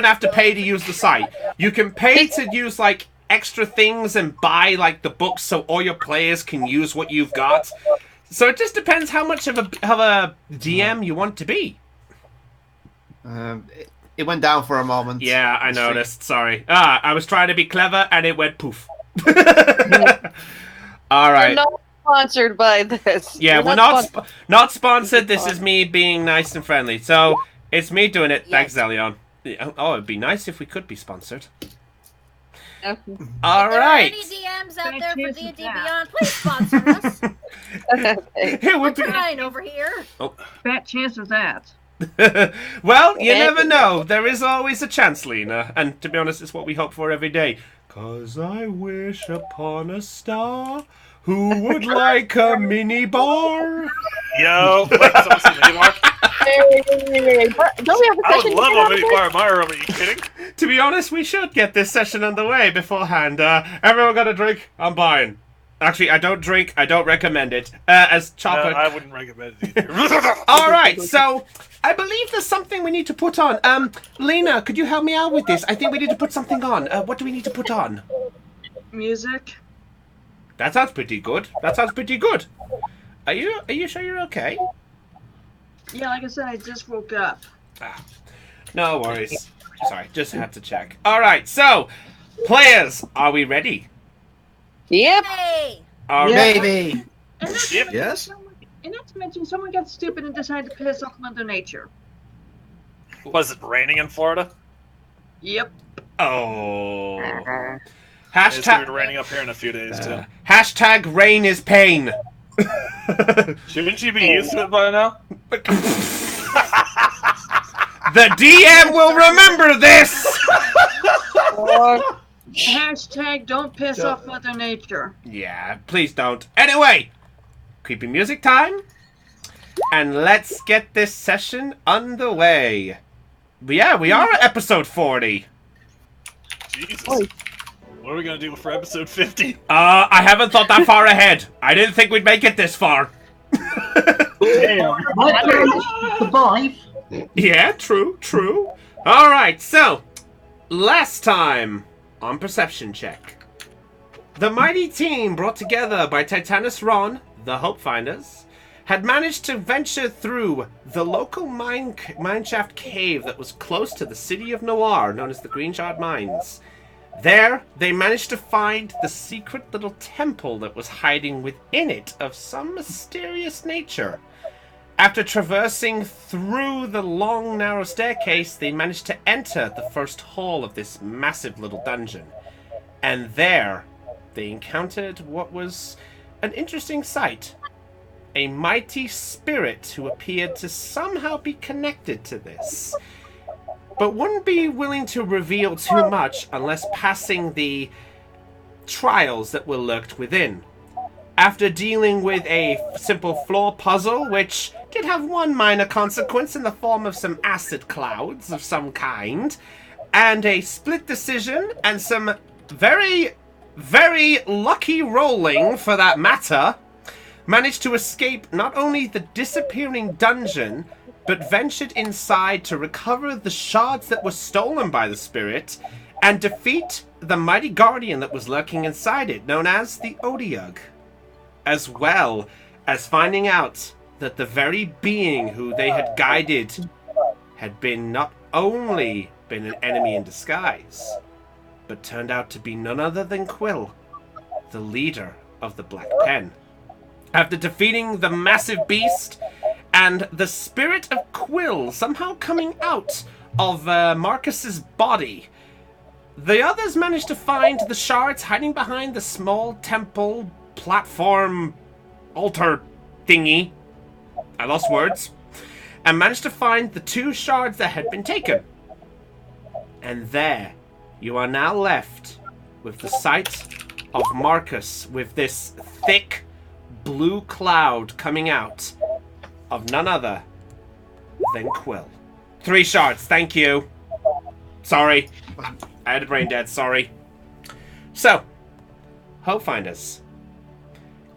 have to pay to use the site. You can pay to use, like, extra things and buy, like, the books so all your players can use what you've got. So it just depends how much of a DM you want to be. It went down for a moment. Yeah, I noticed. Sorry. I was trying to be clever, and it went poof. All right. We're not sponsored by this. Yeah, we're not sponsored. This is me being nice and friendly. So it's me doing it. Thanks, Zelion. Oh, it'd be nice if we could be sponsored. All right. If there are any DMs out there for D&D Beyond, please sponsor us. We're trying over here. Oh. Fat chance of that. Well, you never know. There is always a chance, Lena. And to be honest, it's what we hope for every day. 'Cause I wish upon a star who would like a mini bar. Yo, wait, someone see mini bar? Don't we have a I would session? love a mini bar in my room. Are you kidding? To be honest, we should get this session underway beforehand. Everyone got a drink? I'm buying. Actually, I don't drink. I don't recommend it. As Chopper... I wouldn't recommend it either. Alright, so I believe there's something we need to put on. Lena, could you help me out with this? I think we need to put something on. What do we need to put on? Music. That sounds pretty good. That sounds pretty good. Are you sure you're okay? Yeah, like I said, I just woke up. No worries. Sorry, just had to check. Alright, so, players, are we ready? Yep. Hey! Maybe. Yep. Yes? And not to mention, someone got stupid and decided to piss off Mother Nature. Was it raining in Florida? Yep. Oh. It's going to be raining up here in a few days, too. Hashtag rain is pain. Shouldn't you be used to it by now? The DM will remember this! Hashtag don't piss off Mother Nature. Yeah, please don't. Anyway, creepy music time. And let's get this session underway. Yeah, we are at episode 40. Jesus. What are we going to do for episode 50? I haven't thought that far ahead. I didn't think we'd make it this far. Damn. Survive. Yeah, true. Alright, so, last time on Perception Check. The mighty team brought together by Titanus Ron, the Hope Finders, had managed to venture through the local mineshaft cave that was close to the city of Noir, known as the Green Shard Mines. There, they managed to find the secret little temple that was hiding within it of some mysterious nature. After traversing through the long, narrow staircase, they managed to enter the first hall of this massive little dungeon. And there, they encountered what was an interesting sight. A mighty spirit who appeared to somehow be connected to this, but wouldn't be willing to reveal too much unless passing the trials that were lurked within. After dealing with a simple floor puzzle, which did have one minor consequence in the form of some acid clouds of some kind, and a split decision, and some very, very lucky rolling for that matter, managed to escape not only the disappearing dungeon, but ventured inside to recover the shards that were stolen by the spirit, and defeat the mighty guardian that was lurking inside it, known as the Odiug. As well as finding out that the very being who they had guided had been not only been an enemy in disguise, but turned out to be none other than Quill, the leader of the Black Pen. After defeating the massive beast, and the spirit of Quill somehow coming out of Marcus's body, the others managed to find the shards hiding behind the small temple platform altar thingy. I lost words. And managed to find the 2 shards that had been taken. And there, you are now left with the sight of Marcus with this thick blue cloud coming out of none other than Quill. 3 shards, thank you. Sorry. I had a brain dead, sorry. So, Hope Finders.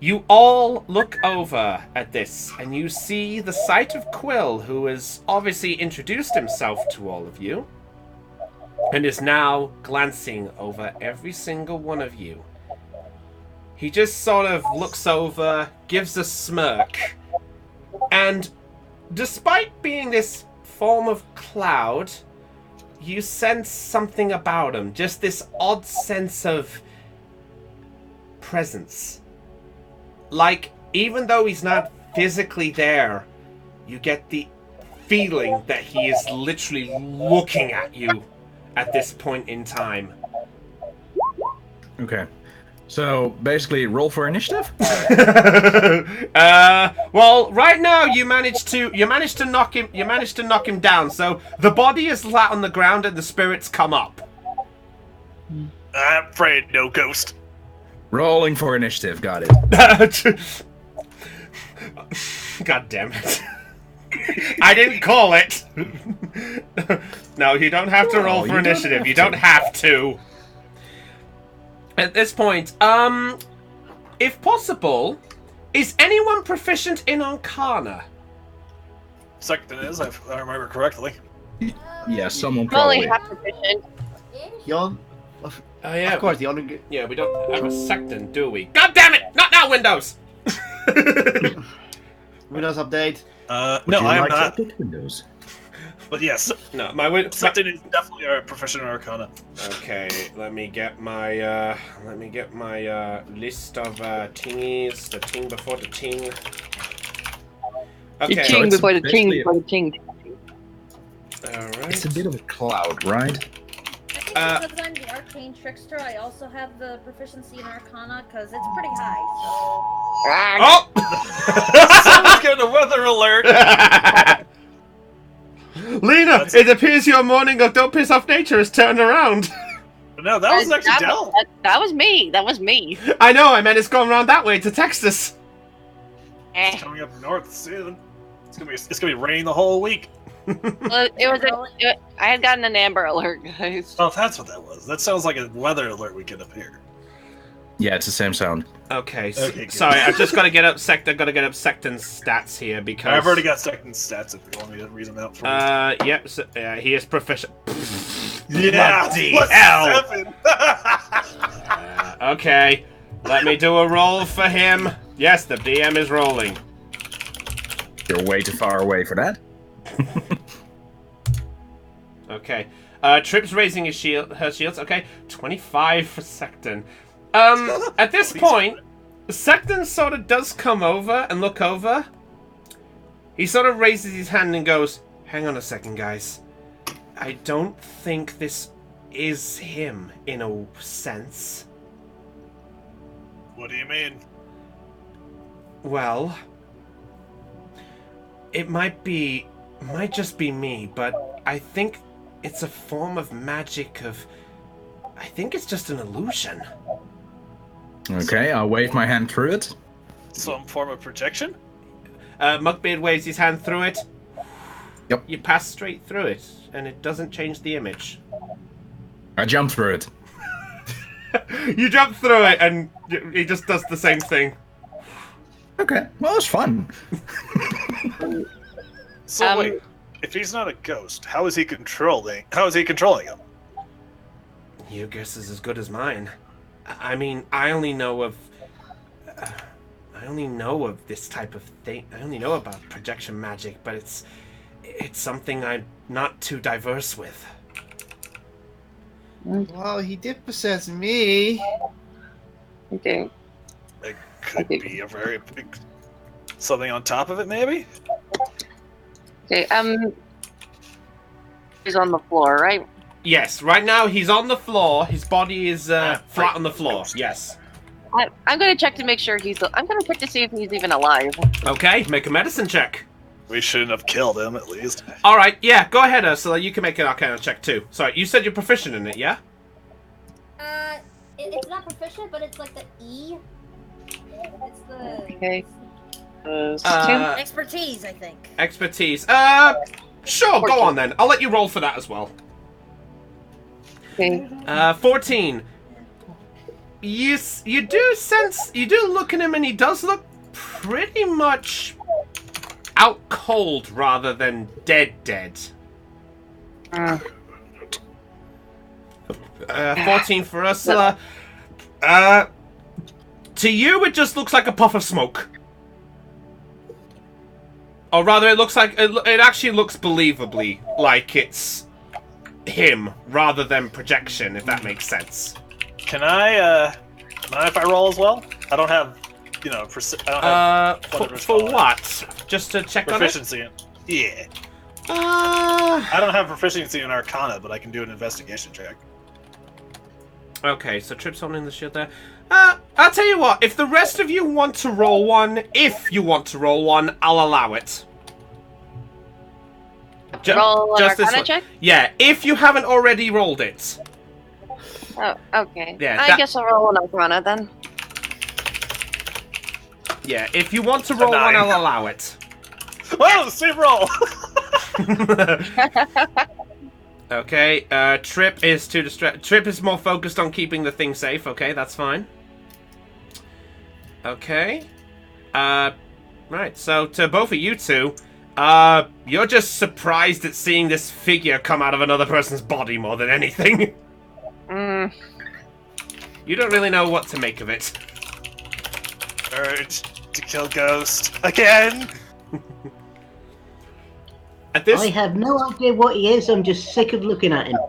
You all look over at this, and you see the sight of Quill, who has obviously introduced himself to all of you. and is now glancing over every single one of you. He just sort of looks over, gives a smirk, and despite being this form of cloud, you sense something about him. Just this odd sense of presence. Like, even though he's not physically there, you get the feeling that he is literally looking at you at this point in time. Okay. So basically, roll for initiative. Well, right now you managed to knock him down. So the body is flat on the ground and the spirits come up. I'm afraid no ghost. Rolling for initiative. Got it. God damn it. I didn't call it. No, you don't have to roll for initiative. You don't have to. At this point, if possible, is anyone proficient in Arcana? Second is, if I remember correctly. Yeah, someone I'm only probably. half proficient. Yon? Oh yeah, Of course, the only... yeah, we don't have a second, do we? God damn it! Not now, Windows. Windows update. No, Would you I am like not. to update Windows? But yes, No, my Second is definitely a proficient in Arcana. Okay, let me get my list of tingies. The ting before the ting. The Okay. ting it's before the ting basically- before the ting. Alright. It's a bit of a cloud, right? I think because I'm the arcane trickster, I also have the proficiency in Arcana because it's pretty high. Oh! Someone's getting a weather alert. Lena, it appears your morning of don't piss off nature has turned around. No, that was actually that, Dell. that was me. That was me. I know, I meant it's going around that way to Texas. Eh. It's coming up north soon. It's gonna be raining the whole week. Well, I had gotten an Amber Alert, guys. Oh, that's what that was. That sounds like a weather alert we get up here. Yeah, it's the same sound. Okay, Okay, good. sorry, I've just got to get up Sexton's stats here because I've already got second stats if you want me to read them out for you. Yep, so, he is proficient. Yeah, bloody plus hell. 7. Okay, let me do a roll for him. Yes, the DM is rolling. You're way too far away for that. Okay, Trip's raising her shields. Okay, 25 for Sexton. At this point, Sexton sort of does come over and look over. He sort of raises his hand and goes, "Hang on a second, guys. I don't think this is him, in a sense." What do you mean? Well, it might just be me, but I think it's a form of magic I think it's just an illusion. Okay, I'll wave my hand through it. Some form of projection? Mugbeard waves his hand through it. Yep. You pass straight through it, and it doesn't change the image. I jump through it. You jump through it, and he just does the same thing. Okay, well, it's fun. So wait, if he's not a ghost, how is he controlling him? Your guess is as good as mine. I mean, I only know of this type of thing. I only know about projection magic, but it's something I'm not too diverse with. Well, he did possess me. Okay. It could be a very big something on top of it, maybe? Okay, he's on the floor, right? Yes, right now he's on the floor. His body is flat right. on the floor. Yes. I'm gonna check to make sure I'm gonna check to see if he's even alive. Okay, make a medicine check. We shouldn't have killed him, at least. All right, yeah, go ahead, Ursula. You can make an Arcana check too. Sorry, you said you're proficient in it, yeah? It's not proficient, but it's like the E. It's the Okay. expertise, I think. Expertise. Sure, go on then. I'll let you roll for that as well. Okay. 14. You do look at him and he does look pretty much out cold rather than dead. 14 for Ursula. To you, it just looks like a puff of smoke. Or rather, it looks like... It actually looks believably like it's him, rather than projection, if that makes sense. Can I, if I roll as well? I don't have, I don't have... For what? Just to check proficiency. on it? Yeah. I don't have proficiency in Arcana, but I can do an investigation check. Okay, so Trip's holding the shield there. I'll tell you what, if the rest of you want to roll one, I'll allow it. Roll an just Arcana check? Yeah, if you haven't already rolled it. Oh, okay. Yeah, I guess I'll roll an Arcana then. Yeah, if you want to roll one, I'll allow it. Wow, the same roll! Okay, Trip is too Trip is more focused on keeping the thing safe. Okay, that's fine. Okay. Right, so to both of you two, you're just surprised at seeing this figure come out of another person's body more than anything. You don't really know what to make of it. Urge to kill Ghost again! I have no idea what he is, I'm just sick of looking at him.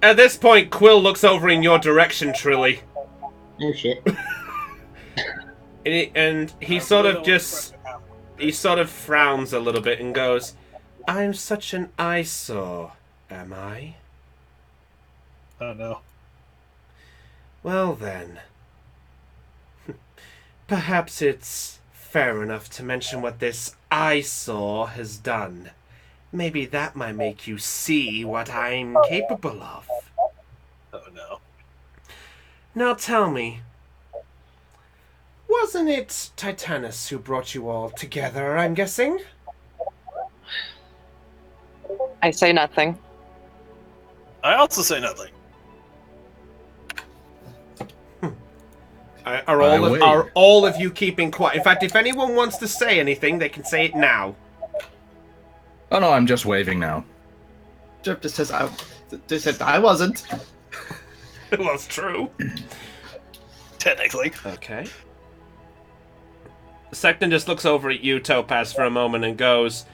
At this point, Quill looks over in your direction, Trilly. Oh shit. And he sort of just... He sort of frowns a little bit and goes, I'm such an eyesore, am I? Oh no. Well then. Perhaps it's fair enough to mention what this eyesore has done. Maybe that might make you see what I'm capable of. Oh no. Now tell me, wasn't it Titanus who brought you all together, I'm guessing? I say nothing. I also say nothing. Are all of you keeping quiet? In fact, if anyone wants to say anything, they can say it now. Oh no, I'm just waving now. Trip just says, I wasn't. Well, it's true. Technically. Okay. Secton just looks over at you, Topaz, for a moment and goes...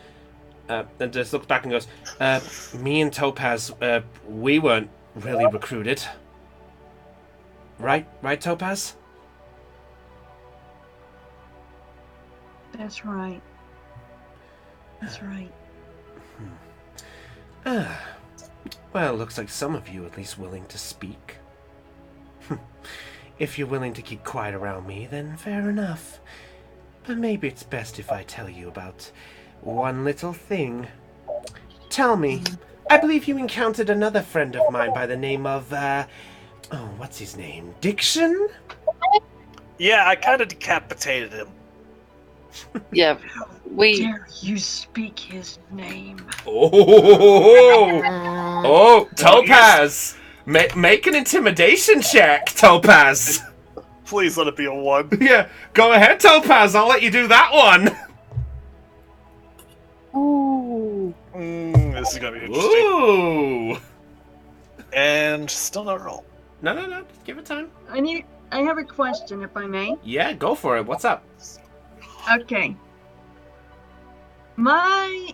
and just looks back and goes, me and Topaz, we weren't really recruited. Right, Topaz? That's right. That's right. Well, looks like some of you at least willing to speak. If you're willing to keep quiet around me, then fair enough. But maybe it's best if I tell you about one little thing. Tell me, I believe you encountered another friend of mine by the name of, what's his name? Diction? Yeah, I kind of decapitated him. Yeah, we... Dare you speak his name? Oh, Topaz! Make an intimidation check, Topaz! Please let it be a 1. Yeah, go ahead, Topaz, I'll let you do that one! Ooh. This is gonna be interesting. Ooh! And still no roll. No, just give it time. I have a question, if I may. Yeah, go for it, what's up? Okay. My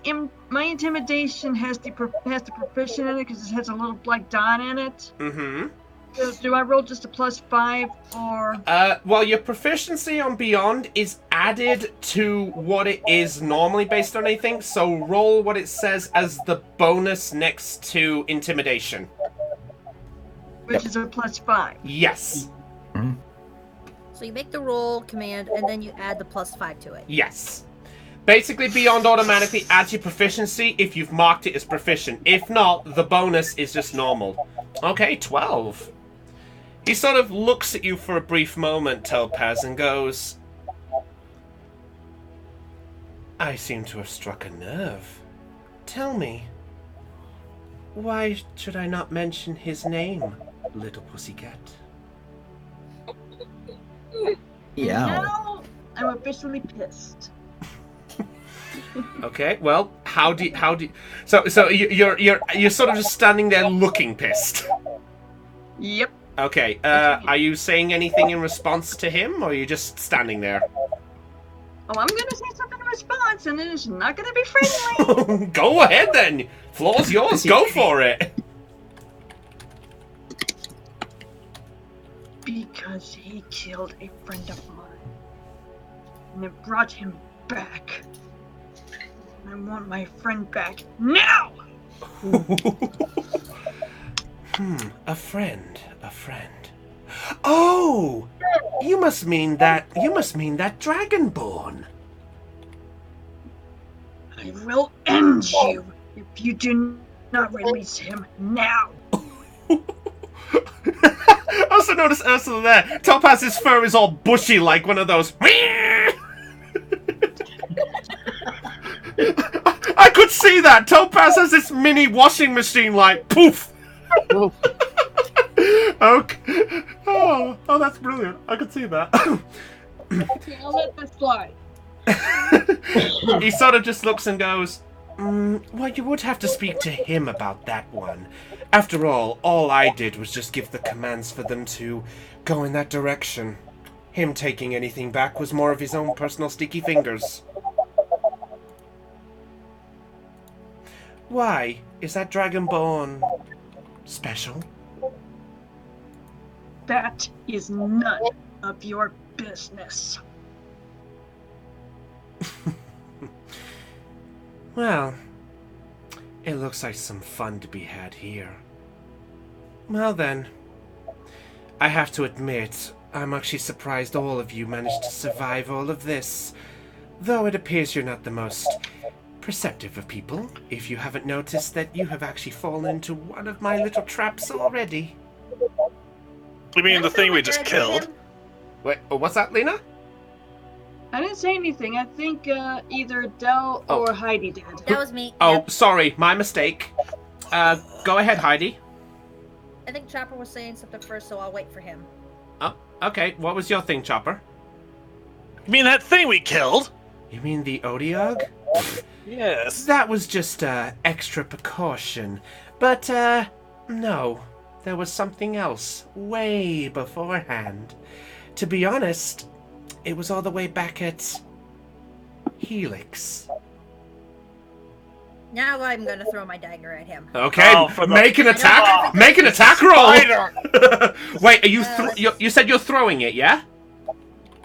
intimidation has the proficient in it because it has a little black dot in it. Mm-hmm. So do I roll just a +5 or? Well, your proficiency on Beyond is added to what it is normally based on anything, so roll what it says as the bonus next to Intimidation. Which is a +5. Yes. Mm-hmm. So you make the roll command, and then you add the +5 to it. Yes. Basically, Beyond automatically adds your proficiency if you've marked it as proficient. If not, the bonus is just normal. Okay, 12. He sort of looks at you for a brief moment, Topaz, and goes, I seem to have struck a nerve. Tell me, why should I not mention his name, little pussycat? Yeah. Now I'm officially pissed. Okay, well, how do you, so you're sort of just standing there looking pissed. Yep. Okay, are you saying anything in response to him, or are you just standing there? Oh, I'm gonna say something in response, and it's not gonna be friendly. Go ahead then. Floor's yours. Go for it. Because he killed a friend of mine, and it brought him back. I want my friend back now. A friend. Oh, you must mean that Dragonborn. I will end you if you do not release him now. Also notice Ursula there. Topaz's fur is all bushy like one of those. I could see that. Topaz has this mini washing machine like poof. Okay. Oh, that's brilliant. I could see that. Okay, I'll let this slide. He sort of just looks and goes, well, you would have to speak to him about that one. After all I did was just give the commands for them to go in that direction. Him taking anything back was more of his own personal sticky fingers. Why? Is that Dragonborn special? That is none of your business. Well, it looks like some fun to be had here. Well then, I have to admit, I'm actually surprised all of you managed to survive all of this. Though it appears you're not the most perceptive of people, if you haven't noticed that you have actually fallen into one of my little traps already. You mean the thing we just killed? Wait, what's that, Lena? I didn't say anything. I think either Dell or Heidi did. That was me. Oh, Yep. sorry, my mistake. Go ahead, Heidi. I think Chopper was saying something first, so I'll wait for him. Oh, okay. What was your thing, Chopper? You mean that thing we killed? You mean the Odiog? Yes. That was just extra precaution. But, no. There was something else way beforehand. To be honest, it was all the way back at Helix. Now I'm gonna throw my dagger at him. Okay, make an attack. Make an attack roll. Wait, are you? You said you're throwing it, yeah?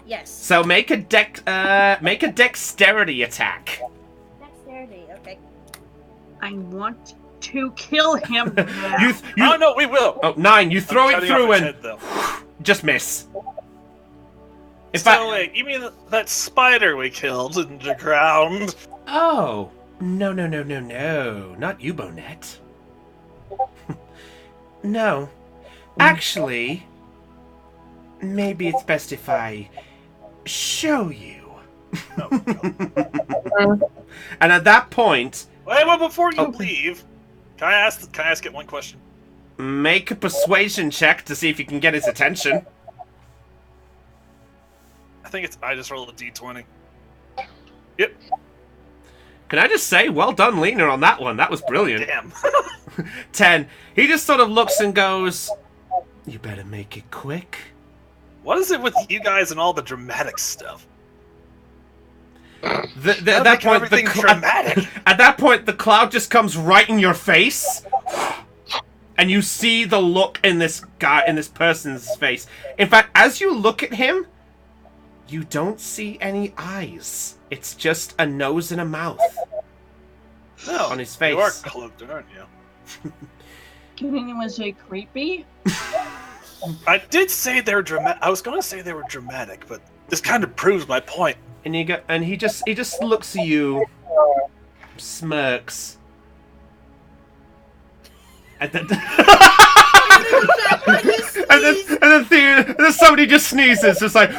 Yes. So make a dexterity attack. Dexterity. Okay. I want to kill him now. Oh no, we will. Oh, 9. You throw it through and just miss. Wait, you mean that spider we killed in the ground? Oh, no, not you, Bonette. No. Actually, maybe it's best if I show you. And at that point... Wait, before you leave, can I ask it one question? Make a persuasion check to see if you can get his attention. I just rolled a d20. Yep. Can I just say, well done, Lena, on that one. That was brilliant. Damn. 10. He just sort of looks and goes, you better make it quick. What is it with you guys and all the dramatic stuff? At that point, the cloud just comes right in your face, and you see the look in this person's face. In fact, as you look at him, you don't see any eyes. It's just a nose and a mouth on his face. You are cloaked, aren't you? Can anyone say creepy? I did say they were dramatic. I was going to say they were dramatic, but this kind of proves my point. And he just looks at you, smirks, and then and then somebody just sneezes, just like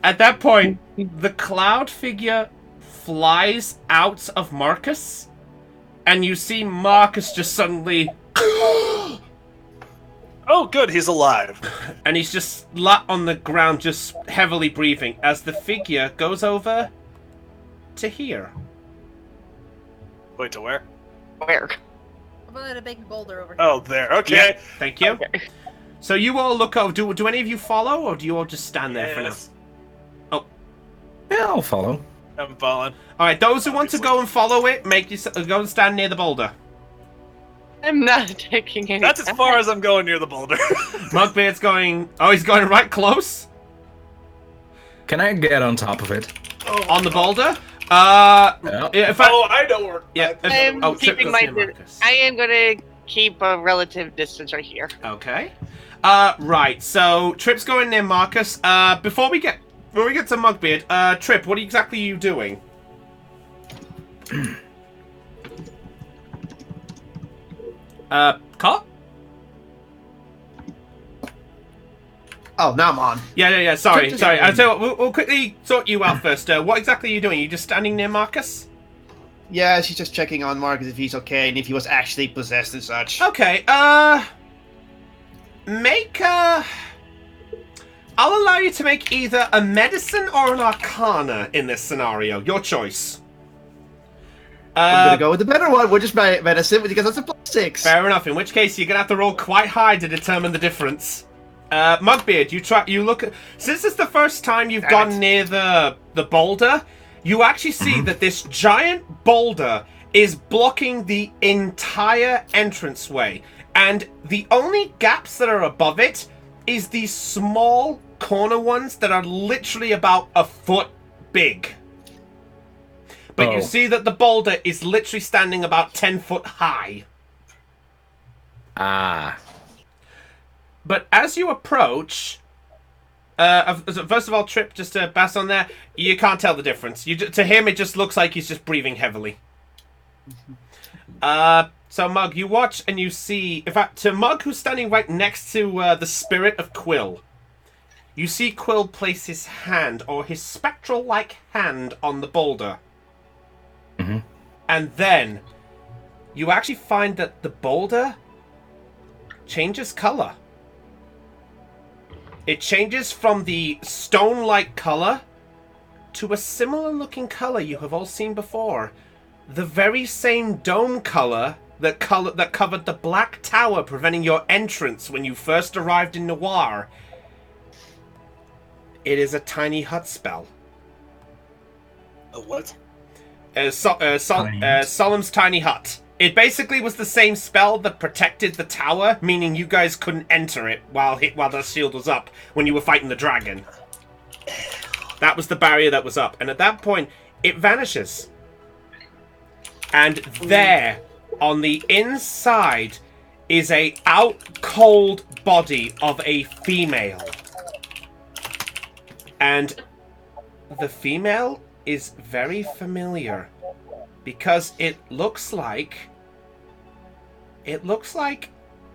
At that point, the cloud figure flies out of Marcus, and you see Marcus just suddenly. Oh, good, he's alive. And he's just lat on the ground, just heavily breathing, as the figure goes over to here. Wait, to where? Where? About at a big boulder over here. Oh, there. Okay. Yeah, thank you. Okay. So you all look over. Do any of you follow, or do you all just stand there for now? Yes. Yeah, I'll follow. I'm following. All right, those who want to go and follow it, make you go and stand near the boulder. I'm not taking any. That's as far as I'm going near the boulder. Mugbeard's going. Oh, he's going right close Can I get on top of it? on the boulder. Yeah. If I, Oh, I know where. yeah. I am Trip keeping goes my. near Marcus. I am gonna keep a relative distance right here. Okay. Right. So Trip's going near Marcus. Before we get to Mugbeard, Trip, what exactly are you doing? Cut? Oh, now I'm on. Yeah. Sorry. Trip I'll tell you what, we'll quickly sort you out first. What exactly are you doing? Are you just standing near Marcus? Yeah, she's just checking on Marcus if he's okay and if he was actually possessed and such. Okay. Make I'll allow you to make either a medicine or an arcana in this scenario. Your choice. I'm gonna go with the better one, which is my medicine, because that's a +6. Fair enough. In which case, you're gonna have to roll quite high to determine the difference. Mugbeard, you look at. Since it's the first time you've gone near the boulder, you actually see that this giant boulder is blocking the entire entranceway, and the only gaps that are above it is these small corner ones that are literally about a foot big. But you see that the boulder is literally standing about 10 foot high. Ah. But as you approach, first of all, Trip, just to pass on there, you can't tell the difference. To him, it just looks like he's just breathing heavily. So Mug, you watch and you see, in fact, to Mug, who's standing right next to the spirit of Quill, you see Quill place his hand, or his spectral-like hand, on the boulder. Mm-hmm. And then you actually find that the boulder changes color. It changes from the stone-like color to a similar-looking color you have all seen before. The very same dome color that covered the Black Tower, preventing your entrance when you first arrived in Noir. It is a tiny hut spell. A what? Solemn's Tiny Hut. It basically was the same spell that protected the tower, meaning you guys couldn't enter it while the shield was up when you were fighting the dragon. That was the barrier that was up, and at that point, it vanishes. And there, on the inside, is a out-cold body of a female. And the female is very familiar, because it looks like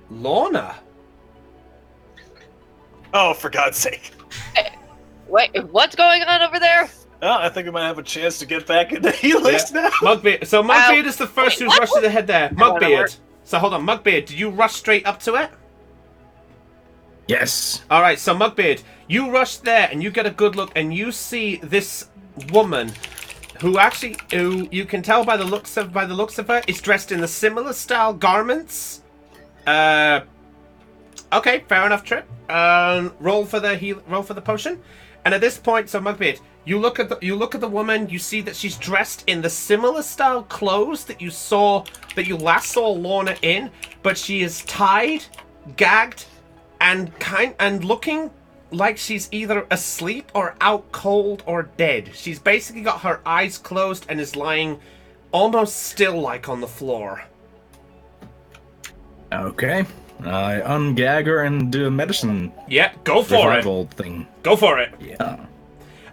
Lorna. Oh, for God's sake. Wait, what's going on over there? Oh, I think I might have a chance to get back into Helix now. Mugbeard. So Mugbeard is the first who's rushed to the head there. Mugbeard. So hold on, Mugbeard, did you rush straight up to it? Yes. Alright, so Mugbeard, you rush there and you get a good look and you see this woman who you can tell by the looks of her is dressed in the similar style garments. Okay, fair enough, Trip. Roll for the potion. And at this point, so Mugbeard, you look at the woman, you see that she's dressed in the similar style clothes that you last saw Lorna in, but she is tied, gagged, and looking like she's either asleep or out cold or dead. She's basically got her eyes closed and is lying almost still like on the floor. Okay. I ungag her and do a medicine Yeah, go for it. revival thing. Go for it. Yeah.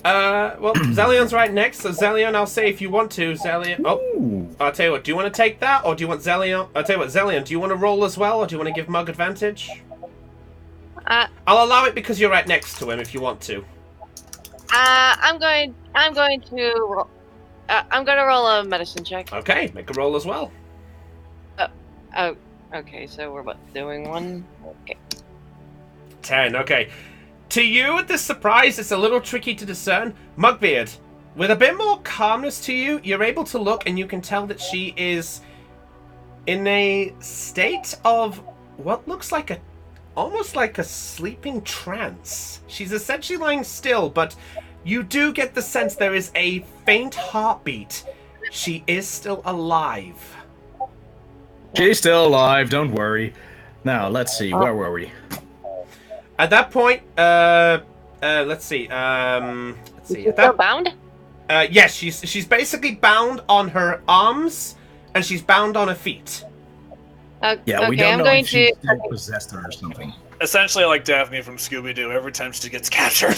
Well, Zellion's right next, so Zellion, I'll say if you want to, Zellion. Oh, Ooh. I'll tell you what, do you want to take that, or do you want Zellion? I'll tell you what, Zellion, do you want to roll as well, or do you want to give Mug advantage? I'll allow it because you're right next to him if you want to. I'm going to roll a medicine check. Okay, make a roll as well. Oh, okay. So we're doing one. Okay. 10, okay. To you, at this surprise, it's a little tricky to discern. Mugbeard, with a bit more calmness to you, you're able to look and you can tell that she is in a state of what looks like almost like a sleeping trance. She's essentially lying still, but you do get the sense there is a faint heartbeat. She is still alive. She's still alive, don't worry. Now, let's see, where were we? At that point, let's see. She's still bound? Yes, she's basically bound on her arms, and she's bound on her feet. Yeah, we okay, don't know if she's still possessed or something. Essentially like Daphne from Scooby-Doo every time she gets captured.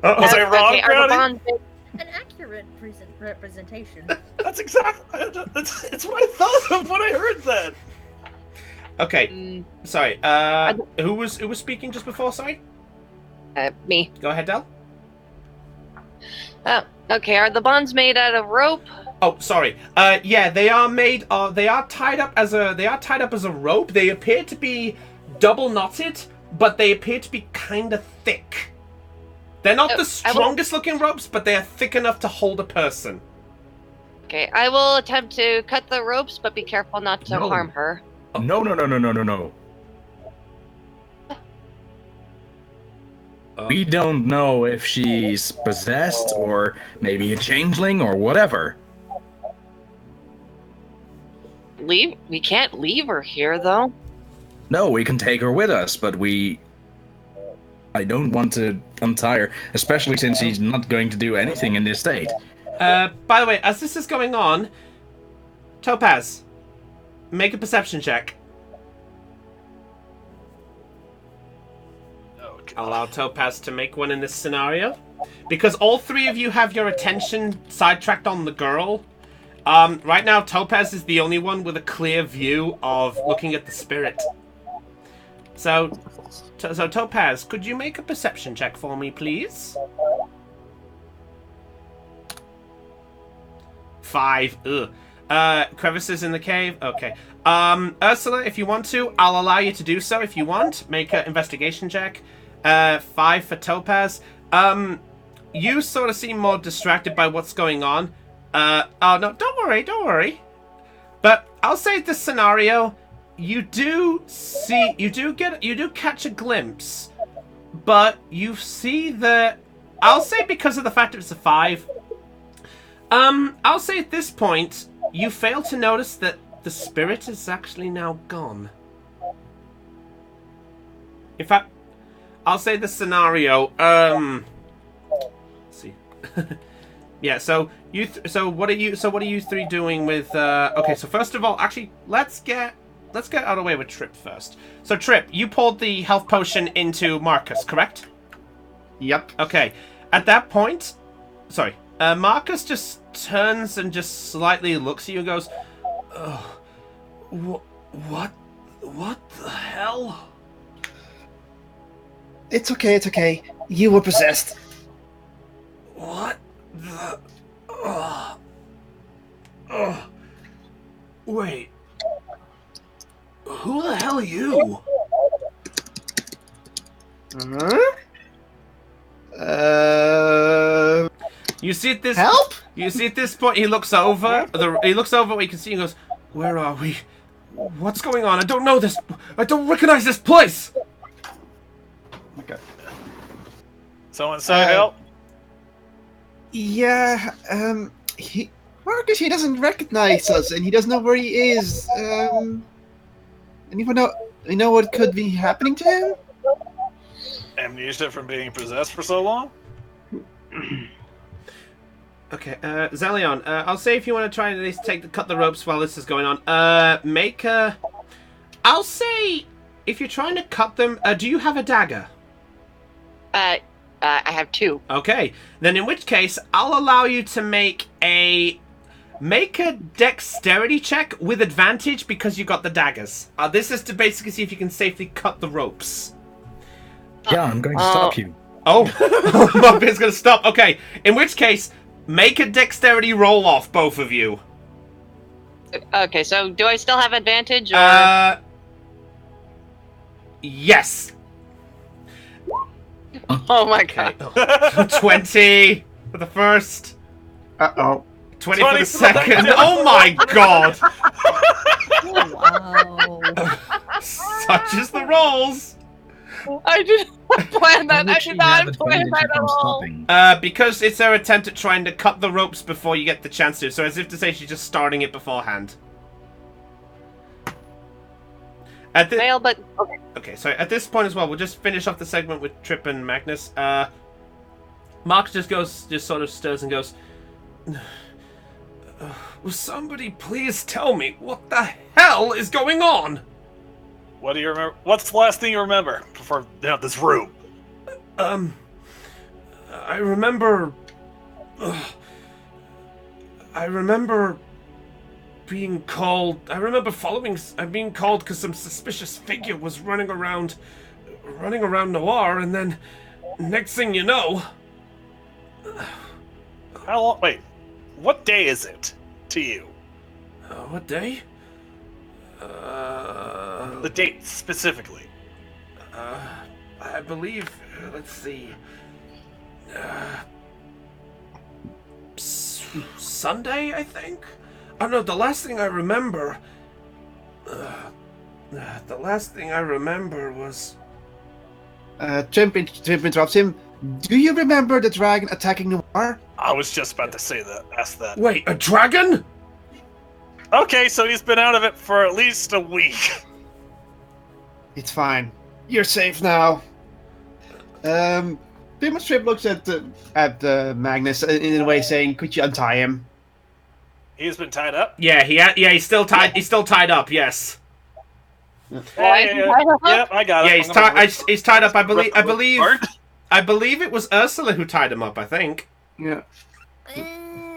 Was I wrong, Brownie? An accurate representation. That's exactly. It's what I thought of when I heard that. Okay, sorry. Who was speaking just before? Sorry. Me. Go ahead, Del. Oh, okay. Are the bonds made out of rope? Oh, sorry. Yeah, they are made. They are tied up as a rope. They appear to be double knotted, but they appear to be kind of thick. They're not the strongest looking ropes, but they are thick enough to hold a person. Okay, I will attempt to cut the ropes, but be careful not to harm her. No. We don't know if she's possessed or maybe a changeling or whatever. We can't leave her here, though. No, we can take her with us, but I don't want to untie her, especially since she's not going to do anything in this state. By the way, as this is going on, Topaz, make a perception check. I'll allow Topaz to make one in this scenario. Because all three of you have your attention sidetracked on the girl. Right now, Topaz is the only one with a clear view of looking at the spirit. So Topaz, could you make a perception check for me, please? 5. Ugh. Crevices in the cave? Okay. Ursula, if you want to, I'll allow you to do so if you want. Make an investigation check. 5 for Topaz. You sort of seem more distracted by what's going on. Oh no, don't worry. But I'll say this scenario, you do catch a glimpse, but you see that, I'll say because of the fact it's a 5, I'll say at this point, you fail to notice that the spirit is actually now gone. In fact, I'll say the scenario, let's see. Yeah, so what are you three doing with okay, so first of all, actually let's get out of the way with Trip first. So Trip, you poured the health potion into Marcus, correct? Yep. Okay. At that point, sorry, Marcus just turns and just slightly looks at you and goes, "Oh, what the hell?" It's okay. You were possessed. What the... Wait. Who the hell are you? You see at this... Help? You see at this point, he looks over. He looks over what you can see and goes, "Where are we? What's going on? I don't know this. I don't recognize this place." Okay. Someone say help. Yeah, Marcus, he doesn't recognize us, and he doesn't know where he is. Anyone know what could be happening to him? Amnesia from being possessed for so long? Okay, Zelion, I'll say if you want to try and at least cut the ropes while this is going on, make a... I'll say, if you're trying to cut them, do you have a dagger? I have 2. Okay, then in which case, I'll allow you to make a dexterity check with advantage because you got the daggers. This is to basically see if you can safely cut the ropes. Yeah, I'm going to stop you. Oh, Muppet's going to stop. Okay, in which case, make a dexterity roll off, both of you. Okay, so do I still have advantage, or...? Yes. Oh my god. 20 for the first. Uh-oh. 20 for the second. Oh my god! Wow. Such is the rolls. I did not plan that. I Which did you not have plan advantage that at upon all. stopping. Because it's her attempt at trying to cut the ropes before you get the chance to. So as if to say she's just starting it beforehand. Fail, but okay. Okay, so at this point as well, we'll just finish off the segment with Trip and Magnus. Mark just sort of stirs and goes, will somebody please tell me what the hell is going on? What do you remember? What's the last thing you remember before this room? I remember being called. I remember being called because some suspicious figure was running around Noir, and then next thing you know. How long? Wait, what day is it to you? What day? The date specifically. I believe. Let's see. Sunday, I think. Oh no, the last thing I remember. The last thing I remember was. Trip interrupts him. Do you remember the dragon attacking Noir? I was just about to say that. Ask that. Wait, a dragon? Okay, so he's been out of it for at least a week. It's fine. You're safe now. Pretty much Trip looks at Magnus in a way saying, could you untie him? He's been tied up? Yeah, he's still tied. He's still tied up. Yes. Yep, I got it. Yeah, he's tied up. I believe it was Ursula who tied him up. I think. Yeah.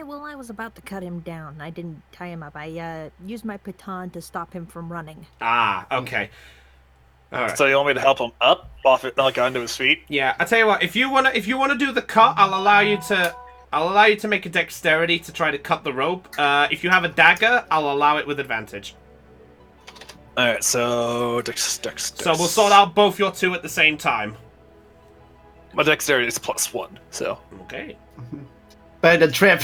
Well, I was about to cut him down. I didn't tie him up. I used my baton to stop him from running. Ah, okay. All right. So you want me to help him up, off it, like onto his feet? Yeah, I tell you what. If you wanna do the cut, I'll allow you to make a dexterity to try to cut the rope. If you have a dagger, I'll allow it with advantage. All right, so dex. So we'll sort out both your two at the same time. My dexterity is +1, so. Okay. Better than Trip.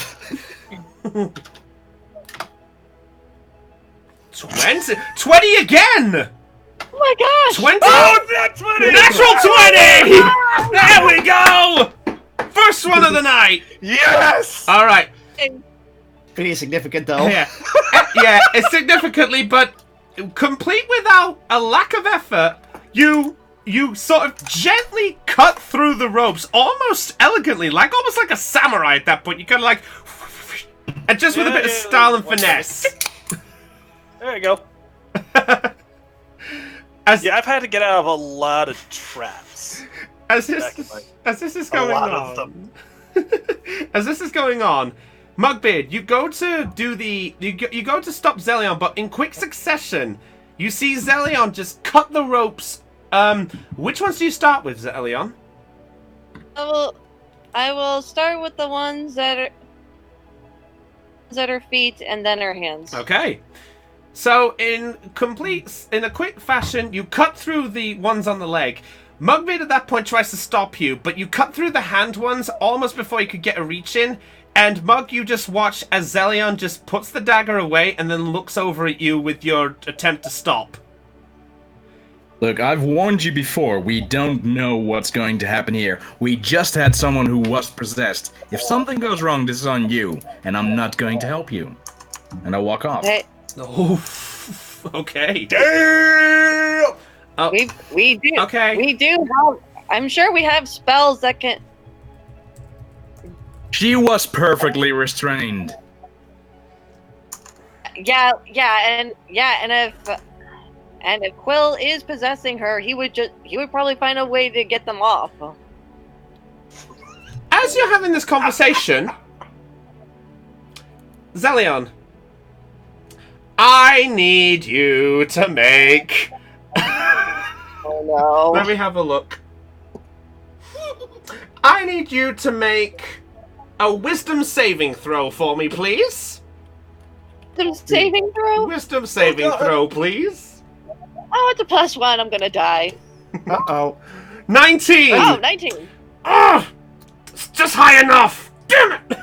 20 again! Oh my gosh! 20! Oh, that's 20! Natural 20! There we go! First one of the night! Yes! Alright. Pretty significant, though. Yeah. Yeah, it's significantly, but complete without a lack of effort, you sort of gently cut through the ropes, almost elegantly, almost like a samurai at that point. You kind of like, and just with a bit of style and finesse. There you go. Yeah, I've had to get out of a lot of traps. As this is going on, as this is going on, Mugbeard, you go to do you go to stop Zelion, but in quick succession, you see Zelion just cut the ropes. Which ones do you start with, Zelion? I will start with the ones that are feet and then her hands. Okay. So in a quick fashion, you cut through the ones on the leg. Mugbeard at that point tries to stop you, but you cut through the hand ones almost before you could get a reach in. And Mug, you just watch as Zelion just puts the dagger away and then looks over at you with your attempt to stop. Look, I've warned you before, we don't know what's going to happen here. We just had someone who was possessed. If something goes wrong, this is on you, and I'm not going to help you. And I walk off. Hey. Oh, okay. Damn! Oh. We do. Okay. We do have. I'm sure we have spells that can. She was perfectly restrained. Yeah, and if Quill is possessing her, he would probably find a way to get them off. As you're having this conversation, Zelion, I need you to make. Oh no. Let me have a look. I need you to make a wisdom saving throw for me, please. Wisdom saving throw? Wisdom saving throw, please. Oh, it's a +1. I'm gonna die. Uh-oh. 19! Oh, 19. Oh! It's just high enough! Damn it!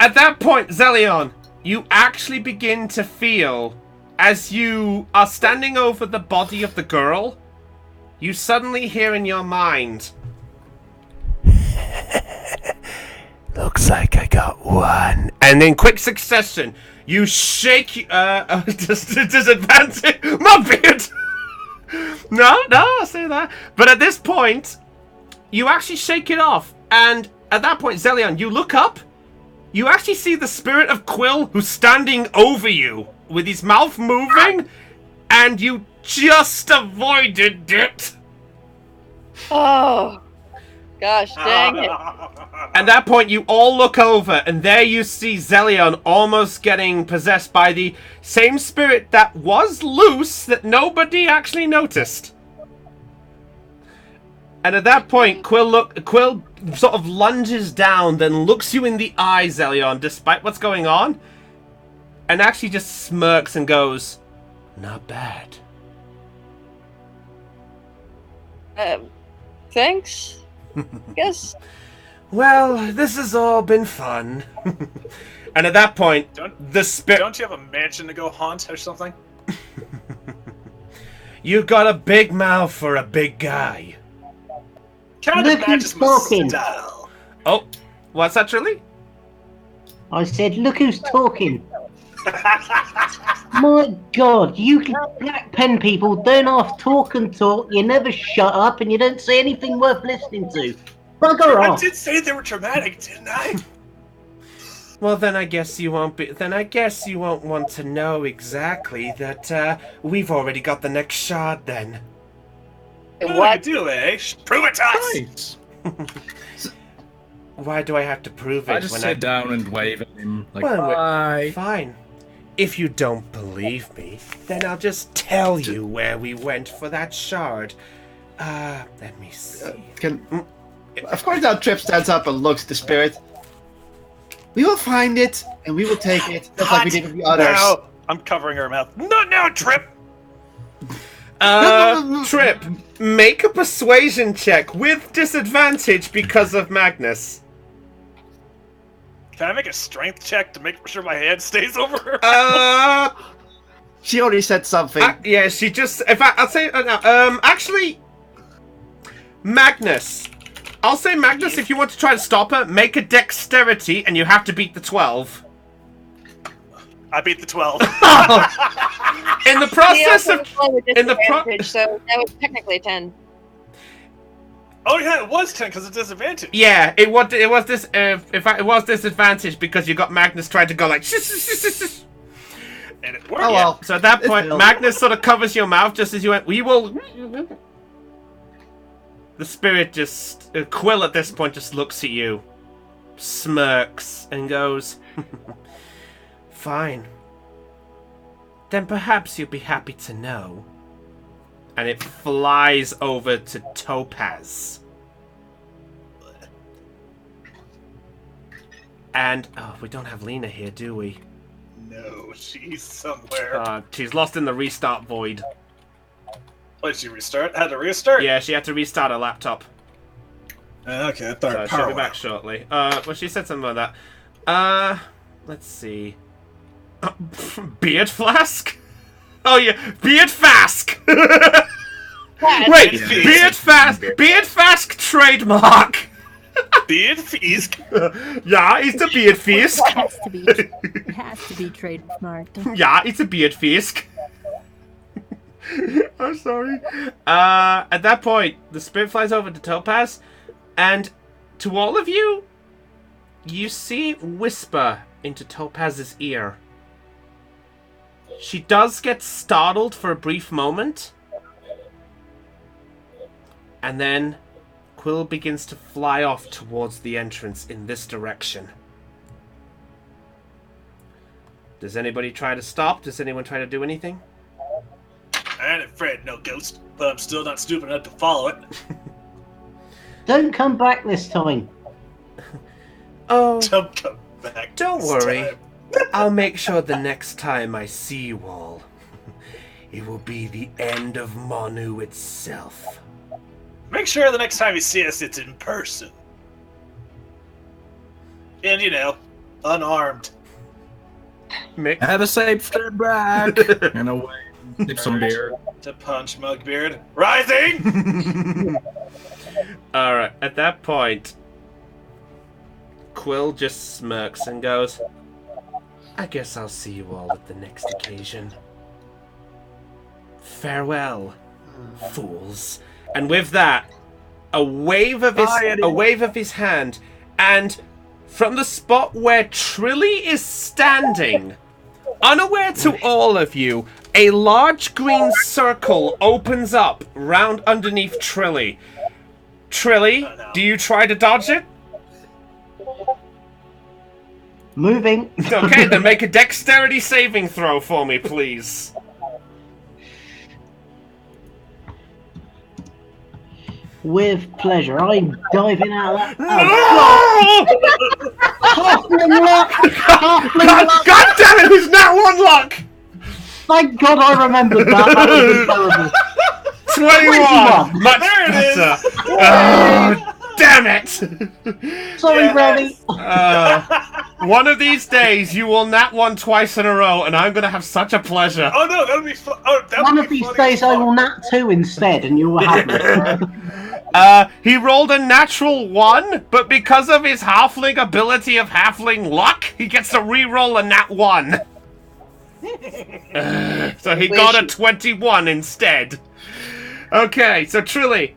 At that point, Zelion, you actually begin to feel, as you are standing over the body of the girl, you suddenly hear in your mind, looks like I got one. And in quick succession, you shake, disadvantage, my beard! No, I'll say that. But at this point, you actually shake it off. And at that point, Zelion, you look up. You actually see the spirit of Quill who's standing over you with his mouth moving. And you just avoided it. Oh, gosh dang it. At that point, you all look over, and there you see Zelion almost getting possessed by the same spirit that was loose that nobody actually noticed. And at that point, Quill sort of lunges down, then looks you in the eye, Zelion, despite what's going on, and actually just smirks and goes, "Not bad." Thanks? Guess. Well, this has all been fun. And at that point, the spirit... Don't you have a mansion to go haunt or something? You got a big mouth for a big guy. Kind Look of who's matches my talking. style. Oh, what's that, Shirley? I said, look who's talking. My God, you black pen people don't half talk and talk, you never shut up, and you don't say anything worth listening to. Bugger I off. did say they were dramatic, didn't I? Well, then I guess you won't be. Then I guess you won't want to know exactly that we've already got the next shard. Then. What do you do, eh? Prove it to us. Right. Why do I have to prove it? I just when sit down and wave at him like, Well, bye. Fine. If you don't believe me, then I'll just tell you where we went for that shard. Let me see. Of course, now Trip stands up and looks at the spirit. We will find it, and we will take it, just like we did with the others. Now, I'm covering her mouth. Not now, Trip! Trip, make a persuasion check with disadvantage because of Magnus. Can I make a strength check to make sure my hand stays over her? She already said something. Yeah, she just... In fact, I'll say... actually... Magnus. I'll say Magnus, if you want to try to stop her, make a dexterity, and you have to beat the 12. I beat the 12. In the process of... In the so that was technically 10. Oh yeah, it was 10 because of disadvantage. Yeah, it was this. In fact, it was disadvantage because you got Magnus trying to go like. And it worked. Oh well. So at that point, It's Magnus sort of covers your mouth just as you went. We will. The spirit just Quill at this point just looks at you, smirks, and goes, "Fine. Then perhaps you'll be happy to know." And it flies over to Topaz. And, oh, we don't have Lena here, do we? No, she's somewhere. She's lost in the restart void. What, did she restart? Had to restart? Yeah, she had to restart her laptop. Okay, I thought So she'll be back shortly. Well, she said something about that. Let's see. Beard flask? Oh yeah, beard flask! Wait, beard flask trademark! Beard fisk? Yeah, it's a beard fisk. It has to be trademarked. Yeah, it's a beard fisk. I'm sorry. At that point, the spirit flies over to Topaz, and to all of you, you see it whisper into Topaz's ear. She does get startled for a brief moment, and then Quill begins to fly off towards the entrance in this direction. Does anybody try to stop? Does anyone try to do anything? I ain't afraid no ghost, but I'm still not stupid enough to follow it. Don't come back this time. Oh, Don't come back. don't this worry. time. I'll make sure the next time I see you all, it will be the end of Manu itself. Make sure the next time you see us, it's in person. And, unarmed. Mick? Have a safe trip back. And away. Sip some beer. To punch Mugbeard. Rising! Alright, at that point, Quill just smirks and goes, I guess I'll see you all at the next occasion. Farewell, fools. And with that, a wave of his hand, and from the spot where Trilly is standing, unaware to all of you, a large green circle opens up round underneath Trilly. Trilly, do you try to dodge it? Moving. Okay, then make a dexterity saving throw for me, please. With pleasure. I'm diving out of that. No! Halfling luck! Halfling luck! God damn it, he's not one luck! Thank God I remembered that. That was terrible. 21! Much There it is. better! Oh, damn it! Sorry, Yes. Remy. One of these days, you will nat one twice in a row, and I'm gonna have such a pleasure. Oh no, that'll be fun. Oh, that One would of be these funny days as I fuck. will nat 2 instead, and you will have me. He rolled a natural 1, but because of his halfling ability of halfling luck, he gets to re-roll a nat 1. So he got a 21 instead. Okay, so Trilly,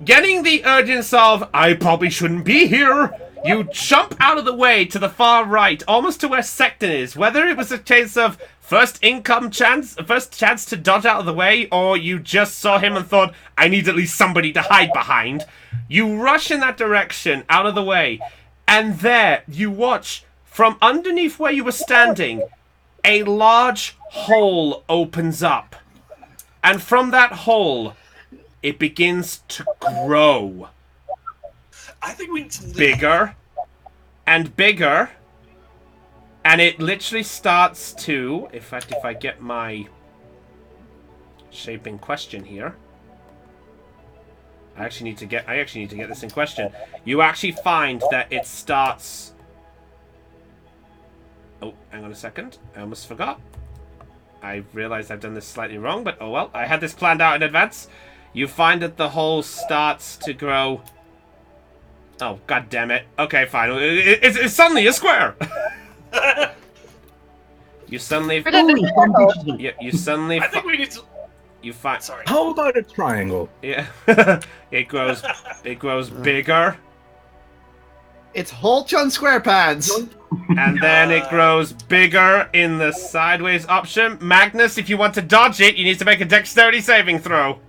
getting the urgency of, I probably shouldn't be here, you jump out of the way to the far right, almost to where Secton is. Whether it was a case of first chance to dodge out of the way, or you just saw him and thought, I need at least somebody to hide behind, you rush in that direction, out of the way, and there you watch, from underneath where you were standing, a large hole opens up. And from that hole, it begins to grow. I think we need to leave. Bigger and bigger. And it literally starts to, in fact, if I get my shape in question here. I actually need to get this in question. You actually find that it starts. Oh, hang on a second. I almost forgot. I realized I've done this slightly wrong, but oh well. I had this planned out in advance. You find that the hole starts to grow. Oh, god damn it. Okay, fine. It's suddenly a square. You suddenly. You suddenly. I think we need to. You find. Sorry. How about a triangle? Yeah. It grows. It grows bigger. It's Hulk on SquarePants. And then it grows bigger in the sideways option. Magnus, if you want to dodge it, you need to make a dexterity saving throw.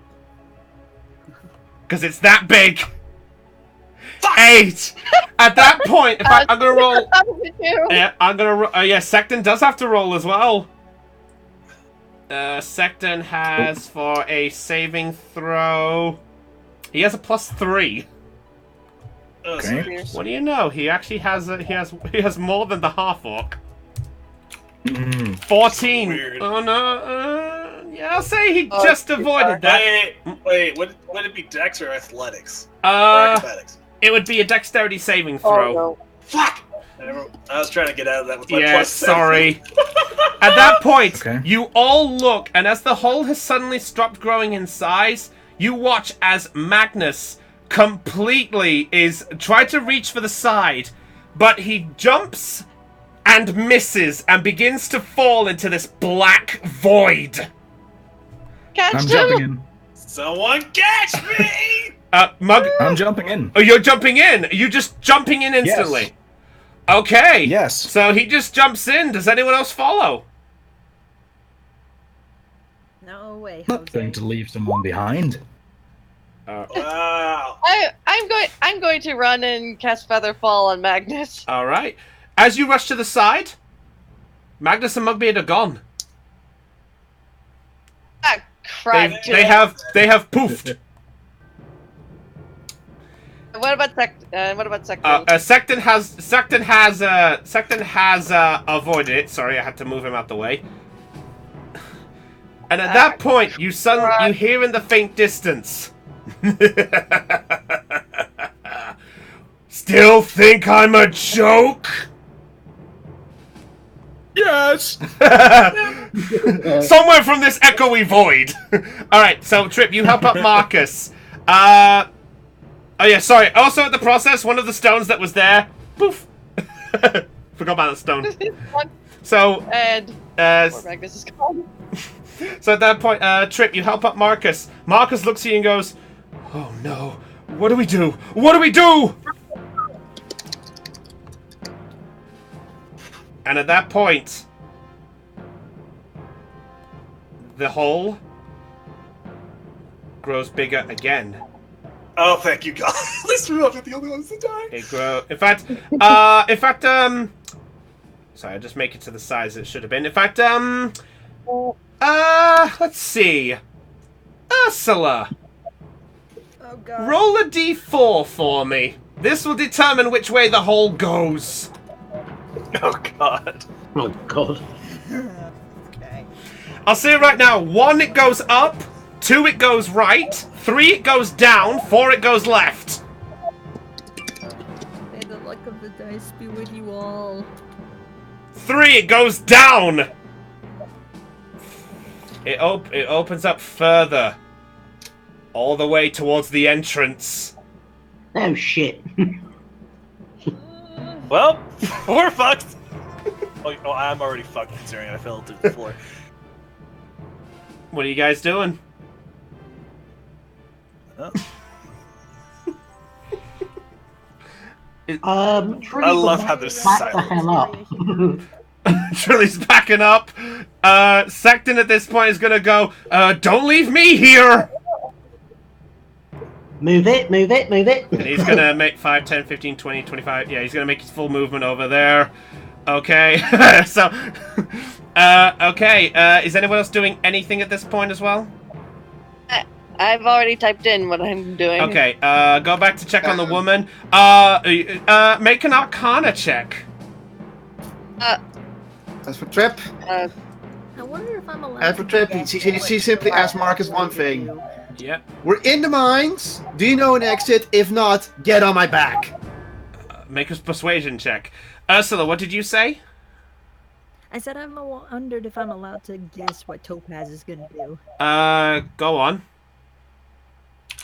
Because it's that big. 8! At that point, I'm gonna roll. Yeah, I'm gonna roll. Yeah, Secton does have to roll as well. Secton has for a saving throw. He has a +3. Okay. What do you know? He actually has he has more than the half orc. 14. Weird. Oh no. Yeah, I'll say he just avoided that. Wait, would it be Dex or Athletics? Or Uh, Acrobatics? it would be a dexterity saving Oh, throw. no. Fuck! I was trying to get out of that with my Yeah, +7. sorry. At that point, Okay. you all look, and as the hole has suddenly stopped growing in size, you watch as Magnus completely try to reach for the side, but he jumps and misses and begins to fall into this black void. Catch I'm him! jumping in. Someone catch me! I'm jumping in. Oh, you're jumping in. Are you just jumping in instantly? Yes. Okay. Yes. So he just jumps in. Does anyone else follow? No way, Not going Jose. to leave someone behind. Wow. I'm going to run and cast Featherfall on Magnus. All right. As you rush to the side, Magnus and Mugbeard are gone. Ah, crap. They have poofed. What about Secton? Secton has avoided it. Sorry, I had to move him out the way. And at that point, you hear in the faint distance, Still think I'm a joke? Yes! Somewhere from this echoey void. Alright, so Trip, you help up Marcus. Oh yeah, sorry. Also at the process, one of the stones that was there, poof. Forgot about that stone. So, And poor Magnus is gone. so at that point, Trip, you help up Marcus. Marcus looks at you and goes, "Oh no, what do we do? What do we do?" And at that point, the hole grows bigger again. Oh, thank you, God. At least we're not the only ones to die. It grow. In fact, sorry, I just make it to the size it should have been. In fact, let's see. Ursula, Oh god. roll a d4 for me. This will determine which way the hole goes. Oh, God. Oh God. Okay. I'll say it right now. 1, it goes up. 2, it goes right. 3, it goes down. 4, it goes left. May the luck of the dice be with you all. 3, it goes down. It opens up further. All the way towards the entrance. Oh shit. Well, we're fucked. Oh, I'm already fucked considering I fell to the floor. What are you guys doing? Oh. I love how there's back the silence. hell up. Trilly's backing up. Secton at this point is gonna go, don't leave me here! Move it, move it, move it. And he's gonna make 5, 10, 15, 20, 25. Yeah, he's gonna make his full movement over there. Okay, so... okay, is anyone else doing anything at this point as well? I've already typed in what I'm doing. Okay, go back to check on the woman. Make an Arcana check. As for Trip, I wonder if I'm allowed as for to Trip, guess she what simply asked Trip Marcus wants one to thing. do. Yep. We're in the mines. Do you know an exit? If not, get on my back. Make a persuasion check. Ursula, what did you say? I said I wondered if I'm allowed to guess what Topaz is gonna do. Go on.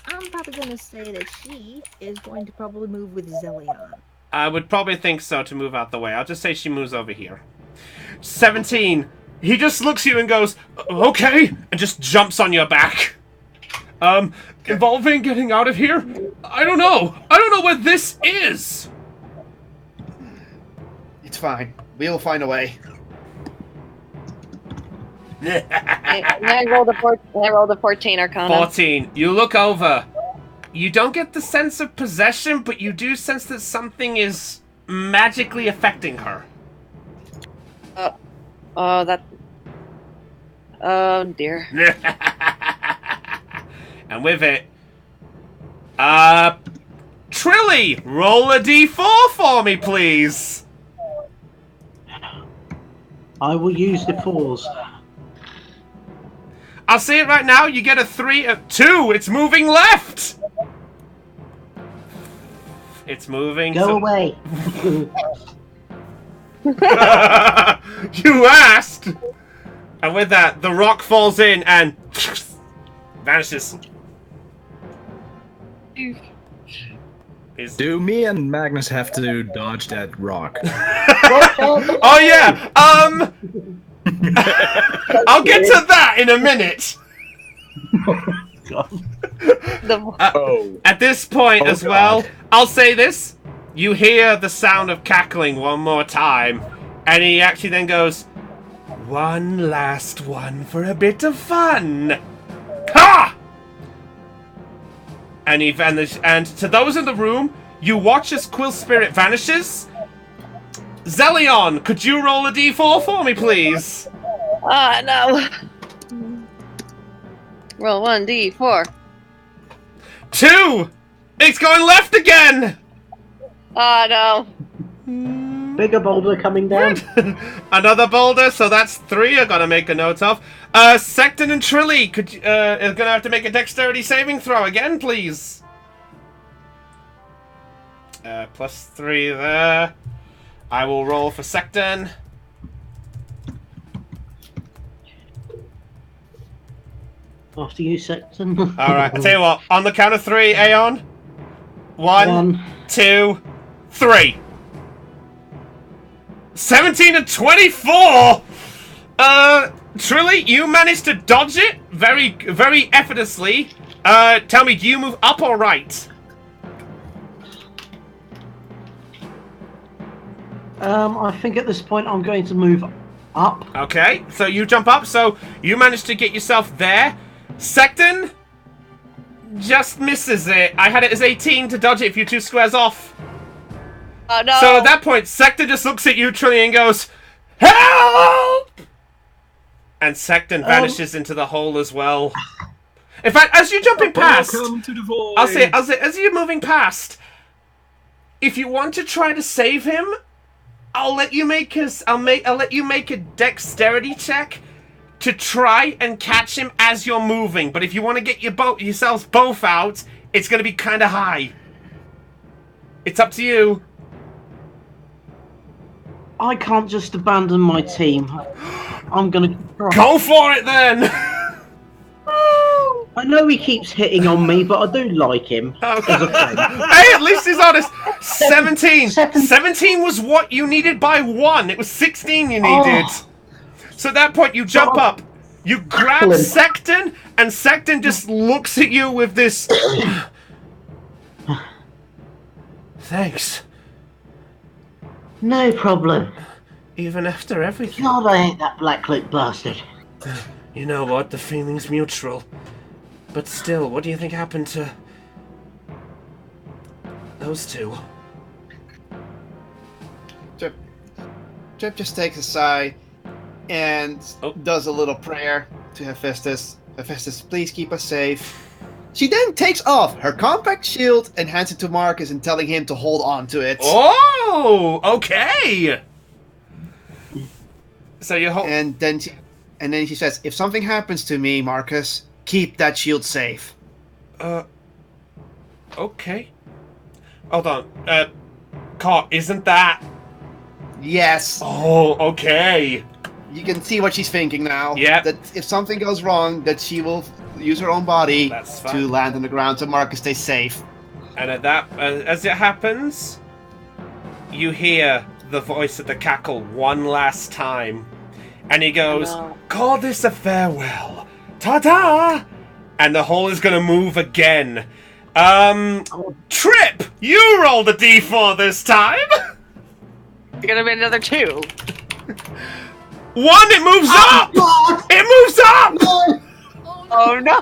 I'm probably gonna say that she is going to probably move with Zelion. I would probably think so to move out the way. I'll just say she moves over here. 17. He just looks at you and goes, okay, and just jumps on your back. Involving getting out of here? I don't know. I don't know what this is. It's fine. We'll find a way. I rolled a 14 Arcana. 14. You look over. You don't get the sense of possession, but you do sense that something is magically affecting her. Oh, that... Oh, dear. And with it, Trilly, roll a d4 for me, please. I will use the 4s. I'll say it right now. You get a 3, a 2. It's moving left. It's moving. Go away. You asked. And with that, the rock falls in and vanishes. Do me and Magnus have to dodge that rock? Oh yeah. I'll get to that in a minute. At this point as well, I'll say this. You hear the sound of cackling one more time, and he actually then goes, one last one for a bit of fun. Ha! And he vanished. And to those in the room, you watch as Quill Spirit vanishes. Zelion, could you roll a d4 for me, please? No. Roll 1d4. 2! It's going left again! No. Bigger boulder coming down. Another boulder, so that's 3 I gotta make a note of. Secton and Trilly, are gonna have to make a dexterity saving throw again, please. +3 there. I will roll for Secton. After you, Sexton. Alright, I tell you what, on the count of 3, Aeon. 1, 2, 3. 17 and 24! Trilly, you managed to dodge it very, very effortlessly. Tell me, do you move up or right? I think at this point I'm going to move up. Okay, so you jump up, so you managed to get yourself there. Secton just misses it. I had it as 18 to dodge it if you're 2 squares off. Oh no! So at that point, Secton just looks at you, Trilly, and goes, "Help!" And Secton vanishes into the hole as well. In fact, as you're jumping past, Welcome to the void. I'll say, as you're moving past, if you want to try to save him, I'll let you make a dexterity check to try and catch him as you're moving. But if you want to get yourselves both out, it's going to be kind of high. It's up to you. I can't just abandon my team. I'm gonna go for it then. I know he keeps hitting on me, but I do like him as a friend. Hey, at least he's honest. 17. 17 was what you needed by 1. It was 16 you needed. Oh. So at that point, you jump up, you grab Secton, and Secton just looks at you with this. Thanks. No problem. Even after everything. God, I hate that black cloak bastard. You know what? The feeling's mutual. But still, what do you think happened to those 2? Trip just takes a sigh and does a little prayer to Hephaestus. Hephaestus, please keep us safe. She then takes off her compact shield and hands it to Marcus and telling him to hold on to it. Oh, okay. So you hold. And then she says, "If something happens to me, Marcus, keep that shield safe." Okay. Hold on. Caught, isn't that? Yes. Oh, okay. You can see what she's thinking now. Yeah. That if something goes wrong, that she will use her own body That's to land on the ground so Marcus stays safe. And at that, as it happens, you hear the voice of the cackle one last time. And he goes, "Call this a farewell. Ta-da!" And the hole is going to move again. Trip, you rolled a d4 this time. It's gonna be another 2. 1, it moves up! God. It moves up! Oh no!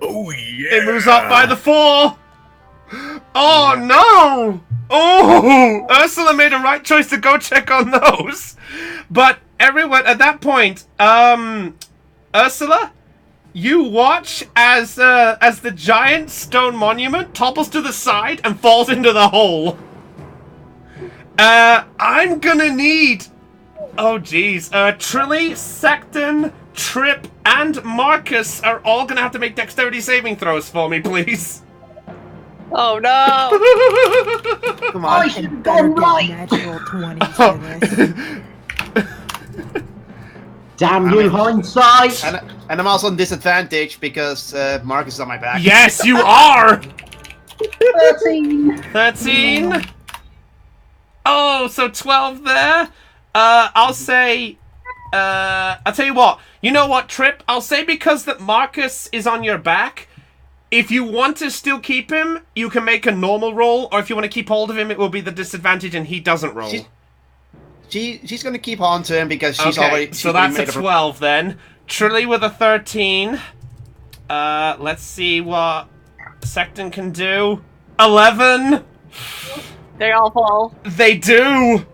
Oh yeah! It moves up by the 4. Oh no! Oh! Ursula made a right choice to go check on those. But everyone, at that point, Ursula, you watch as the giant stone monument topples to the side and falls into the hole. I'm gonna need... Oh, geez. Trilly, Secton, Trip, and Marcus are all gonna have to make dexterity saving throws for me, please. Oh no! Come I on. should have Better gone get right. natural 20s for this. Damn you, hindsight! And I'm also on disadvantage because Marcus is on my back. Yes, you are! 13! 13. Oh, so 12 there. I'll say... I'll tell you what. You know what, Trip? I'll say because that Marcus is on your back, if you want to still keep him, you can make a normal roll, or if you want to keep hold of him, it will be the disadvantage and he doesn't roll. She's going to keep on to him because she's Okay, already... so that's a 12 then. Trilly with a 13. Let's see what Secton can do. 11. They all fall. They do.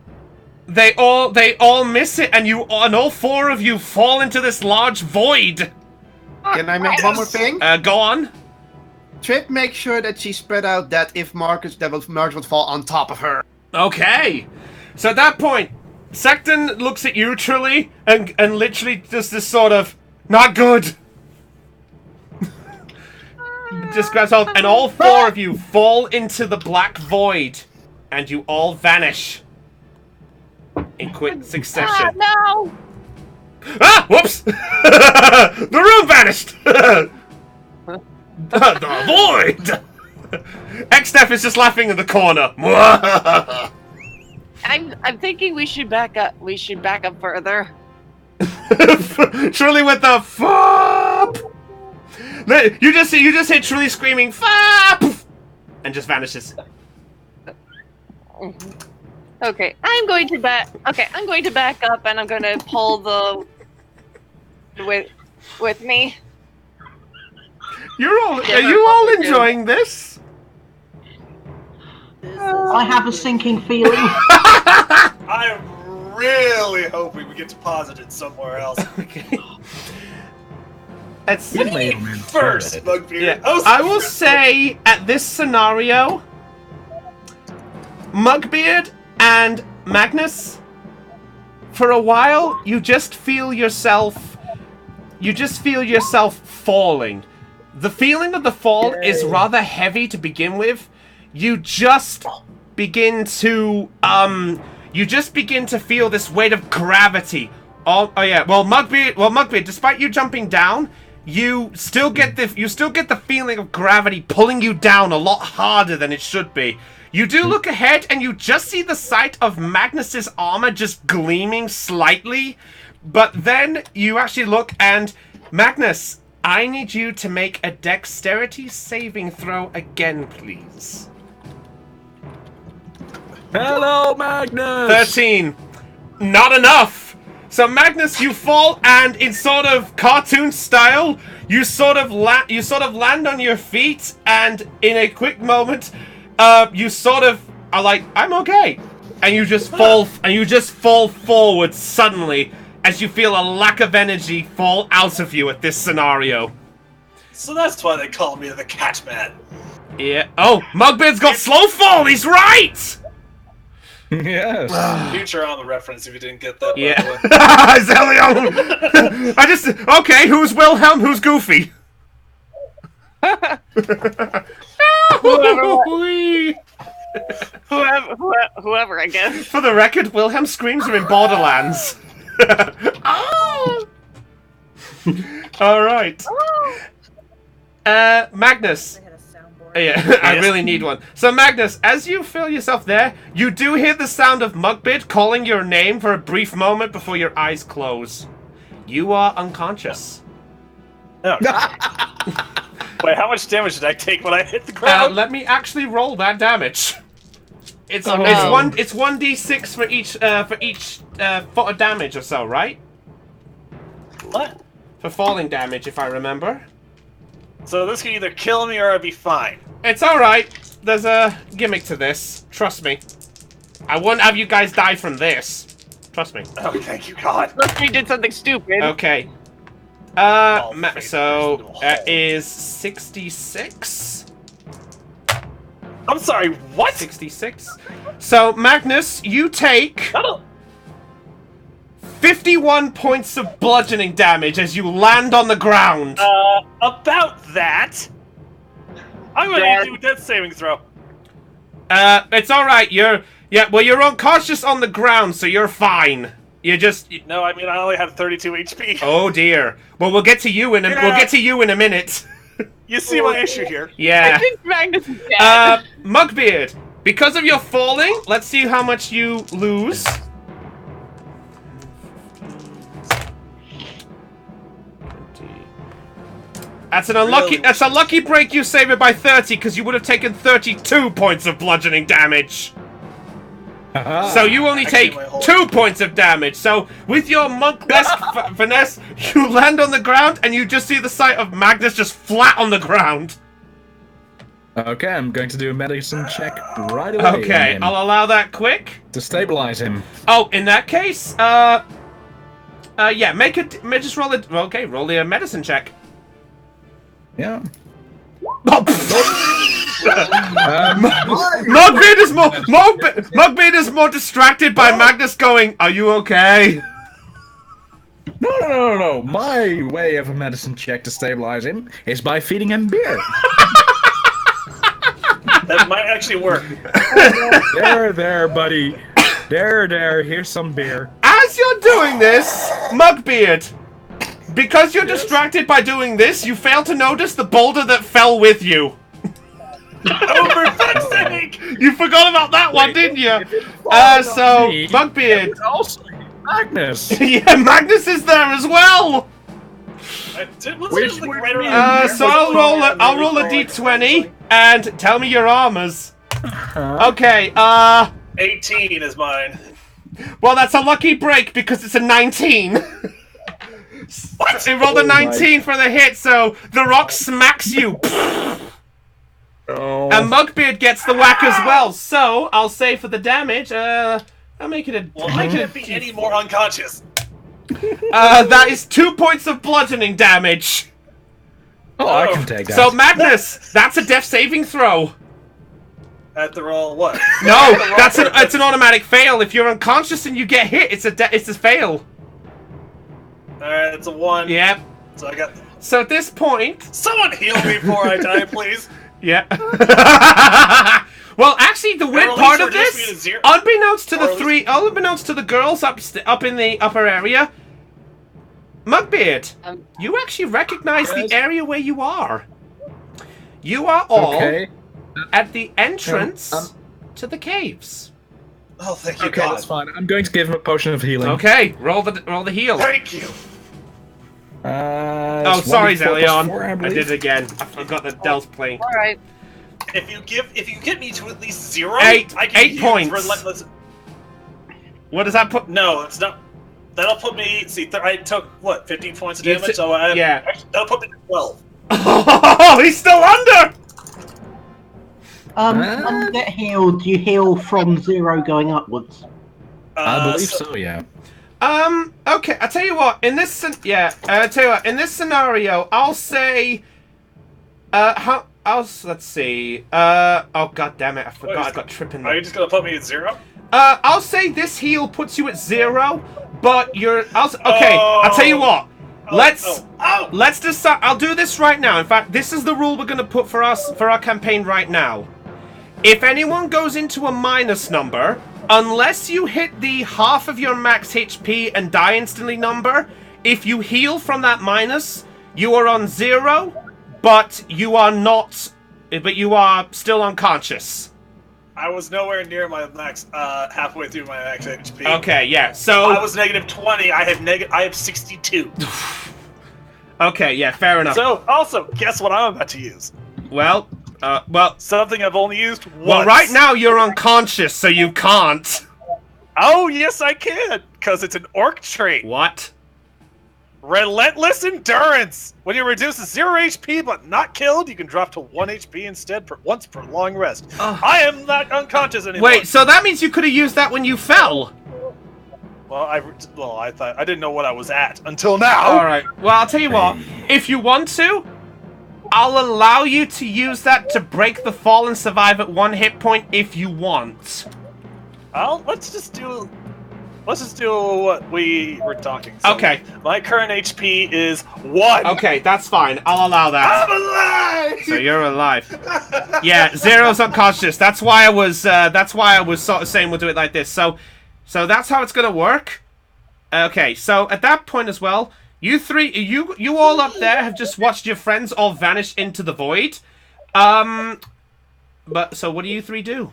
They all miss it, and all 4 of you fall into this large void. Can I make one more thing? Go on. Trip makes sure that she's spread out that if Marcus would fall on top of her. Okay. So at that point, Sexton looks at you, Truly, and literally does this sort of, not good. Just grabs hold, and all four of you fall into the black void, and you all vanish in quick succession. No! Ah! Whoops! The room vanished! The void! X-Steph is just laughing in the corner. I'm thinking we should back up. We should back up further. Truly with the FOP! You just hear Truly screaming FOP! And just vanishes. Okay, I'm going to back up, and I'm going to pull the with me. Are you all enjoying this? I have a sinking feeling. I am really hoping we get deposited somewhere else. Okay. Let's You made him First, Mugbeard. Yeah, I will say at this scenario, Mugbeard and Magnus, for a while, you just feel yourself falling. The feeling of the fall is rather heavy to begin with. You just begin to feel this weight of gravity. Oh yeah. Well, Mugbeard, despite you jumping down, you still get the feeling of gravity pulling you down a lot harder than it should be. You do look ahead, and you just see the sight of Magnus's armor just gleaming slightly. But then you actually look, and Magnus, I need you to make a dexterity saving throw again, please. Hello, Magnus! 13. Not enough! So Magnus, you fall, and in sort of cartoon style, you sort of land on your feet, and in a quick moment, you sort of are like, I'm okay. And you just fall forward suddenly as you feel a lack of energy fall out of you at this scenario. So that's why they call me the Catman. Yeah. Oh, Mugbeard's got slow fall. He's right. Yes. Futurama reference if you didn't get that. Yeah. By the way. Okay. Who's Wilhelm? Who's Goofy? Whoever, I guess. For the record, Wilhelm screams are in Borderlands. Oh! All right. Magnus. Yeah, I really need one. So, Magnus, as you feel yourself there, you do hear the sound of Mugbeard calling your name for a brief moment before your eyes close. You are unconscious. Oh. Wait, how much damage did I take when I hit the ground? Let me actually roll that damage. It's 1d6 for each foot of damage or so, right? What? For falling damage, if I remember. So this could either kill me or I'd be fine. It's alright. There's a gimmick to this. Trust me. I wouldn't have you guys die from this. Trust me. Oh, thank you, God. Unless we did something stupid. Okay. So that is 66. I'm sorry, what? 66. So, Magnus, you take 51 points of bludgeoning damage as you land on the ground. About that. I'm gonna do a death saving throw. It's alright, you're unconscious on the ground, so you're fine. No, I mean I only have 32 HP. Oh dear. Well, we'll get to you in a minute. You see my issue here. Yeah. I think Magnus is dead. Mugbeard, because of your falling, let's see how much you lose. That's an unlucky. That's a lucky break. You save it by 30 because you would have taken 32 points of bludgeoning damage. So you only take 2 points of damage. So with your monk-esque finesse, you land on the ground and you just see the sight of Magnus just flat on the ground. Okay, I'm going to do a medicine check right away. Okay, I'll allow that quick. To stabilize him. Oh, in that case, yeah, just roll it. Okay, roll a medicine check. Yeah. Mugbeard is more distracted by Magnus going, "Are you okay?" No. My way of a medicine check to stabilize him is by feeding him beer. That might actually work. There, buddy. There, here's some beer. As you're doing this, Mugbeard, because you're distracted by doing this, you fail to notice the boulder that fell with you. Oh, for fuck's sake! You forgot about that one, didn't you? So, Mugbeard. Also, Magnus. Yeah, Magnus is there as well. So I'll roll a d20 and tell me your armors. Okay, 18 is mine. Well, that's a lucky break because it's a 19. What? It rolled a 19 for the hit, so the rock smacks you. Oh. And Mugbeard gets the whack as well. So I'll say for the damage, I'll make it a. Well, I can't be any more unconscious. That is 2 points of bludgeoning damage. Oh, I can take that. So Magnus, that's a death saving throw. At the roll, what? No, it's an automatic fail. If you're unconscious and you get hit, it's a fail. Alright, it's a 1. Yep. So I got. So at this point, Someone heal me before I die, please. yeah. Well, actually, the weird part of this, unbeknownst to the girls up in the upper area, Mugbeard, you actually recognize the area where you are. You are all at the entrance to the caves. Oh, thank you, Okay, God. that's fine. I'm going to give him a potion of healing. Okay, roll the heal. Thank you. Oh, sorry, 1d4 plus Zelion. 4, I believe. did it again. I forgot that Dell's playing. All right. If you get me to at least 0, Eight I can use points. relentless. What does that put? No, it's not. That'll put me. See, I took what 15 points of You damage, took- so I yeah. actually, that'll put me to 12. Oh, he's still under. When you get healed, you heal from 0 going upwards. I believe so, yeah. Okay, I'll tell you what. In this scenario, I'll say, let's see. Oh god damn it! I forgot. I got tripping. Are you just gonna put me at 0? I'll say this heal puts you at 0, but you're. Okay, I'll tell you what. Let's decide. I'll do this right now. In fact, this is the rule we're gonna put for our campaign right now. If anyone goes into a minus number, unless you hit the half of your max HP and die instantly number, if you heal from that minus, you are on 0, but you are still unconscious. I was nowhere near my max. Halfway through my max HP. Okay, yeah. So I was negative 20. I have 62. Okay, yeah, fair enough. So also, guess what I'm about to use? Well, Something I've only used once. well, right now you're unconscious, so you can't. Oh yes, I can, because it's an orc trait. What? Relentless endurance. When you reduce 0 HP but not killed, you can drop to 1 HP instead once per long rest. I am not unconscious anymore. Wait, so that means you could have used that when you fell. Well, I thought I didn't know what I was at until now. All right. Well, I'll tell you what. If you want to, I'll allow you to use that to break the fall and survive at 1 hit point if you want. Let's just do what we were talking. So Okay. My current HP is 1. Okay, that's fine. I'll allow that. I'm alive. So you're alive. Yeah, 0's unconscious. That's why I was sort of saying we'll do it like this. So that's how it's gonna work. Okay, so at that point as well, you all up there have just watched your friends all vanish into the void. But so what do you 3 do?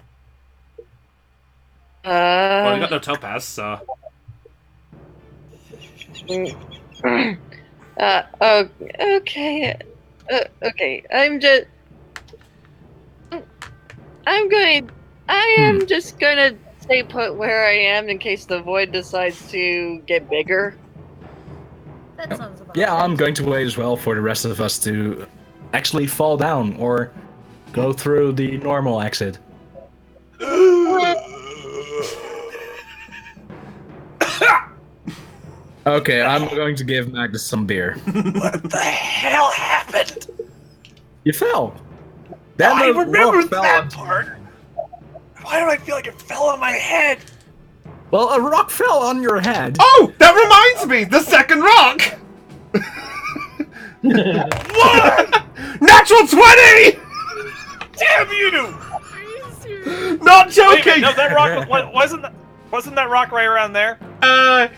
Well, we got no topaz, so. Okay. Okay. I am just gonna stay put where I am in case the void decides to get bigger. That sounds about Yeah, right. I'm going to wait as well for the rest of us to actually fall down or go through the normal exit. Okay, I'm going to give Magnus some beer. What the hell happened? You fell. Then I the remember rock fell that on- part. Why do I feel like it fell on my head? Well, a rock fell on your head. Oh, that reminds me, the second rock. What? Natural 20. Damn you! Not Wait a joking. minute, no, that rock wasn't that rock right around there?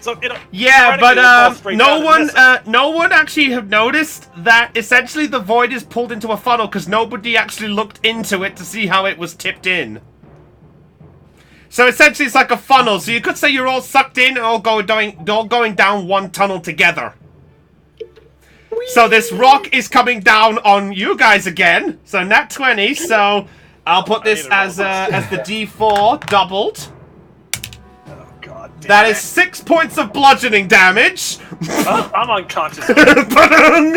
So Yeah, theoretically, it would fall but straight no down and one, miss us. no one actually have noticed that essentially the void is pulled into a funnel because nobody actually looked into it to see how it was tipped in. So essentially, it's like a funnel. So you could say you're all sucked in and all going down one tunnel together. So this rock is coming down on you guys again. So nat 20. So I'll put this as the D4 doubled. Oh, God damn That it. is 6 points of bludgeoning damage. I'm unconscious, Ba-dung!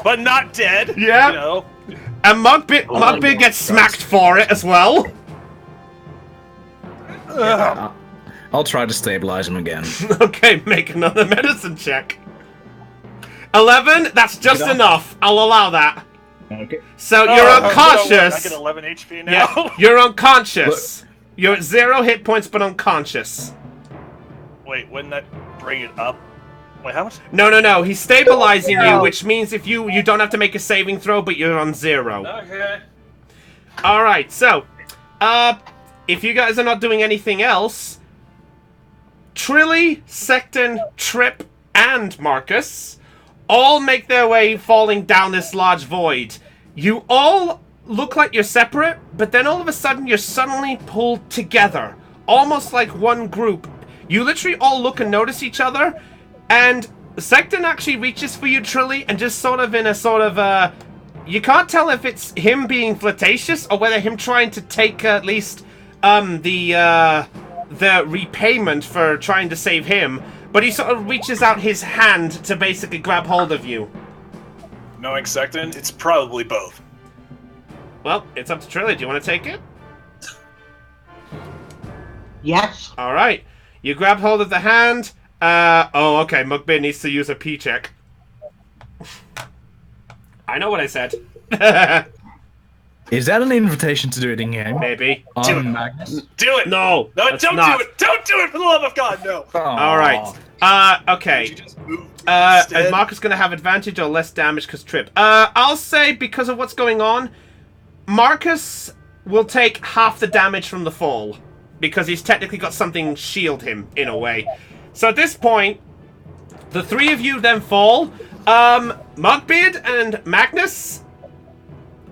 but not dead. Yeah. You know. And Mugbeard gets smacked for it as well. I'll try to stabilize him again. Okay, make another medicine check. 11, that's just Get off. enough. I'll allow that. Okay. So you're I unconscious. get 11 HP now. Yeah, you're unconscious. You're at 0 hit points, but unconscious. Wait, wouldn't that bring it up? Wait, how much? No. He's stabilizing you, which means if you don't have to make a saving throw, but you're on 0. Okay. All right. So, if you guys are not doing anything else, Trilly, Secton, Trip, and Marcus all make their way falling down this large void. You all look like you're separate, but then all of a sudden you're suddenly pulled together, almost like one group. You literally all look and notice each other, and Secton actually reaches for you, Trilly, and just sort of in a sort of you can't tell if it's him being flirtatious or whether him trying to take at least the repayment for trying to save him. But he sort of reaches out his hand to basically grab hold of you. Knowing Secton, it's probably both. Well, it's up to Trilly. Do you want to take it? Yes. All right. You grab hold of the hand. Oh, okay. Mugbeard needs to use a P check. I know what I said. Is that an invitation to do it in game? Maybe. Do it. Magnus? Do it! No, No, that's don't not. do it! Don't do it, for the love of God, no! All right. Did Okay. you just move Is instead? Marcus going to have advantage or less damage because Trip? I'll say because of what's going on, Marcus will take half the damage from the fall because he's technically got something shield him in a way. So at this point, the three of you then fall. Mugbeard and Magnus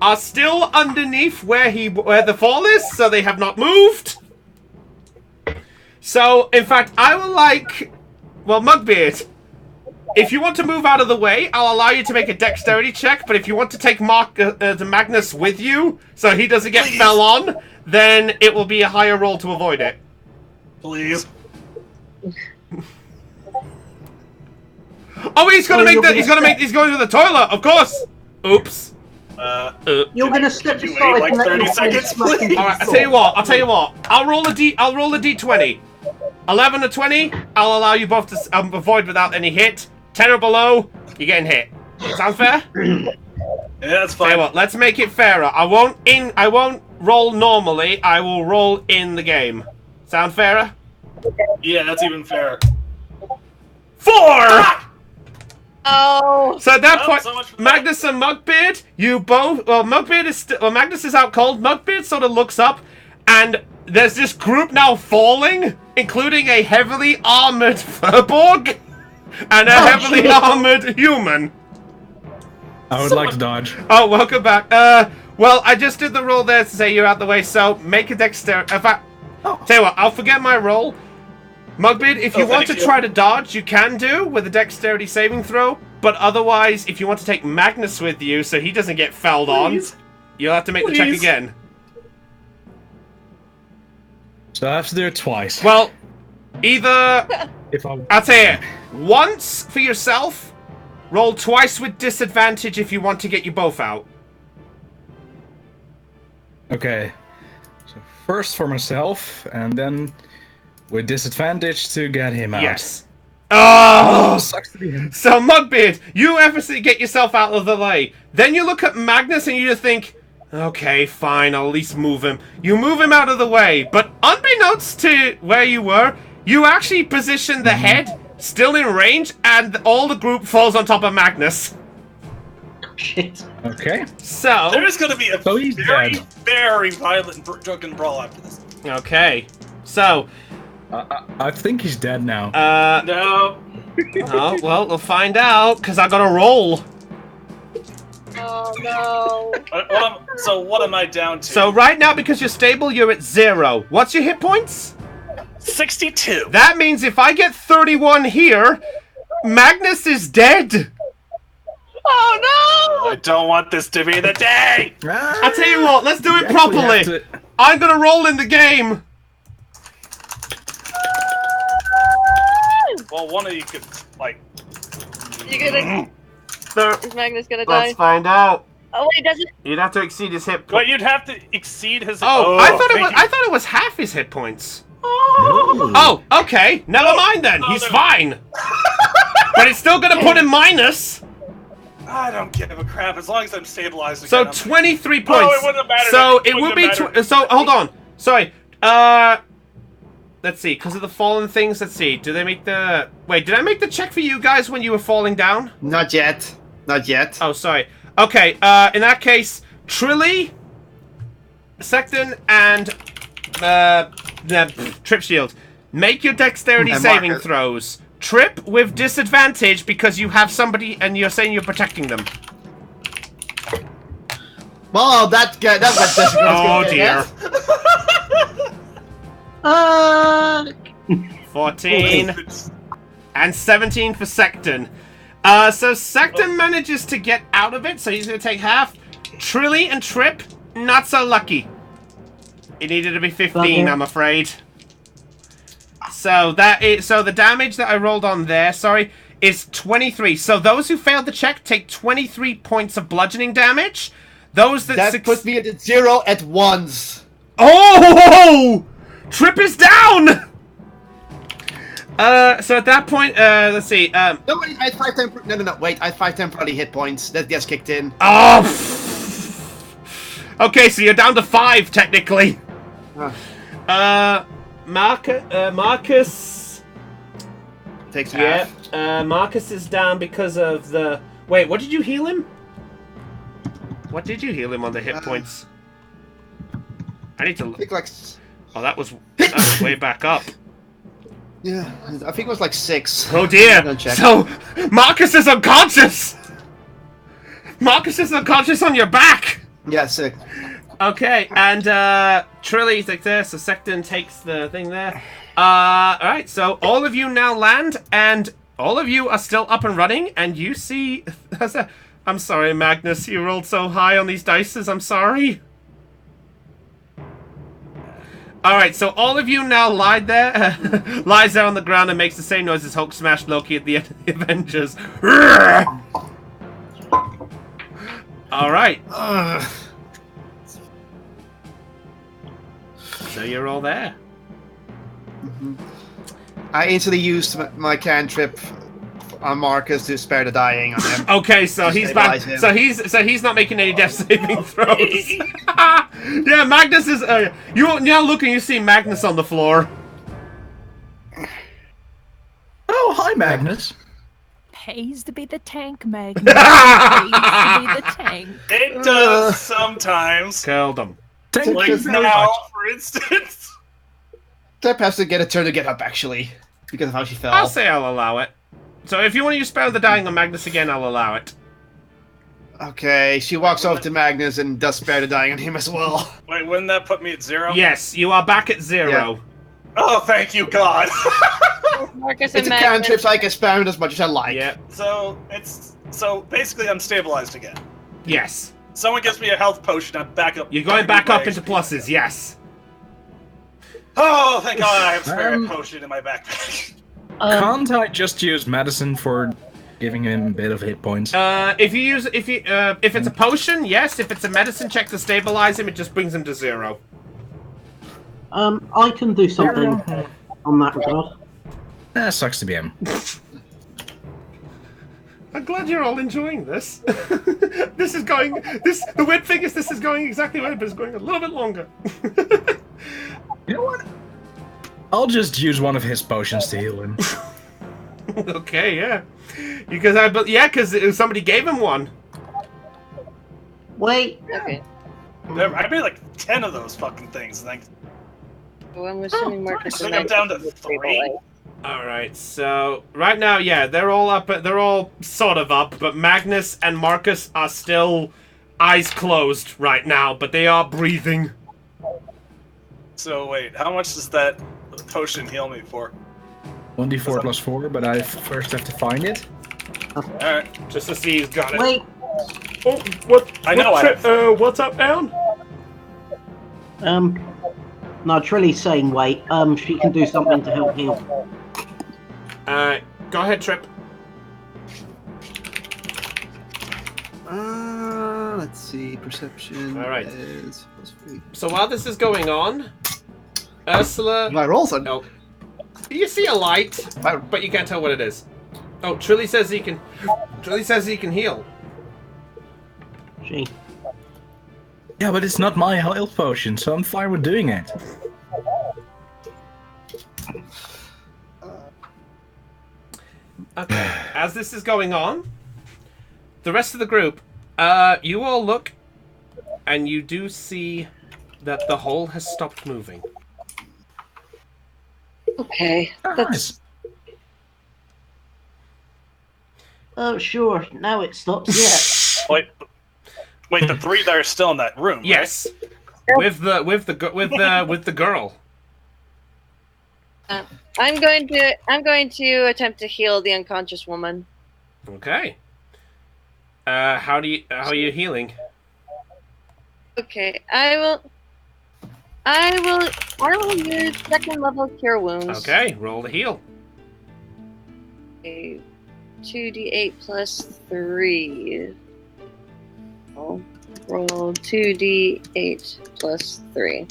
are still underneath where the fall is, so they have not moved. So, in fact, I will Mugbeard, if you want to move out of the way, I'll allow you to make a dexterity check, but if you want to take the Magnus with you, so he doesn't get fell on, then it will be a higher roll to avoid it. Please. Oh, he's going to the toilet, of course! Oops. You're gonna step Could you aside wait like and let 30 me seconds, smack into please? Alright, the I'll tell you floor. what. I'll roll a D20. 11 to 20, I'll allow you both to avoid without any hit. 10 or below, you're getting hit. Sound fair? Yeah, that's Tell you fine. what, let's make it fairer. I won't roll normally, I will roll in the game. Sound fairer? Yeah, that's even fair. 4! Oh. So at that Well, point, so much for that. Magnus and Mugbeard, you both. Well, Magnus is out cold. Mugbeard sort of looks up, and there's this group now falling, including a heavily armored Furborg and a heavily shit. armored human. I would like to dodge. Oh, welcome back. Well, I just did the roll there to say you're out the way, so make a dexterity. In fact, tell you what, I'll forget my roll. Mugbeard, if you want to thank you. try to dodge, you can do with a dexterity saving throw. But otherwise, if you want to take Magnus with you so he doesn't get felled Please. on, you'll have to make the check Please. again. So I have to do it twice. Well, either... If I... I'll tell you, once for yourself, roll twice with disadvantage if you want to get you both out. Okay. So first for myself, and then with disadvantage to get him out. Yes. Oh, Oh! sucks to be him. So, Mugbeard, you effortlessly get yourself out of the way. Then you look at Magnus and you just think, Okay, fine, I'll at least move him. You move him out of the way, but unbeknownst to where you were, you actually position the head still in range, and all the group falls on top of Magnus. Shit. Okay. So... There's going to be a So he's very, dead. very violent drunken brawl after this. Okay. So... I think he's dead now. No. Oh, well, we'll find out, because I got a roll. Oh no. So what am I down to? So right now, because you're stable, you're at 0. What's your hit points? 62. That means if I get 31 here, Magnus is dead. Oh I don't want this to be the day. I'll tell you what, let's do it You actually properly. have to- I'm gonna roll in the game. Well, one of you could, like... no! You gonna? Is Magnus gonna Let's die? find out. Oh wait, does it? You'd have to exceed his hit But points. you'd have to exceed his... Oh, I thought thank it was half his hit points. Ooh. Oh, okay. Never mind then. He's fine. But it's still gonna put him minus. I don't give a crap as long as I'm stabilized So again. 23 points. Oh, it wouldn't have mattered. So It it wouldn't would be. have mattered. So hold on. Sorry. Let's see. Because of the fallen things. Let's see. Do they make the? Wait. Did I make the check for you guys when you were falling down? Not yet. Not yet. Oh, sorry. Okay. In that case, Trilly, Secton, and Trip Shield. Make your dexterity And saving Marcus. throws. Trip with disadvantage because you have somebody and you're saying you're protecting them. Well, that guy. That's what Jessica's Oh gonna dear. get. 14 and 17 for Secton. So Secton manages to get out of it, so he's going to take half. Trilly and Trip, not so lucky. It needed to be 15, I'm afraid. So the damage that I rolled on there, sorry, is 23. So those who failed the check take 23 points of bludgeoning damage. Those that puts me at 0 at once. Oh! Trip is down! So at that point, let's see. No, wait, I had 5 No, wait, I had 5 temporary hit points. That gets kicked in. Oh! Okay, so you're down to 5, technically. Marcus... Takes Yeah, half. Marcus is down because of the... Wait, what did you heal him? What did you heal him on the hit points? I need to I look. think like... Oh, that was way back up. Yeah, I think it was like 6. Oh I'm dear! gonna check. So, Marcus is unconscious! Marcus is unconscious on your back! Yeah, 6. Okay, and Trilly's like there, so Secton takes the thing there. Alright, so all of you now land, and all of you are still up and running, and you see... I'm sorry, Magnus, you rolled so high on these dices, I'm sorry. Alright, so all of you now lies there on the ground and makes the same noise as Hulk smashed Loki at the end of the Avengers. Alright. So you're all there. I instantly used my cantrip on Marcus to spare the dying on him. Okay, so To he's back. stabilize him. So he's not making any death saving throws. Yeah, Magnus is. You now look and you see Magnus on the floor. Oh, hi, Magnus. Pays to be the tank, Magnus. Pays to be the tank. It does sometimes. Killed him. Thank Like you very now, much. for instance. Trip has to get a turn to get up, actually, because of how she fell. I'll say I'll allow it. So if you want to use Spare the Dying on Magnus again, I'll allow it. Okay, she walks over to Magnus and does spare the dying on him as well. Wait, wouldn't that put me at 0? Yes, you are back at 0. Oh, thank you, God. Marcus It's and a Magnus. cantrip, so I can spam it as much as I like. Yeah. So basically, I'm stabilized again. Yes. Someone gives me a health potion, I'm back up. You're going back up into pluses. Yes. Oh, thank God, I have spare Um, potion in my backpack. Can't I just use medicine for giving him a bit of hit points? If it's a potion, yes. If it's a medicine check to stabilize him, it just brings him to 0. I can do something on that regard. Sucks to be him. I'm glad you're all enjoying this. The weird thing is this is going exactly right, but it's going a little bit longer. You know what? I'll just use one of his potions to heal him. Okay, yeah. Because somebody gave him one. Wait, Okay. I made like 10 of those fucking things. Like, Well, I'm assuming Marcus I is think I'm down to 3. Alright, so right now, yeah, they're all sort of up, but Magnus and Marcus are still eyes closed right now, but they are breathing. So wait, how much does that potion heal me for? 1d4 plus 4, but I first have to find it. Alright. Just to see he's got it. wait. Oh, what? I know What's up, Down? No, Trilly's saying wait. She can do something to help heal. Go ahead, Trip. Let's see. Perception. All right. Is +3. So while this is going on, Ursula... My rolls on. Oh. You see a light, but you can't tell what it is. Oh, Trilly says he can... Trilly says he can heal. She. Yeah, but it's not my health potion, so I'm fine with doing it. Okay, as this is going on, the rest of the group, you all look, and you do see that the hole has stopped moving. Okay. Nice. Oh, sure. Now it stops. Yeah. Wait, the 3 that are still in that room, Yes, with the girl. I'm going to attempt to heal the unconscious woman. Okay. How are you healing? Okay, I will use 2nd level cure wounds. Okay, roll the heal. Okay, 2d8 plus 3. Roll 2d8 plus 3.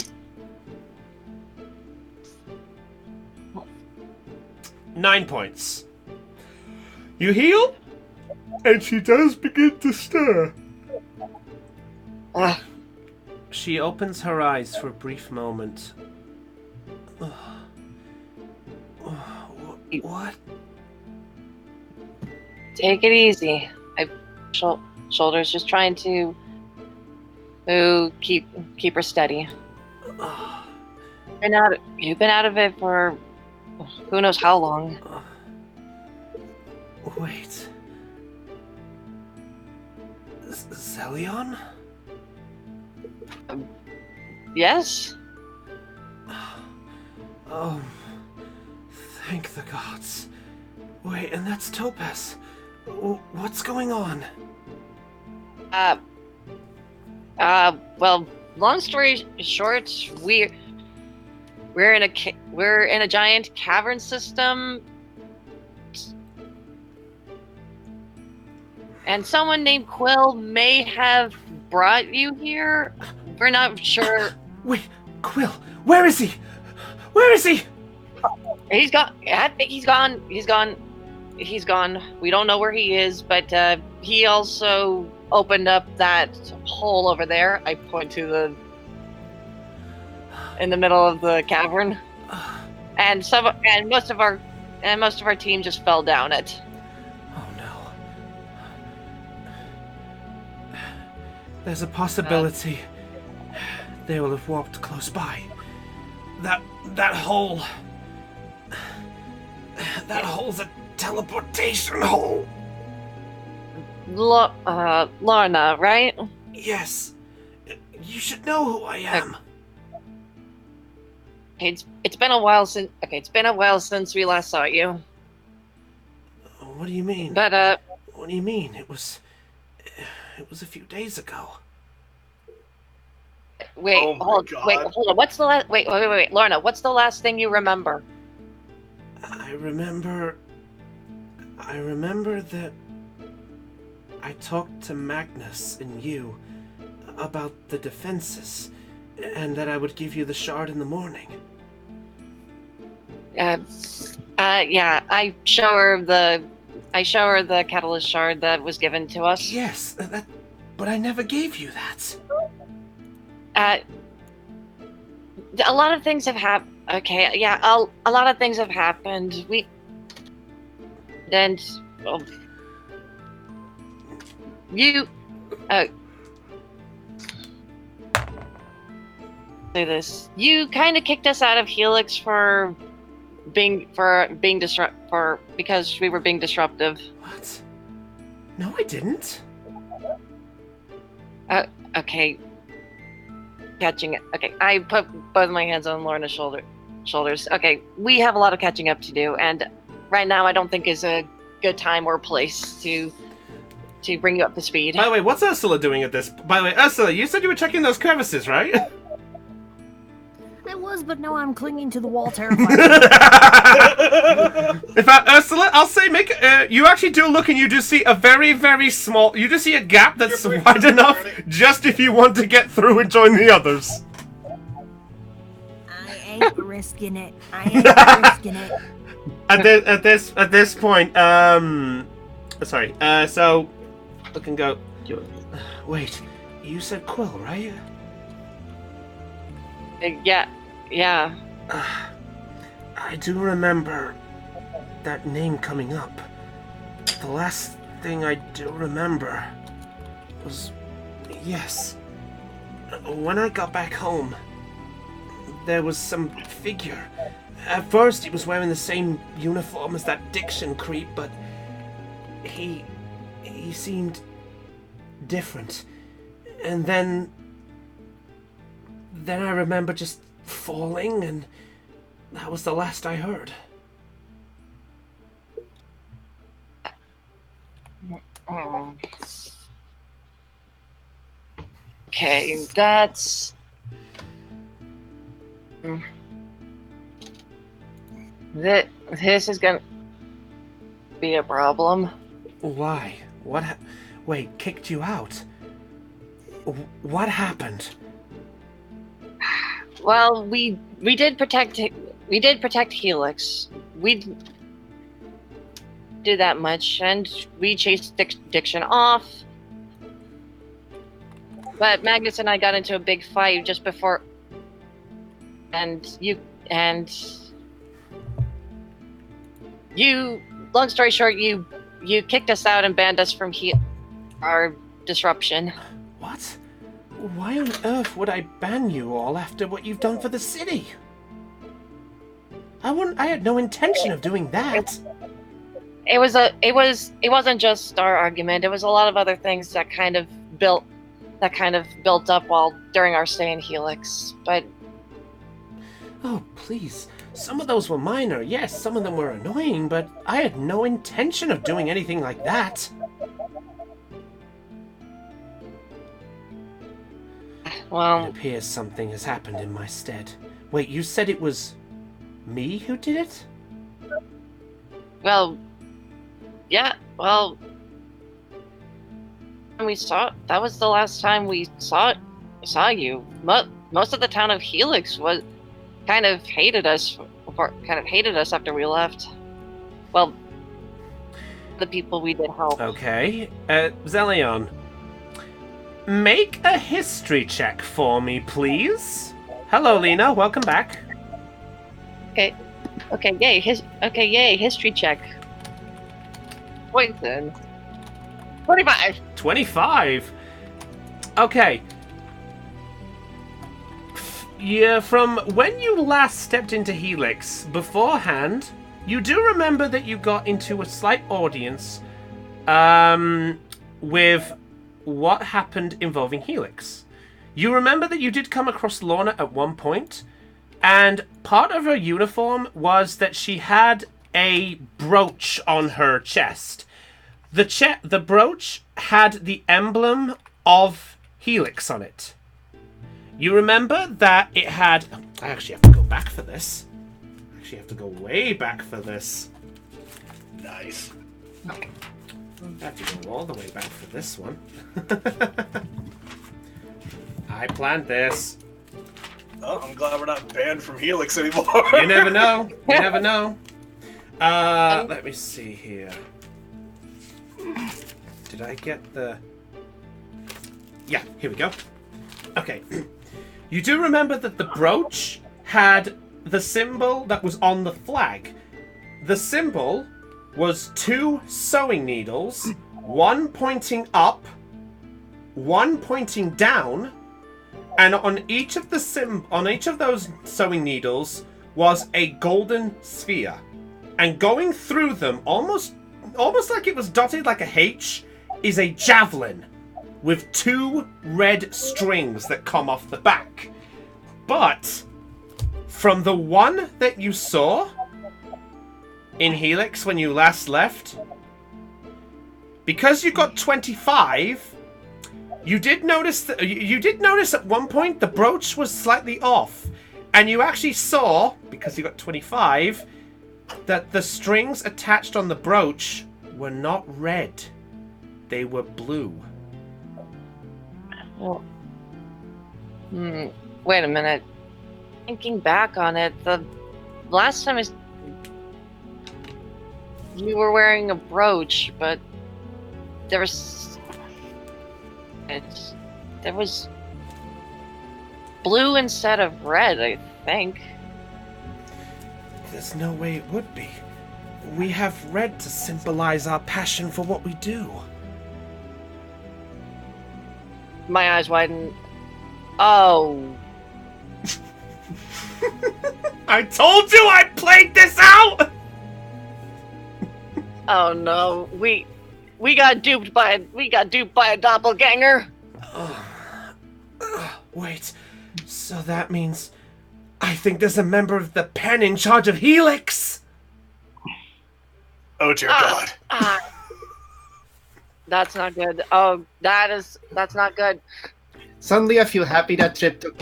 9 points. You heal, and she does begin to stir. Ah, She opens her eyes for a brief moment. What? take it easy. Shoulders just trying to keep her steady. You've been out of it for who knows how long. Wait. Zelion? Yes? Oh, thank the gods. Wait, and that's Topaz. What's going on? Well, long story short, we're in a giant cavern system, and someone named Quill may have brought you here. We're not sure. Wait, Quill, where is he? Where is he? He's gone. I think he's gone. He's gone. We don't know where he is, but he also opened up that hole over there. I point to in the middle of the cavern, and most of our team just fell down it. Oh no. There's a possibility they will have walked close by. That hole. That hole's a teleportation hole. Lorna, right? Yes. You should know who I am. It's been a while since we last saw you. What do you mean? But What do you mean? It was a few days ago. wait, Oh my hold God. on. What's the last? Wait, Lorna. What's the last thing you remember? I remember that I talked to Magnus and you about the defenses, and that I would give you the shard in the morning. Yeah. I show her I show her the catalyst shard that was given to us. Yes, but I never gave you that. A lot of things have happened. Okay, yeah, a lot of things have happened. You, say this. You kind of kicked us out of Helix because we were being disruptive. What? No, I didn't. Okay. Catching it. Okay, I put both my hands on Lorna's shoulders. Okay, we have a lot of catching up to do, and right now I don't think is a good time or place to bring you up to speed. By the way, what's Ursula doing at this? By the way, Ursula, you said you were checking those crevices, right? I was, but now I'm clinging to the wall, terrified. In fact, Ursula, I'll say, you actually do look and you do see a very, very small. You do see a gap that's wide enough, just if you want to get through and join the others. I ain't risking it. I ain't risking it. At this point, sorry. So look and go. Wait, you said Quill, right? Yeah. I do remember that name coming up. The last thing I do remember was, yes, when I got back home, there was some figure. At first, he was wearing the same uniform as that Diction creep, but he seemed different. And then I remember just falling, and that was the last I heard. Okay, that's... This is gonna be a problem. Why? Wait, kicked you out? What happened? Well, we did protect Helix. We did that much, and we chased Diction off. But Magnus and I got into a big fight just before, and you. Long story short, you kicked us out and banned us from our disruption. What? Why on earth would I ban you all after what you've done for the city? I had no intention of doing that. It wasn't just our argument. It was a lot of other things that kind of built up during our stay in Helix. But oh, please. Some of those were minor. Yes, some of them were annoying, but I had no intention of doing anything like that. Well, it appears something has happened in my stead. Wait, you said it was me who did it? Well, yeah, well, that was the last time we saw you. Most of the town of Helix kind of hated us after we left. Well, the people we did help. Okay, Zelion, make a history check for me, please. Hello, Lena. Welcome back. Okay, yay, history check. Poison. 25. 25? Okay. Yeah, from when you last stepped into Helix, beforehand, you do remember that you got into a slight audience with what happened involving Helix. You remember that you did come across Lorna at one point, and part of her uniform was that she had a brooch on her chest. The brooch had the emblem of Helix on it. You remember that it had... I actually have to go back for this. I actually have to go way back for this. Nice. I have to go all the way back for this one. I planned this. Oh, I'm glad we're not banned from Helix anymore. You never know. You never know. Let me see here. Did I get the... Yeah, here we go. Okay. You do remember that the brooch had the symbol that was on the flag. The symbol was 2 sewing needles, one pointing up, one pointing down, and on each of those sewing needles was a golden sphere. And going through them, almost like it was dotted like a H, is a javelin with 2 red strings that come off the back. But from the one that you saw in Helix when you last left, because you got 25, you did notice at one point the brooch was slightly off, and you actually saw, because you got 25, that the strings attached on the brooch were not red. They were blue. Well, wait a minute. Thinking back on it, the last time you were wearing a brooch, but there was blue instead of red, I think. There's no way it would be. We have red to symbolize our passion for what we do. My eyes widen. Oh. I told you I played this out! Oh no, we got duped by a doppelganger. Wait, so that means I think there's a member of the pen in charge of Helix. Oh dear God. That's not good. Oh, that's not good. Suddenly I feel happy that trip took.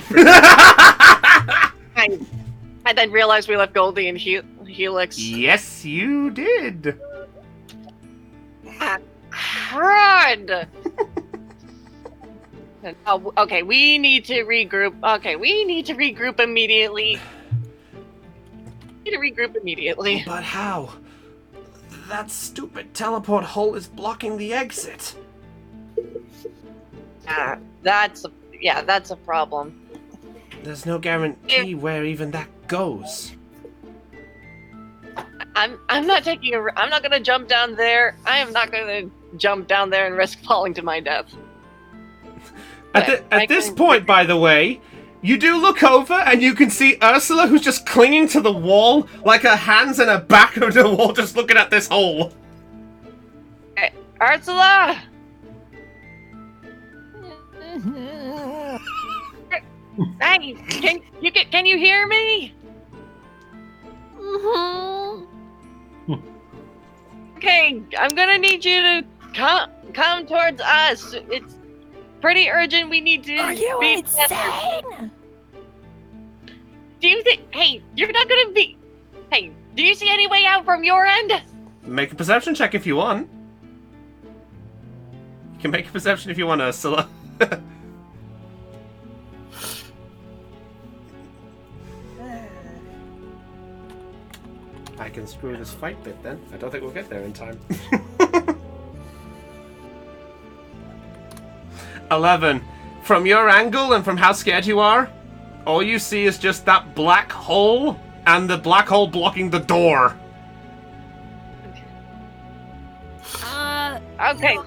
I then realized we left Goldie in Helix. Yes, you did. Crud! Oh, okay, we need to regroup. Okay, we need to regroup immediately. But how? That stupid teleport hole is blocking the exit. That's a problem. There's no guarantee where even that goes. I'm not gonna jump down there. I am not gonna jump down there and risk falling to my death. At this point, by the way, you do look over and you can see Ursula, who's just clinging to the wall, like her hands and her back of the wall, just looking at this hole. Hey, Ursula! Hey, can you hear me? Okay, I'm gonna need you to come towards us. It's pretty urgent. We need to. Are you insane? Do you think? Hey, you're not gonna be. Hey, do you see any way out from your end? Make a perception check if you want. You can make a perception if you want, Ursula. I can screw this fight bit then. I don't think we'll get there in time. 11. From your angle and from how scared you are, all you see is just that black hole and the black hole blocking the door. Okay.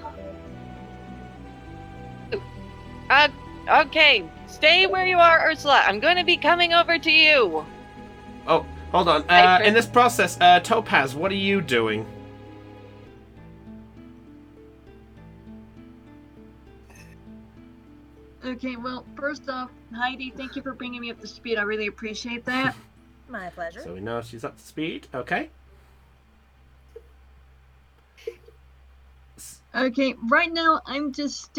Okay. Stay where you are, Ursula. I'm going to be coming over to you. Oh, hold on. In this process, Topaz, what are you doing? Okay, well, first off, Heidi, thank you for bringing me up to speed. I really appreciate that. My pleasure. So we know she's up to speed. Okay. Okay, right now I'm just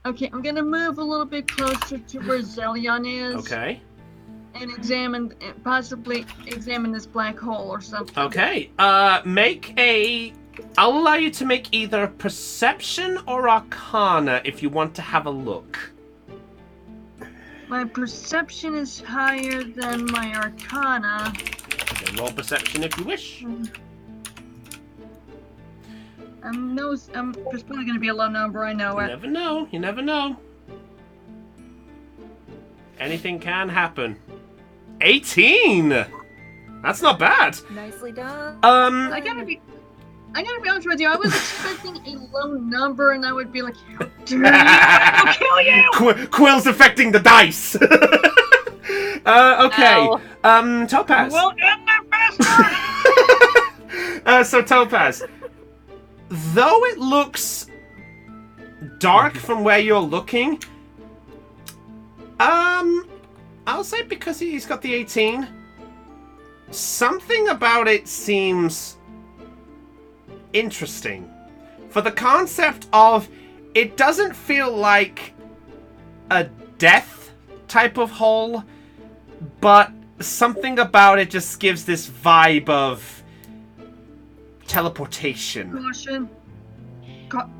okay, I'm gonna move a little bit closer to where Zelion is. Okay. And possibly examine this black hole or something. Okay. I'll allow you to make either perception or arcana if you want to have a look. My perception is higher than my arcana. Okay, roll perception if you wish. There's probably gonna be a low number. I know You it. never know. You never know. Anything can happen. 18! That's not bad. Nicely done. I gotta be honest with you. I was expecting a low number, and I would be like, "How dare you! I'll kill you!" Quill's affecting the dice. Okay. Ow. Topaz. We'll end that bastard. So Topaz, though it looks dark from where you're looking, I'll say because he's got the 18, something about it seems interesting. For the concept of, it doesn't feel like a death type of hole, but something about it just gives this vibe of teleportation. Caution.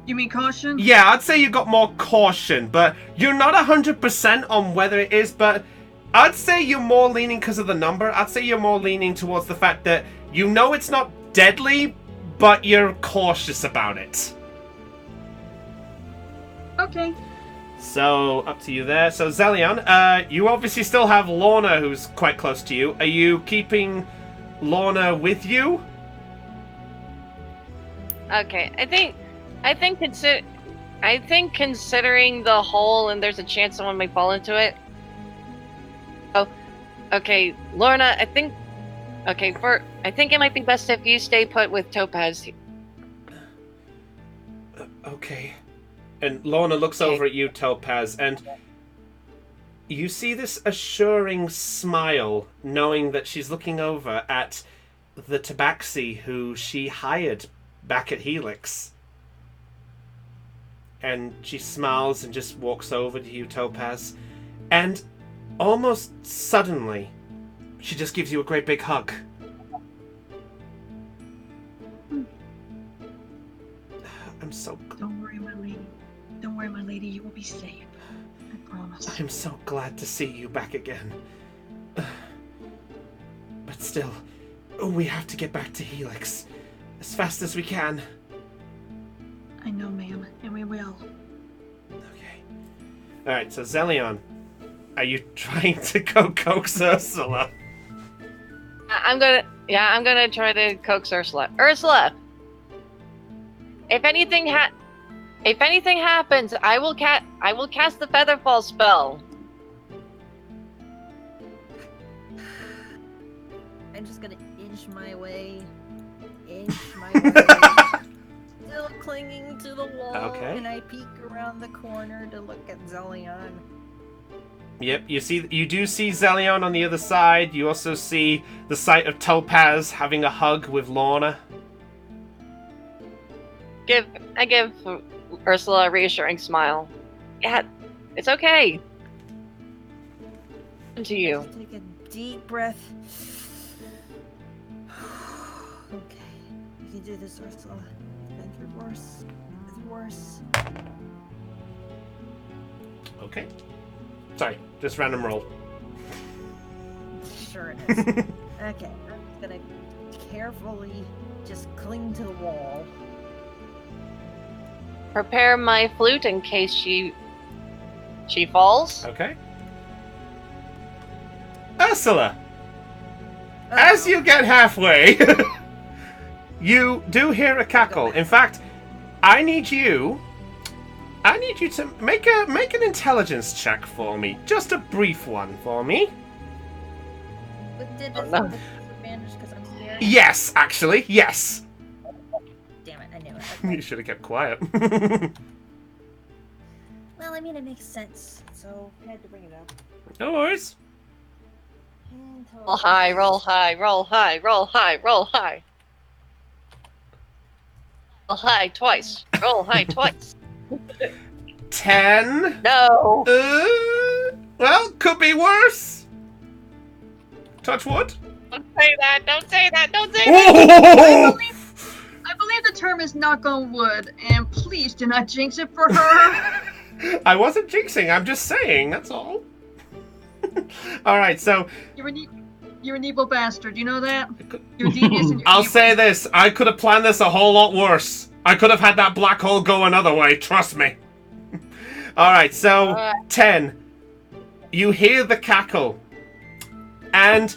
You mean caution? Yeah, I'd say you got more caution, but you're not 100% on whether it is, but I'd say you're more leaning because of the number. I'd say you're more leaning towards the fact that you know it's not deadly, but you're cautious about it. Okay. So, up to you there. So, Zelion, you obviously still have Lorna, who's quite close to you. Are you keeping Lorna with you? Okay, I think considering the hole and there's a chance someone may fall into it. Oh, okay, Lorna. I think it might be best if you stay put with Topaz. Okay. And Lorna looks over at you, Topaz, and you see this assuring smile, knowing that she's looking over at the Tabaxi who she hired back at Helix. And she smiles and just walks over to you, Topaz. And almost suddenly, she just gives you a great big hug. I'm so... Don't worry, my lady. Don't worry, my lady. You will be safe. I promise. I'm so glad to see you back again. But still, we have to get back to Helix as fast as we can. I know, ma'am, and we will. Okay. Alright, so Zelion, are you trying to go coax Ursula? I'm gonna try to coax Ursula. Ursula, if anything happens, I will cast the Featherfall spell. I'm just gonna inch my way. Still clinging to the wall. Okay. And I peek around the corner to look at Zelion. Yep, you do see Zelion on the other side. You also see the sight of Topaz having a hug with Lorna. I give Ursula a reassuring smile. Yeah, it's okay. To you. Just take a deep breath. Okay, you can do this, Ursula. It's been through worse. It's worse. Okay. Sorry, just random roll. Sure it is. Okay, I'm just gonna carefully just cling to the wall. Prepare my flute in case she falls. Okay. Ursula! As you get halfway, you do hear a cackle. In fact, I need you to make an intelligence check for me. Just a brief one for me. But did this no. have a disadvantage because I'm scared? Yes, actually, yes. Damn it, I knew it. You should have kept quiet. Well, I mean, it makes sense, so I had to bring it up. No worries. Roll high, roll high, roll high, roll high, roll high. Roll high twice. Roll high twice. 10. No. Well, could be worse. Touch wood. Don't say that. Don't say that. Don't say that. Oh! I believe the term is knock on wood, and please do not jinx it for her. I wasn't jinxing. I'm just saying. That's all. All right. So You're an evil bastard. You know that? You're devious and you're I'll evil. say this: I could have planned this a whole lot worse. I could have had that black hole go another way, trust me. Alright, so 10. You hear the cackle. And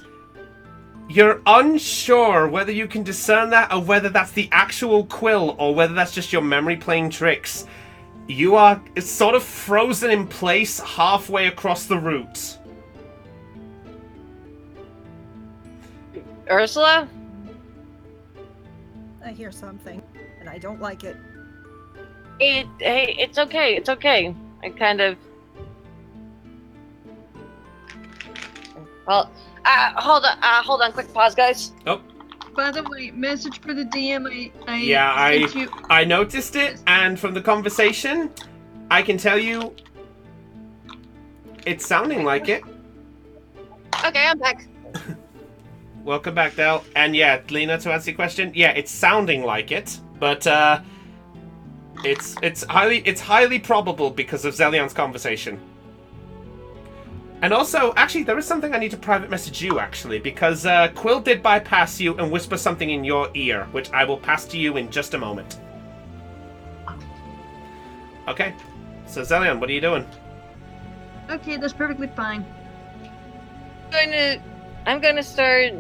you're unsure whether you can discern that or whether that's the actual quill or whether that's just your memory playing tricks. You are sort of frozen in place halfway across the route. Ursula? I hear something, and I don't like it. Hey, it's okay. It's okay. I kind of. Well, hold on. Quick pause, guys. Oh. By the way, message for the DM. I noticed it, and from the conversation, I can tell you, it's sounding like it. Okay, I'm back. Welcome back, Del. And yeah, Lena, to answer your question, yeah, it's sounding like it, but it's highly probable because of Zellion's conversation. And also, actually, there is something I need to private message you, actually, because Quill did bypass you and whisper something in your ear, which I will pass to you in just a moment. Okay. So, Zellion, what are you doing? Okay, that's perfectly fine. I'm gonna start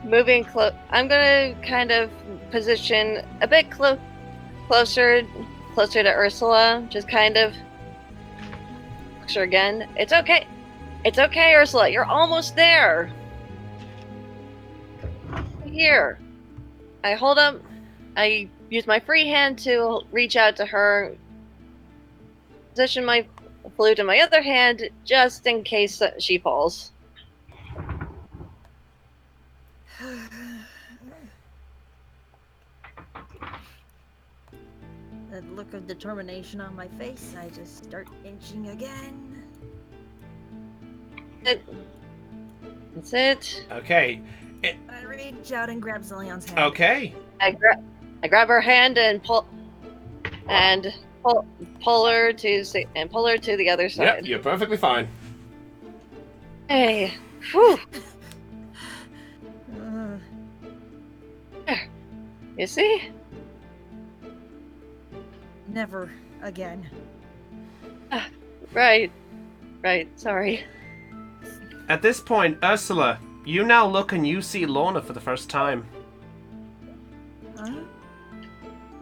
moving close. I'm gonna kind of position a bit closer to Ursula. Just kind of closer again. It's okay. It's okay, Ursula. You're almost there. Here. I hold up. I use my free hand to reach out to her. Position my flute in my other hand just in case she falls. That look of determination on my face, I just start inching again. That's it. Okay. I reach out and grab Zillion's hand. Okay. I grab her hand and pull her to the other side. Yep, you're perfectly fine. Hey, whew. There. You see? Never again. Right. Sorry. At this point, Ursula, you now look and you see Lorna for the first time. Huh?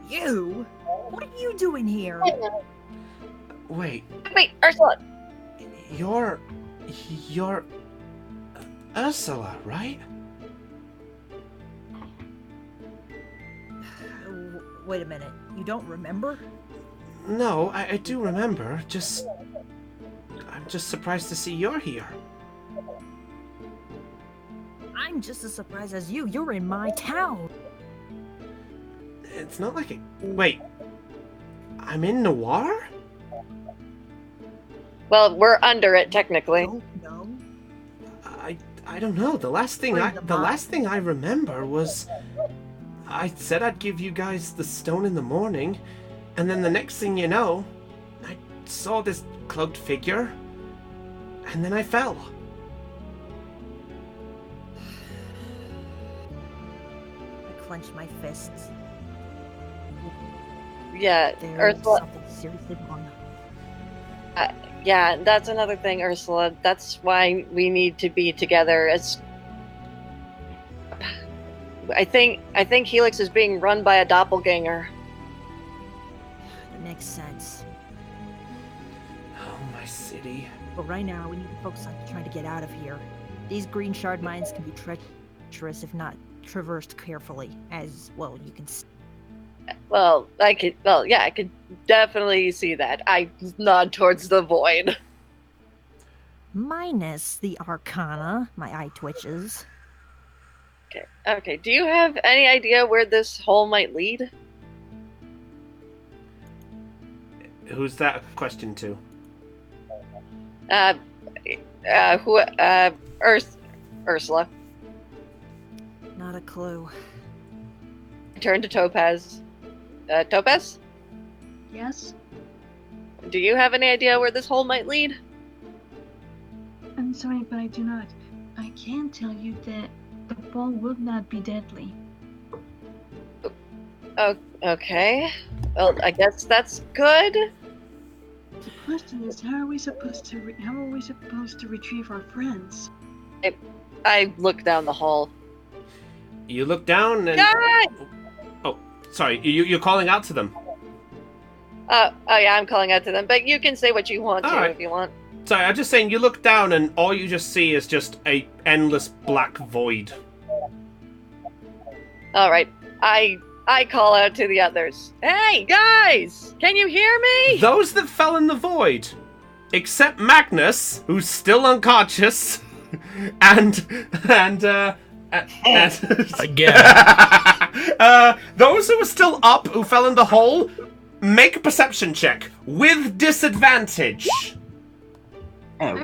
You? What are you doing here? Wait, Ursula. you're Ursula, right? Wait a minute. You don't remember? No, I do remember. I'm just surprised to see you're here. I'm just as surprised as you. You're in my town. It's not like it. Wait, I'm in Noir? Well, we're under it technically. Oh, no. I don't know. The last thing I remember was I said I'd give you guys the stone in the morning, and then the next thing you know, I saw this cloaked figure, and then I fell. I clenched my fists. Yeah, There's Ursula. something seriously wrong. Yeah, that's another thing, Ursula. That's why we need to be together. I think Helix is being run by a doppelganger. That makes sense. Oh, my city. But right now, we need to focus on trying to get out of here. These green shard mines can be treacherous if not traversed carefully, as well you can see. I could definitely see that. I nod towards the void. Minus the arcana, my eye twitches. Okay. Do you have any idea where this hole might lead? Who's that question to? Ursula. Not a clue. I turn to Topaz. Topaz? Yes? Do you have any idea where this hole might lead? I'm sorry, but I do not. I can tell you that the fall will not be deadly. Okay. Well, I guess that's good. The question is, how are we supposed to retrieve our friends? I look down the hall. You look down and... Guys! Oh, sorry. You're calling out to them. Oh yeah, I'm calling out to them, but you can say what you want to Alright. if you want. Sorry, I'm just saying you look down and all you just see is just a endless black void. Alright. I call out to the others. Hey, guys! Can you hear me? Those that fell in the void, except Magnus, who's still unconscious, and Again. those who are still up, who fell in the hole, make a perception check with disadvantage. I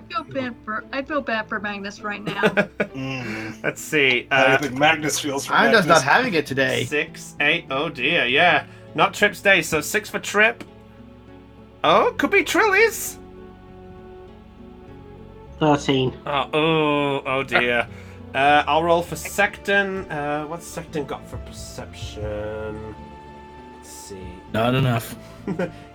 feel bad for Magnus right now. Let's see. I think Magnus feels for I'm just Magnus. not having it today. 6, 8. Oh dear, yeah. Not Trip's day, so 6 for Trip. Oh, could be Trilly's. 13. Oh dear. I'll roll for Secton. What's Secton got for perception? Let's see. Not enough.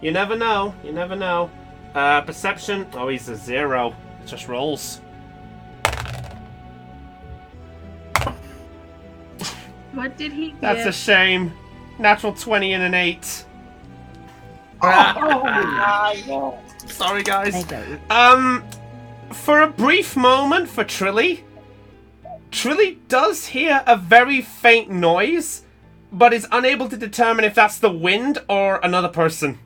You never know. You never know. Perception. Oh, he's a 0. It just rolls. What did he get? That's a shame. Natural 20 and an 8. Sorry, guys. For a brief moment for Trilly does hear a very faint noise, but is unable to determine if that's the wind or another person.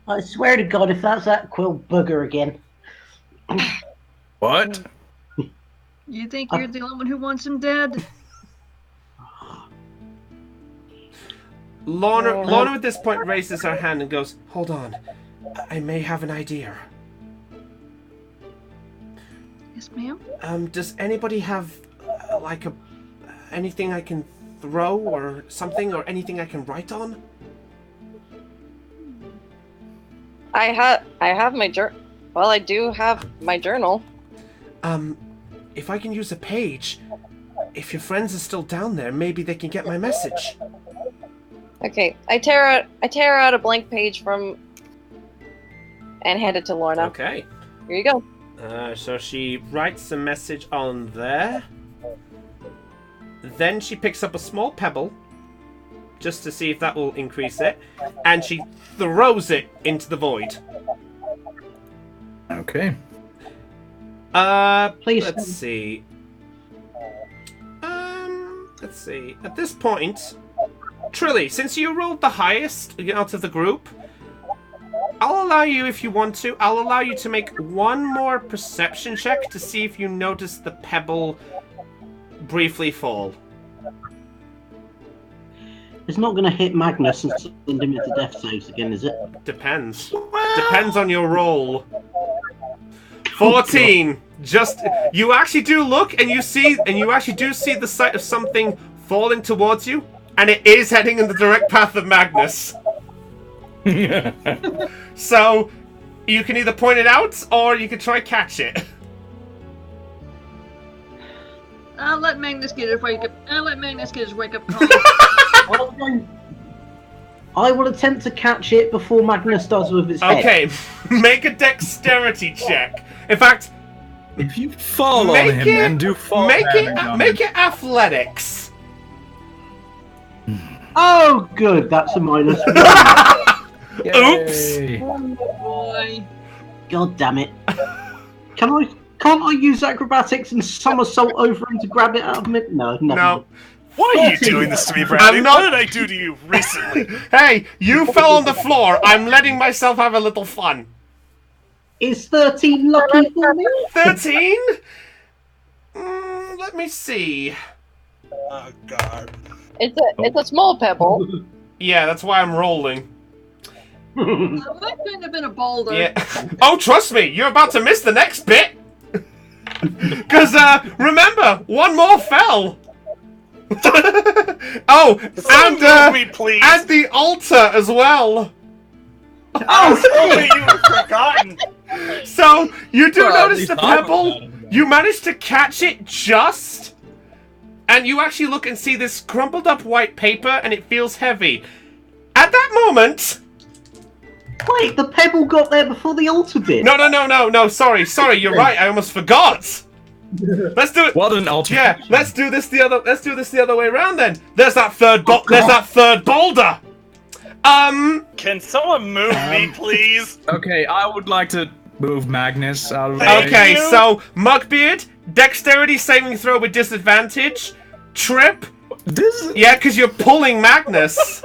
I swear to God, if that's that quill booger again. What? You think you're the only one who wants him dead? Lorna at this point raises her hand and goes, "Hold on, I may have an idea." Yes, ma'am. Does anybody have anything I can throw or something, or anything I can write on? I have my journal. Well, I do have my journal. If I can use a page, if your friends are still down there, maybe they can get my message. Okay, I tear out a blank page from and hand it to Lorna. Okay. Here you go. So she writes a message on there. Then she picks up a small pebble, just to see if that will increase it, and she throws it into the void. Okay. Please. Let's see. Let's see. At this point, Trilly, since you rolled the highest out of the group, I'll allow you, if you want to, I'll allow you to make one more perception check to see if you notice the pebble briefly fall. It's not going to hit Magnus and send him into death saves again, is it? Depends. Depends on your roll. 14. Just you actually do look and you actually do see the sight of something falling towards you, and it is heading in the direct path of Magnus. So you can either point it out or you can try catch it. I'll let Magnus get his wake up. Call. I will attempt to catch it before Magnus does with his head. Okay, make a dexterity check. In fact, If you fall on him, then do fall damage on make him. it athletics. Oh, good. That's a minus. Oops. Yay. Oh boy. God damn it. Can't I use acrobatics and somersault over him to grab it out of him? No, never. No. Why are you 14. doing this to me, Bradley? I'm not- What did I do to you recently? Hey, you fell on the floor. I'm letting myself have a little fun. Is 13 lucky for me? 13? Let me see. Oh, God. It's a small pebble. Yeah, that's why I'm rolling. That couldn't have been a boulder. Yeah. Oh, trust me, you're about to miss the next bit. Because, remember, one more fell. Oh, Move me, please. and the altar as well. Oh, you've forgotten. So, you do Well, at notice least the I pebble. forgot. You managed to catch it just. and you actually look and see this crumpled up white paper, and it feels heavy. At that moment... Wait, the pebble got there before the altar did. No, sorry, you're right, I almost forgot. Let's do it. What an altar. Yeah, let's do this the other way around then. There's that third boulder. Can someone move me, please? Okay, I would like to move Magnus out of the way. Okay, so Mugbeard, dexterity saving throw with disadvantage. Trip. Yeah, because you're pulling Magnus.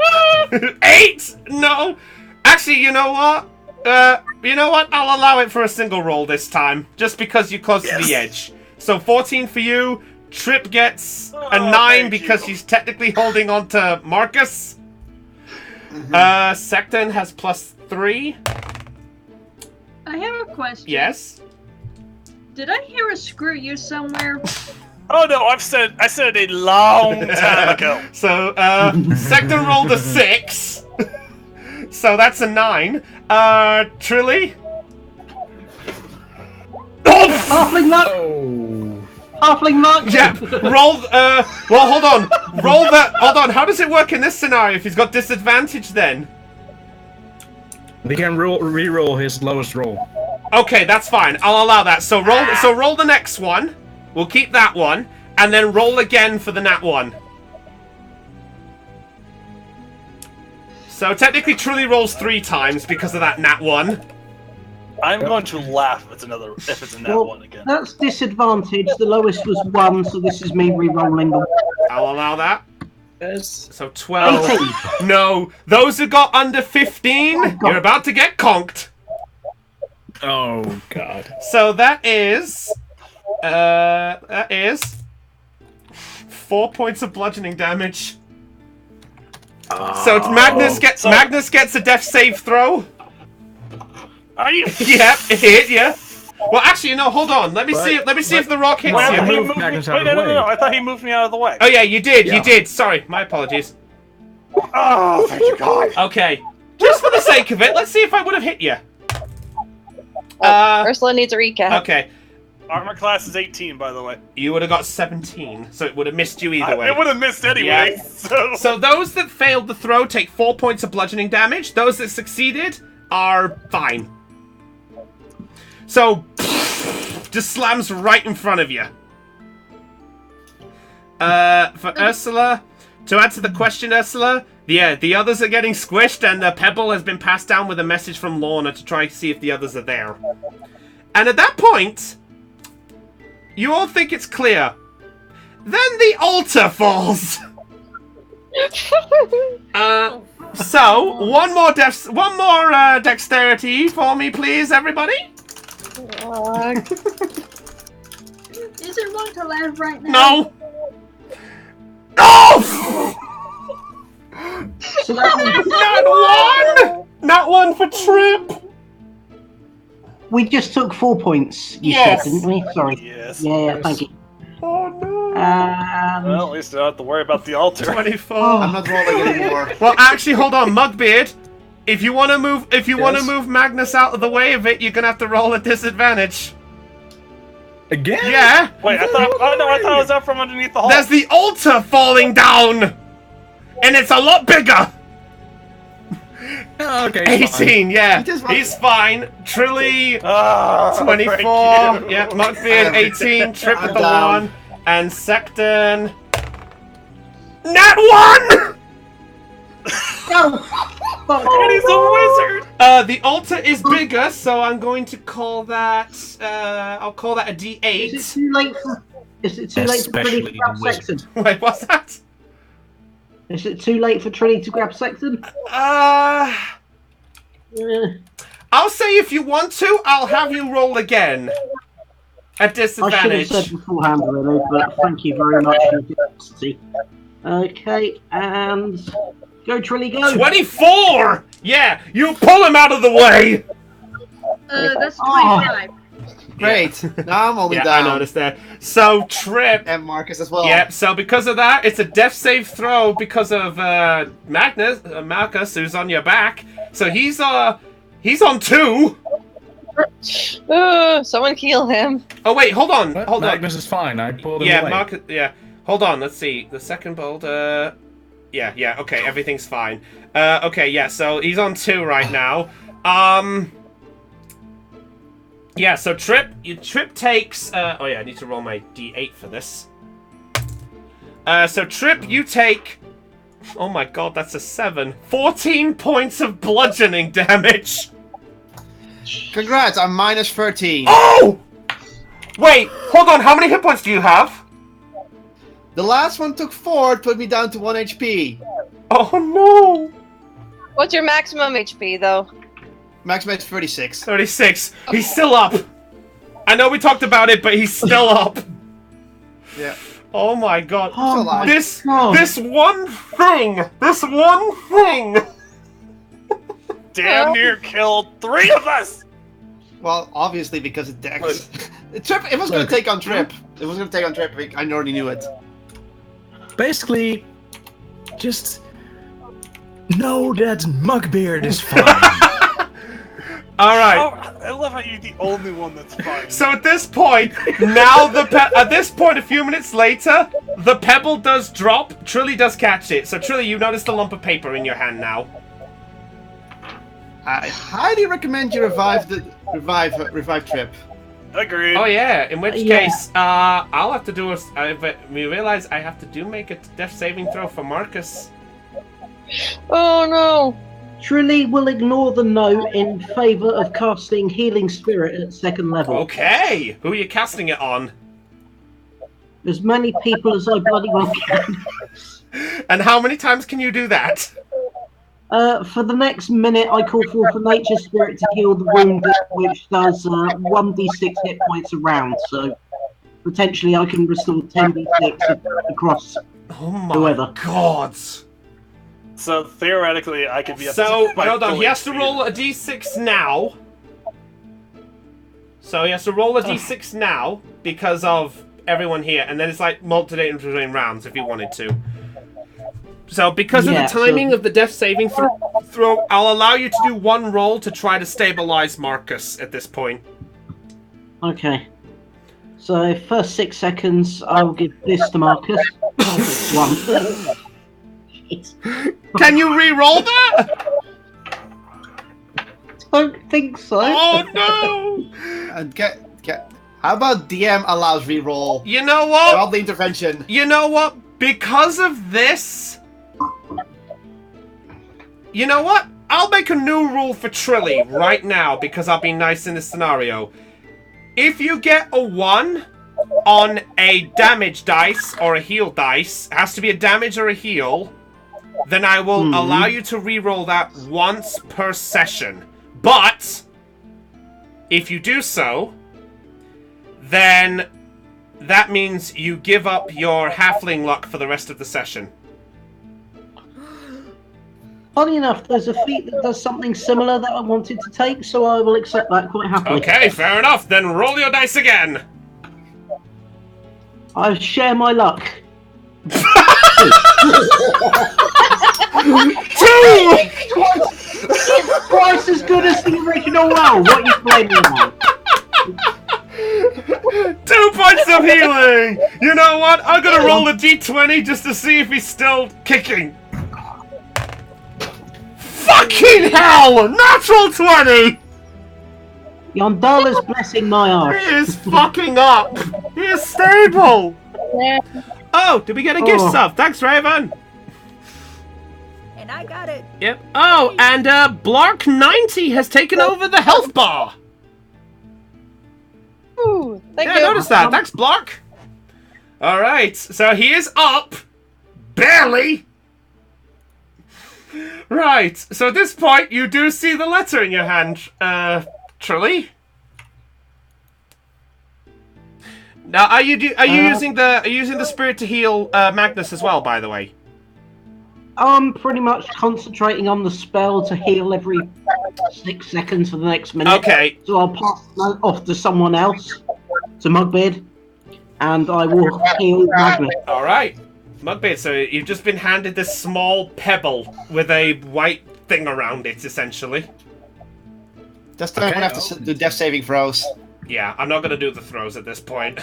8. No. Actually, you know what? I'll allow it for a single roll this time, just because you're close to the edge. So 14 for you. Trip gets a 9 because she's technically holding on to Marcus. Secton has +3. I have a question. Yes. Did I hear a screw you somewhere? Oh no, I said it a long time ago. So Secton rolled a 6. So that's a 9. Trilly? Halfling Mark! Oh. Halfling Mark! Yeah, roll, well, hold on. Hold on, how does it work in this scenario if he's got disadvantage then? We can re-roll his lowest roll. Okay, that's fine. I'll allow that. So roll the next one. We'll keep that one. And then roll again for the nat 1. So technically Trilly rolls 3 times because of that nat 1. I'm going to laugh if it's a nat 1 again. That's disadvantage. The lowest was 1, so this is me re-rolling the... I'll allow that. Yes. So 12. 18. No, those who got under 15, you're about to get conked. Oh, God. So that is 4 points of bludgeoning damage. So Magnus gets a death save throw. Are you? Yep, it hit you. Well, actually, no. Hold on. Let me see if the rock hits Wait, you. moved Magnus out wait, of the no, way. no. I thought he moved me out of the way. Oh yeah, you did. Yeah. You did. Sorry, my apologies. Oh, thank you, God. Okay, just for the sake of it, let's see if I would have hit you. Ursula needs a recap. Okay, Armor class is 18, by the way. you would have got 17, so it would have missed you either way. It would have missed anyway. Yeah. So those that failed the throw take 4 points of bludgeoning damage. Those that succeeded are fine. So, just slams right in front of you. For Ursula, to answer the question, Ursula, the others are getting squished, and the pebble has been passed down with a message from Lorna to try to see if the others are there. And at that point, you all think it's clear. Then the altar falls. So one more dexterity for me, please, everybody. Is it wrong to laugh right now? No. No. So that Not one for Trip. we just took 4 points, you Yes. said, didn't we? Sorry. Yes. Yeah, thank you. Oh no. Well, at least I don't have to worry about the altar. 24. I'm not rolling anymore. Well, actually, hold on, Mugbeard. If you want to move, move Magnus out of the way of it, you're gonna have to roll at disadvantage. Again? Yeah. Wait, I thought it was out from underneath the hall. There's the altar falling down, and it's a lot bigger. Oh, okay. 18. Yeah, He just- he's fine. Trilly. Ah, 24. thank you. Yeah, Mugbeard 18. Trip with I'm the down. 1, and Secton. Nat 1. And he's a wizard. The altar is bigger, so I'm going to call that. I'll call that a Is it D8. too late for... Is it too late for Trinity Especially to grab the wizard. Sexton? Wait, what's that? Is it too late for Trinity to grab Sexton? I'll say if you want to, I'll have you roll again. At I should have disadvantage. said beforehand, really, but thank you very much for your generosity. Okay, and go Trilly, go! 24! Yeah, you pull him out of the way! That's Oh. 25. Great. Now I'm only Yeah, down. I noticed that. So, Trip. And Marcus as well. Yep, so because of that, it's a death save throw because of Marcus, who's on your back. So he's on 2. Someone heal him. Oh wait, hold on, hold on. Magnus is fine. I pulled him Yeah, away. Marcus. Yeah. Hold on, let's see. The second boulder... Yeah, okay, everything's fine. Okay, yeah, so he's on 2 right now. Yeah, so Trip takes... oh yeah, I need to roll my d8 for this. So Trip, you take... Oh my god, that's a 7. 14 points of bludgeoning damage! Congrats, I'm minus 13. Oh! Wait, hold on, how many hit points do you have? The last one took 4, it put me down to 1 HP. Oh no! What's your maximum HP, though? Maximum is 36. 36. He's still up. I know we talked about it, but he's still up. Yeah. Oh my god. Oh my This God. this one thing. Damn near killed 3 of us! Well, obviously because it Dex. Trip, it was going to take on Trip. It was going to take on Trip. I already knew it. Basically, just know that Mugbeard is fine. All right. Oh, I love how you're the only one that's fine. So at this point, now at this point, a few minutes later, the pebble does drop. Trilly does catch it. So Trilly, you notice the lump of paper in your hand now. I highly recommend you revive Trip. Agreed. Oh yeah. In which Yeah. case, I'll have to do we realize I have to make a death saving throw for Marcus. Oh no! Trilly will ignore the no in favour of casting Healing Spirit at 2nd level. Okay. Who are you casting it on? As many people as I bloody well can. And how many times can you do that? For the next minute, I call forth a Nature Spirit to heal the wound, which does 1d6 hit points a round. So potentially, I can restore 10d6 across Oh my whoever. god. So theoretically, I could be up So, to my hold on, full he has to HP. roll a d6 now. So he has to roll a d6 now because of everyone here, and then it's like multiplicating between rounds if he wanted to. So because of Yeah, the timing so- of the death saving throw, I'll allow you to do one roll to try to stabilize Marcus at this point. Okay. So first 6 seconds, I'll give this to Marcus. 1. Can you re-roll that? Don't think so. Oh no! And how about DM allows reroll? You know what? Without the intervention. You know what? Because of this... You know what? I'll make a new rule for Trilly right now because I'll be nice in this scenario. If you get a 1 on a damage dice or a heal dice, it has to be a damage or a heal, then I will allow you to reroll that once per session. But, if you do so, then that means you give up your halfling luck for the rest of the session. Funny enough, there's a feat that does something similar that I wanted to take, so I will accept that quite happily. Okay, fair enough. Then roll your dice again. I share my luck. 2! Twice as good as the original roll. What are you blaming on? 2 points of healing! You know what? I'm gonna roll a d20 just to see if he's still kicking. Fucking hell! Natural 20! Yondala's blessing my He arse. is fucking up! He is stable! Oh, did we get a gift sub? Thanks, Raven! And I got it. Yep. Oh, and Blark90 has taken over the health bar! Ooh, thank Yeah, I you. noticed that. Thanks, Blark! Alright, so he is up! Barely! Right, so at this point, you do see the letter in your hand, Trilly? Now, are you using the spirit to heal Magnus as well? By the way, I'm pretty much concentrating on the spell to heal every 6 seconds for the next minute. okay. So I'll pass that off to someone else, to Mugbeard, and I will heal Magnus. All right, Mugbeard. So you've just been handed this small pebble with a white thing around it, essentially. This time I'm gonna have to do death saving throws. Yeah, I'm not gonna do the throws at this point.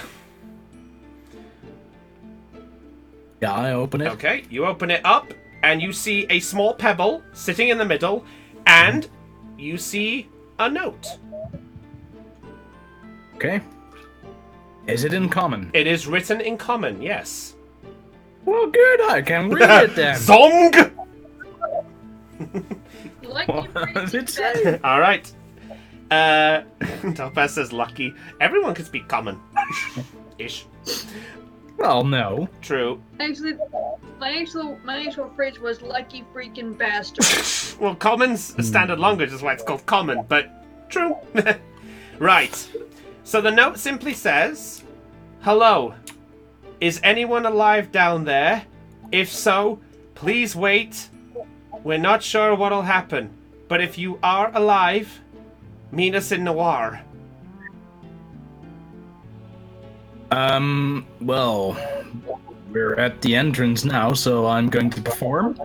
Yeah, I open it. Okay, you open it up, and you see a small pebble sitting in the middle, and you see a note. Okay. Is it in common? It is written in common, yes. Well, good. I can read it then. Zong! Lucky What does freaking it say? All right. Topaz says lucky. Everyone can speak common. Ish. Well, no. True. Actually, my actual phrase was "lucky freaking bastard." Well, common's a standard language, is why it's called common, but true. Right. So the note simply says, "Hello. Is anyone alive down there? If so, please wait. We're not sure what'll happen, but if you are alive, meet us in Noir." Well, we're at the entrance now, so I'm going to perform.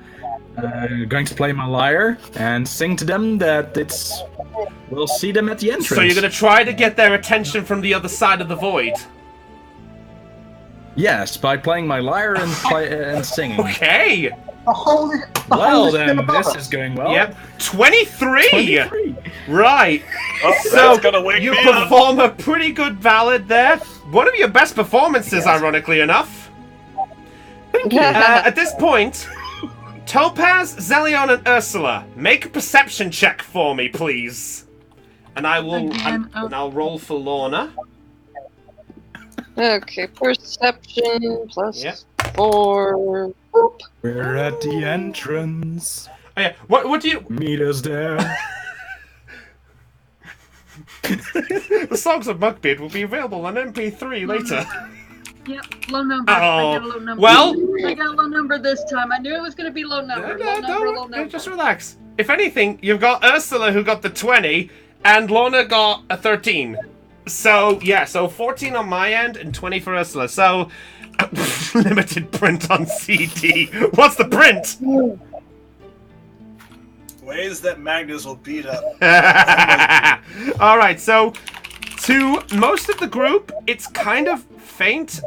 Going to play my lyre and sing to them that we'll see them at the entrance. So you're going to try to get their attention from the other side of the void? Yes, by playing my lyre and singing. Okay. Well, then, this is going well. Yep. 23! 23. Right. Oh, So that's gonna wake you me up. perform a pretty good ballad there. One of your best performances, ironically enough. At this point, Topaz, Zelion, and Ursula, make a perception check for me, please. And I will. Again, And I'll roll for Lorna. Okay, perception plus Yep. 4. Boop. We're at the entrance. Oh, yeah. What do you? Meet us there. The songs of Mugbeard will be available on MP3 later. Yep, low number. Oh, I got a low number. well- I got a low number this time. I knew it was going to be low number. Low number. Just relax. If anything, you've got Ursula who got the 20, and Lorna got a 13. So, yeah, so 14 on my end and 20 for Ursula. So, limited print on CD. What's the print? Ways that Magnus will beat up. Alright, so to most of the group, it's kind of faint.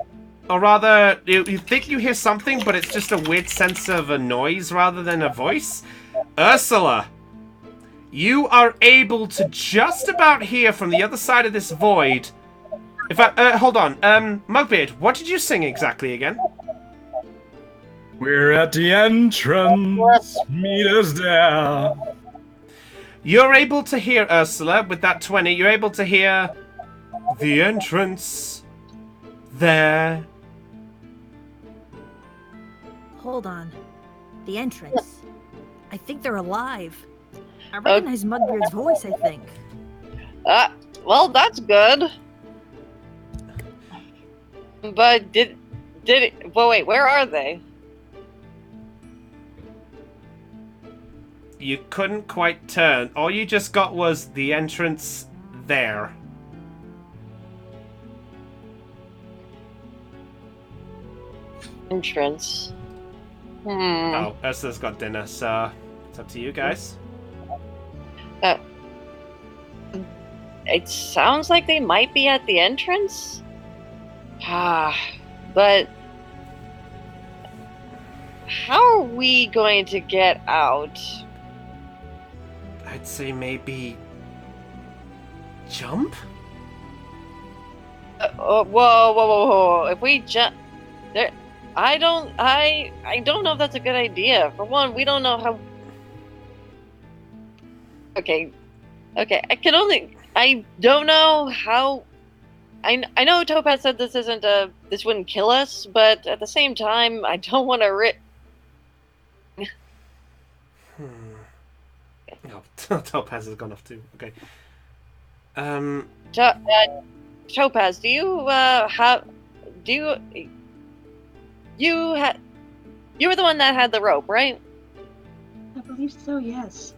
Or rather, you think you hear something, but it's just a weird sense of a noise rather than a voice. Ursula, you are able to just about hear from the other side of this void. In fact, hold on. Mugbeard, what did you sing exactly again? We're at the entrance. Meet us there. You're able to hear, Ursula, with that 20, you're able to hear the entrance there. Hold on. The entrance. I think they're alive. I recognize Mugbeard's voice, I think. Well, that's good. But did it? Well, wait. Where are they? You couldn't quite turn. All you just got was the entrance there. Entrance. Oh, Ursula's got dinner, so it's up to you guys. It sounds like they might be at the entrance. But how are we going to get out? I'd say maybe jump? Whoa. If we jump there, I don't know if that's a good idea. For one, we don't know how. Okay, I don't know how. I know Topaz said this wouldn't kill us, but at the same time, I don't want to Oh, Topaz has gone off too. Okay. Topaz, you were the one that had the rope, right? I believe so. Yes.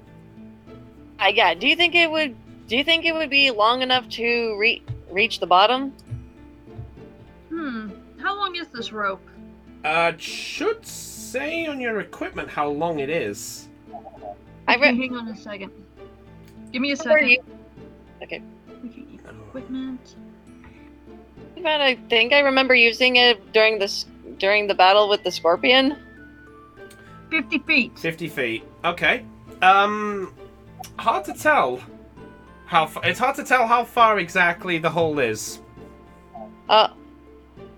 Yeah. Do you think it would be long enough to reach the bottom? How long is this rope? It should say on your equipment how long it is. Hang on a second. Give me a second. Okay. Equipment. I think I remember using it during this during the battle with the scorpion? 50 feet. 50 feet. Okay. Hard to tell. It's hard to tell how far exactly the hole is. All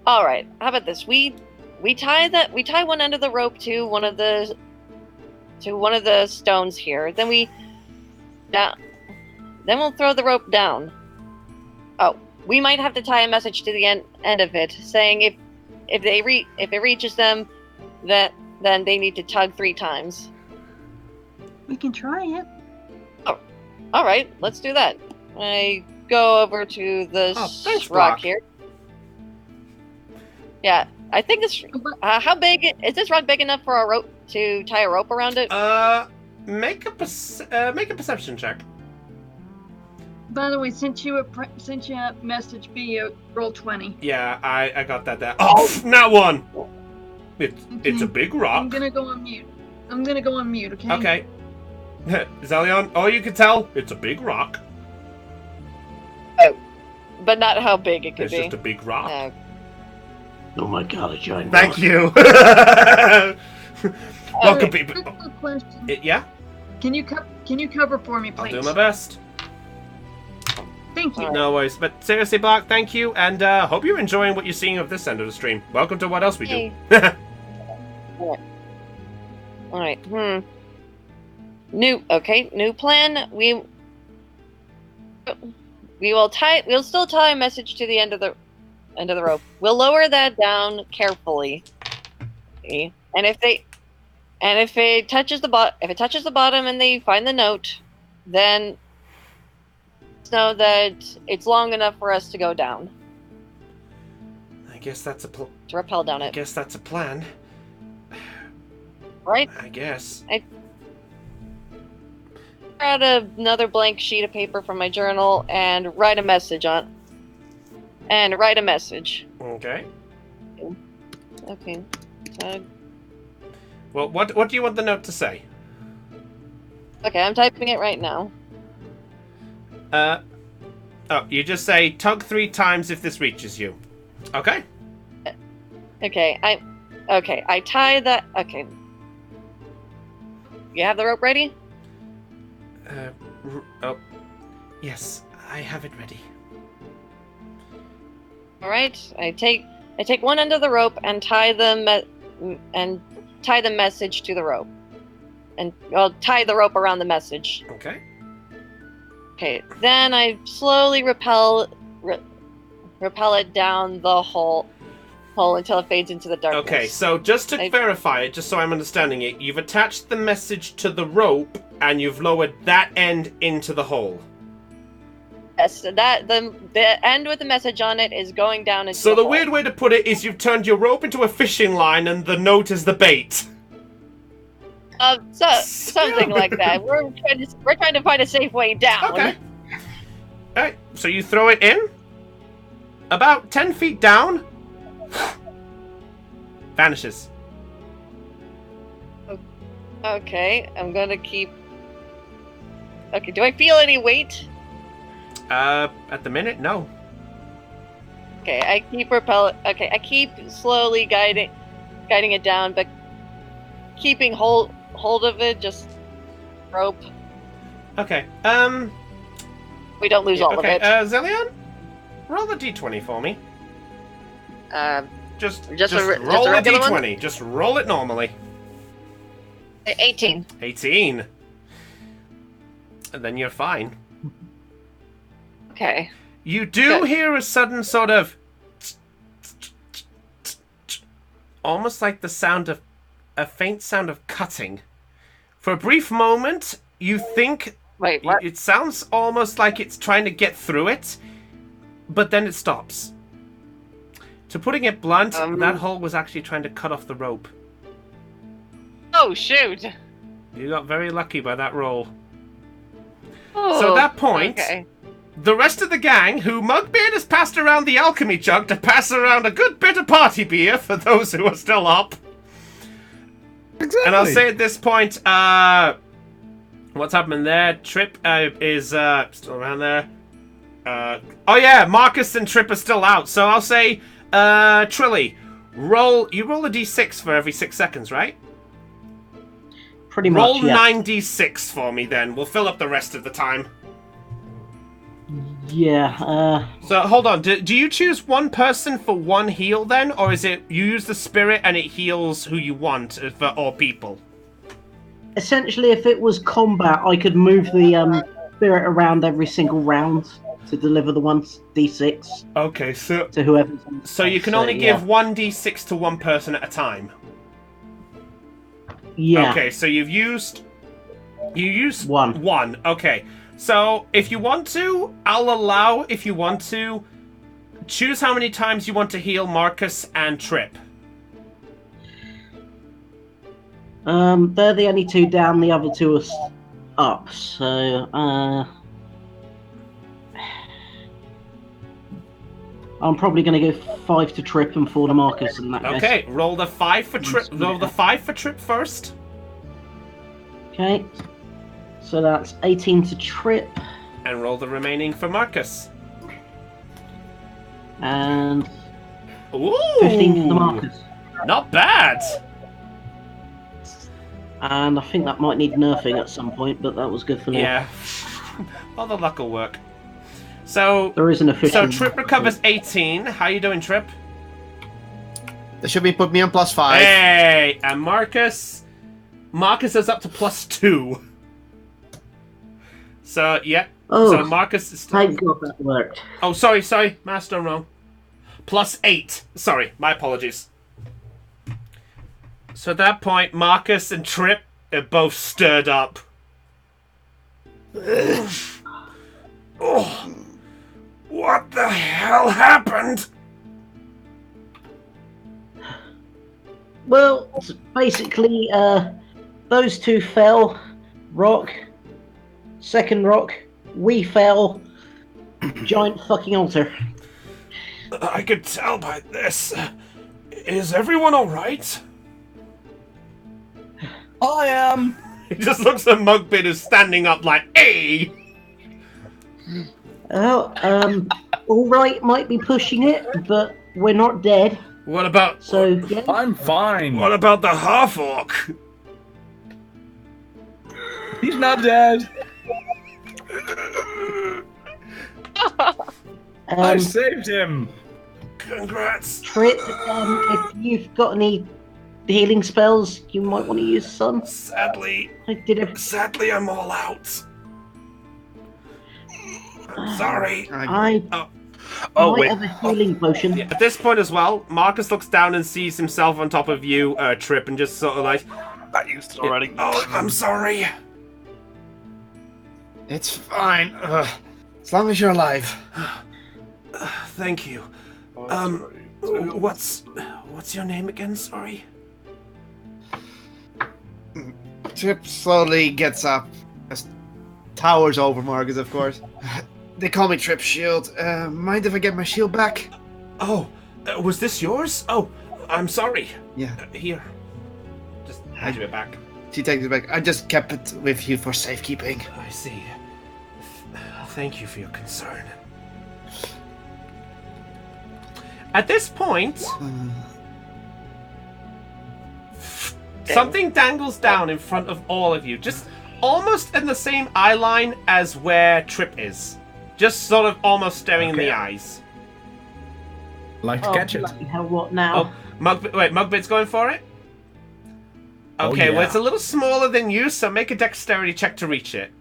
right. How about this? We tie one end of the rope to one of the stones here. Then we'll throw the rope down. Oh, we might have to tie a message to the end of it, saying if it reaches them, then they need to tug 3 times. We can try it. Oh, all right, let's do that. I go over to this thanks, rock Brock. here. Yeah, I think this. How big is this rock? Big enough for a rope to tie a rope around it? Make a perception check. By the way, sent you a message via roll 20. Yeah, I got that there. Oh, not one. It's a big rock. I'm gonna go on mute. Okay. Okay. Zelion, all you can tell, it's a big rock. Oh, but not how big it could It's be. just a big rock. Oh my god, a giant Thank you. Welcome, Okay, people. quick question. Yeah, Can you cover for me, I'll please? do my best. Thank you. No worries. But seriously, Bark, thank you, and hope you're enjoying what you're seeing of this end of the stream. Welcome to What Else We Do. Alright, New plan. We'll still tie a message to the end of the rope. We'll lower that down carefully. And if it touches the bottom and they find the note, then know that it's long enough for us to go down. I guess that's to rappel down I it. guess that's a plan. Right? I guess. Grab another blank sheet of paper from my journal and write a message on. Okay. Okay. Well, what do you want the note to say? Okay, I'm typing it right now. You just say tug 3 times if this reaches you. Okay. Okay, I tie that. Okay. You have the rope ready? Yes, I have it ready. All right. I take one end of the rope and tie the message to the rope, and I'll tie the rope around the message. Okay. Okay. Then I slowly rappel it down the hole until it fades into the darkness. Okay, so just to verify it, just so I'm understanding it, you've attached the message to the rope and you've lowered that end into the hole. Yes, the end with the message on it is going down into So the hole. weird way to put it is you've turned your rope into a fishing line and the note is the bait. Something like that. We're trying to find a safe way down. Okay. Alright, so you throw it in. About 10 feet down. Vanishes. Okay, I'm gonna keep... Okay, do I feel any weight? At the minute, no. Okay, I keep slowly guiding it down, but keeping hold of it, just rope. Okay, We don't lose all of it. Zelion? Roll the d20 for me. Just roll a a regular d20. Just roll it normally. 18. 18. And then you're fine. Okay. You do hear a sudden sort of... almost like the sound of... a faint sound of cutting. For a brief moment, you think... Wait, what? It sounds almost like it's trying to get through it, but then it stops. To putting it blunt, that hole was actually trying to cut off the rope. Oh, shoot. You got very lucky by that roll. Oh, So at that point, okay. the rest of the gang, who Mugbeard has passed around the alchemy jug to pass around a good bit of party beer for those who are still up. Exactly. And I'll say at this point, what's happening there? Trip is still around there. Oh yeah, Marcus and Trip are still out. So I'll say, Trilly, You roll a d6 for every 6 seconds, right? Pretty Roll much, yeah. 9d6 for me then. We'll fill up the rest of the time. Yeah, So, hold on. Do you choose one person for one heal then? Or is it you use the spirit and it heals who you want for all people? essentially, if it was combat, I could move the spirit around every single round to deliver the 1d6 Okay, so to whoever. so you can only give 1d6 to one person at a time. Yeah. Okay, so you used One. One. Okay. So if you want to, I'll allow if you want to choose how many times you want to heal Marcus and Trip. They're the only two down, the other two are up, so, I'm probably going to go 5 to Trip and 4 to Marcus in that case. Okay, roll the 5 for Trip. Roll the 5 for Trip first. Okay. So that's 18 to Trip, And roll the remaining for Marcus. and Ooh! 15 for the Marcus. Not bad! And I think that might need nerfing at some point, but that was good for now. Yeah. All the luck will work. So, There is an official... so Trip recovers 18. How you doing, Trip? That should be put me on +5. Hey! And Marcus is up to +2. So, yeah. Oh, So Marcus is still... thank God that worked. Oh, sorry. Master, I'm wrong. +8. Sorry, my apologies. So at that point, Marcus and Trip are both stirred up. Oh, what the hell happened? Well, basically, those two fell. Rock. Second rock. We fell. Giant fucking altar. I could tell by this. Is everyone alright? I am. He just looks at Mugbit who's standing up like, hey! Well, alright might be pushing it, but we're not dead. What about... So, yeah. I'm fine. What about the half-orc? He's not dead. I saved him. Congrats. Trip, if you've got any healing spells, you might want to use some. Sadly, I'm all out. Sorry. I Oh, might wait. have a healing potion. Yeah, at this point as well, Marcus looks down and sees himself on top of you, Trip, and just sort of like, I used it already. oh, I'm sorry. It's fine. As long as you're alive. Thank you. What's your name again? Sorry. Trip slowly gets up. Towers over Marcus, of course. They call me Trip Shield. Mind if I get my shield back? Oh, was this yours? Oh, I'm sorry. Yeah. Here. Just hand you it back. She takes it back. I just kept it with you for safekeeping. I see. Thank you for your concern. At this point, something dangles down in front of all of you, just almost in the same eye line as where Trip is. Just sort of almost staring in the eyes. Like to catch it. bloody hell, what now? Oh, Mugbit's going for it? Okay, Oh, yeah. well, it's a little smaller than you, so make a dexterity check to reach it.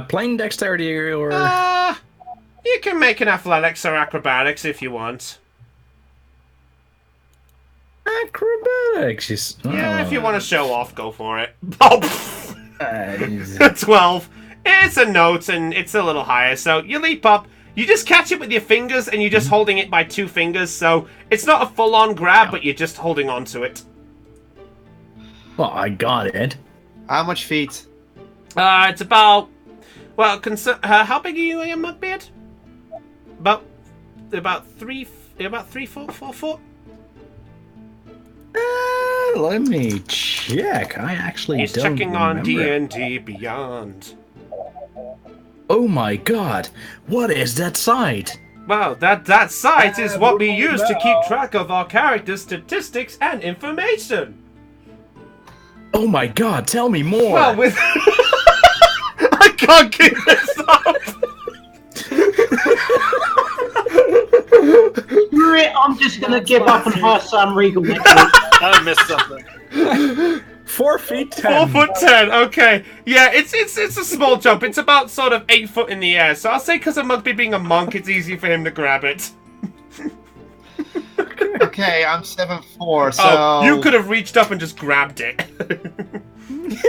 Plain dexterity or... You can make an athletics or acrobatics if you want. Acrobatics. Yeah, if you want to show off, go for it. Oh, 12. It's a note, and it's a little higher, so you leap up. You just catch it with your fingers, and you're just holding it by 2 fingers, so it's not a full-on grab, but you're just holding on to it. Well, I got it. How much feet? It's about... Well, how big are you, Mugbeard? About 3 foot, 4 foot? Let me check. I actually He's don't checking on remember. D&D Beyond. Oh my god. What is that site? Well, that site is what we use to keep track of our characters' statistics and information. Oh my god, tell me more! Well, with... I can't keep this up! I'm just gonna give up and hire Sam Regal next week. I missed something. 4 feet 10. 4 foot 10, okay. Yeah, it's a small jump. It's about sort of 8 foot in the air. So I'll say because of Mugby being a monk, it's easy for him to grab it. Okay, I'm 7'4", so... Oh, you could have reached up and just grabbed it.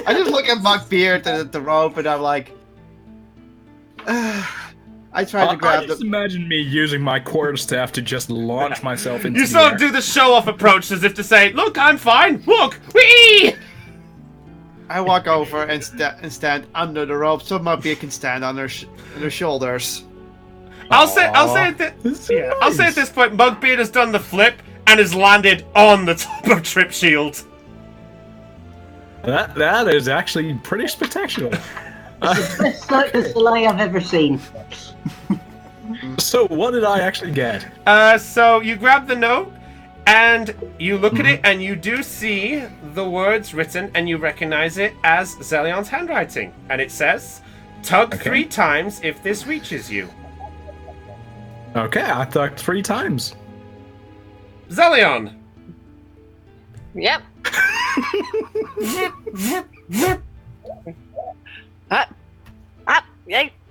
I just look at Mugbeard and at the rope, and I'm like... I tried to grab I just the... imagine me using my quarterstaff to just launch myself into You the sort air. of do the show-off approach as if to say, look, I'm fine. Look, whee! I walk over and stand under the rope so Mugbeard can stand on their shoulders. I'll say at this point, Mugbeard has done the flip and has landed on the top of Trip Shield. That is actually pretty spectacular. It's the best Cirque du Soleil I've ever seen. So what did I actually get? So you grab the note and you look at it and you do see the words written and you recognize it as Zelion's handwriting. And it says, tug 3 times if this reaches you. Okay, I tugged 3 times. Zelion! Yep.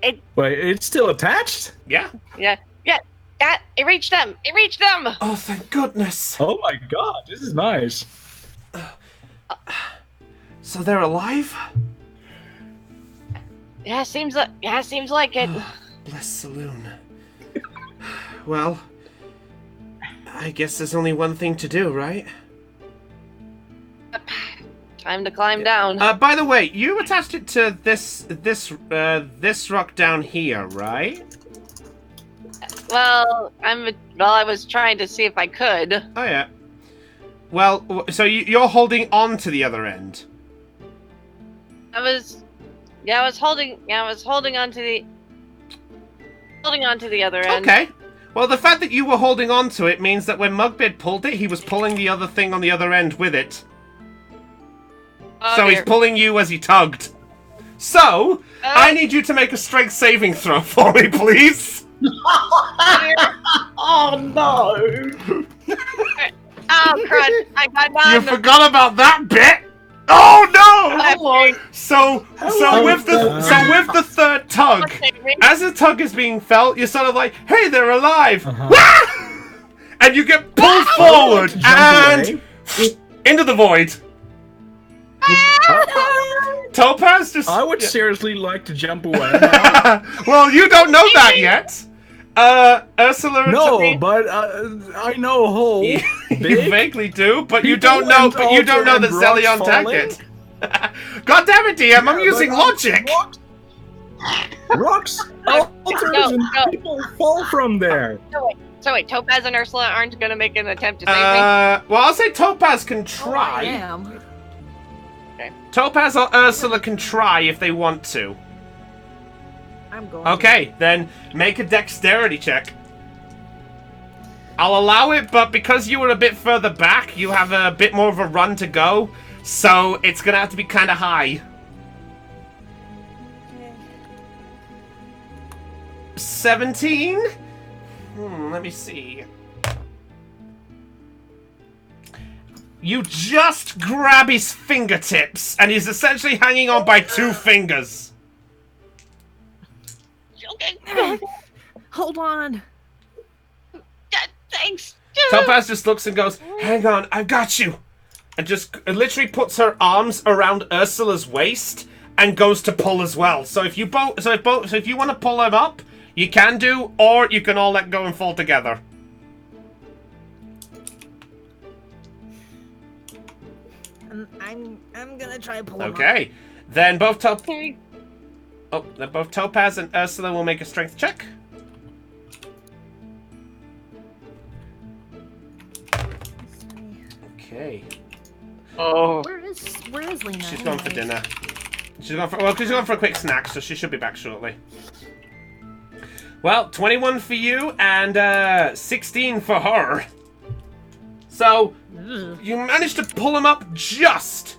It Wait, it's still attached? Yeah. it reached them. It reached them. Oh, thank goodness. Oh my god, this is nice. So they're alive? Yeah, seems like it. Bless Saloon. Well, I guess there's only one thing to do, right? Time to climb down. By the way, you attached it to this rock down here, right? Well, I was trying to see if I could. Oh yeah. Well, so you're holding on to the other end. I was holding on to the other end. Okay. Well, the fact that you were holding on to it means that when Mugbid pulled it, he was pulling the other thing on the other end with it. Oh, So he's dear. pulling you as he tugged. So, I need you to make a strength saving throw for me, please. Oh no! Oh crud! I got none. You forgot about that bit. Oh no! Okay. So with the third tug, as the tug is being felt, you're sort of like, "Hey, they're alive!" Wah! And you get pulled forward Jump and into the void. Topaz just. I would seriously like to jump away. Well, you don't know that yet. Ursula. and No, but I know a hole. You Big. vaguely do, but you People don't know. and But you don't know altar that and rocks Zelion tagged falling? it. God damn it, DM! I'm Yeah, using but logic. Rocks, altars, No, and no. people fall from there. So wait, Topaz and Ursula aren't gonna make an attempt to save me? Well, I'll say Topaz can I try. am. Topaz or Ursula can try if they want to. I'm going. Okay, then make a dexterity check. I'll allow it, but because you were a bit further back, you have a bit more of a run to go, so it's gonna have to be kind of high. 17? Let me see. You just grab his fingertips, and he's essentially hanging on by 2 fingers. Okay. Hold on. Thanks. Topaz just looks and goes, "Hang on, I've got you," and just literally puts her arms around Ursula's waist and goes to pull as well. So if you both, so if you want to pull him up, you can do, or you can all let go and fall together. I'm gonna try pull him up. Okay, then both Topaz and Ursula will make a strength check. Okay. Oh. Where is Lena? She's gone for anyways? dinner. She's gone for a quick snack, so she should be back shortly. Well, 21 for you and 16 for her. So, you managed to pull him up just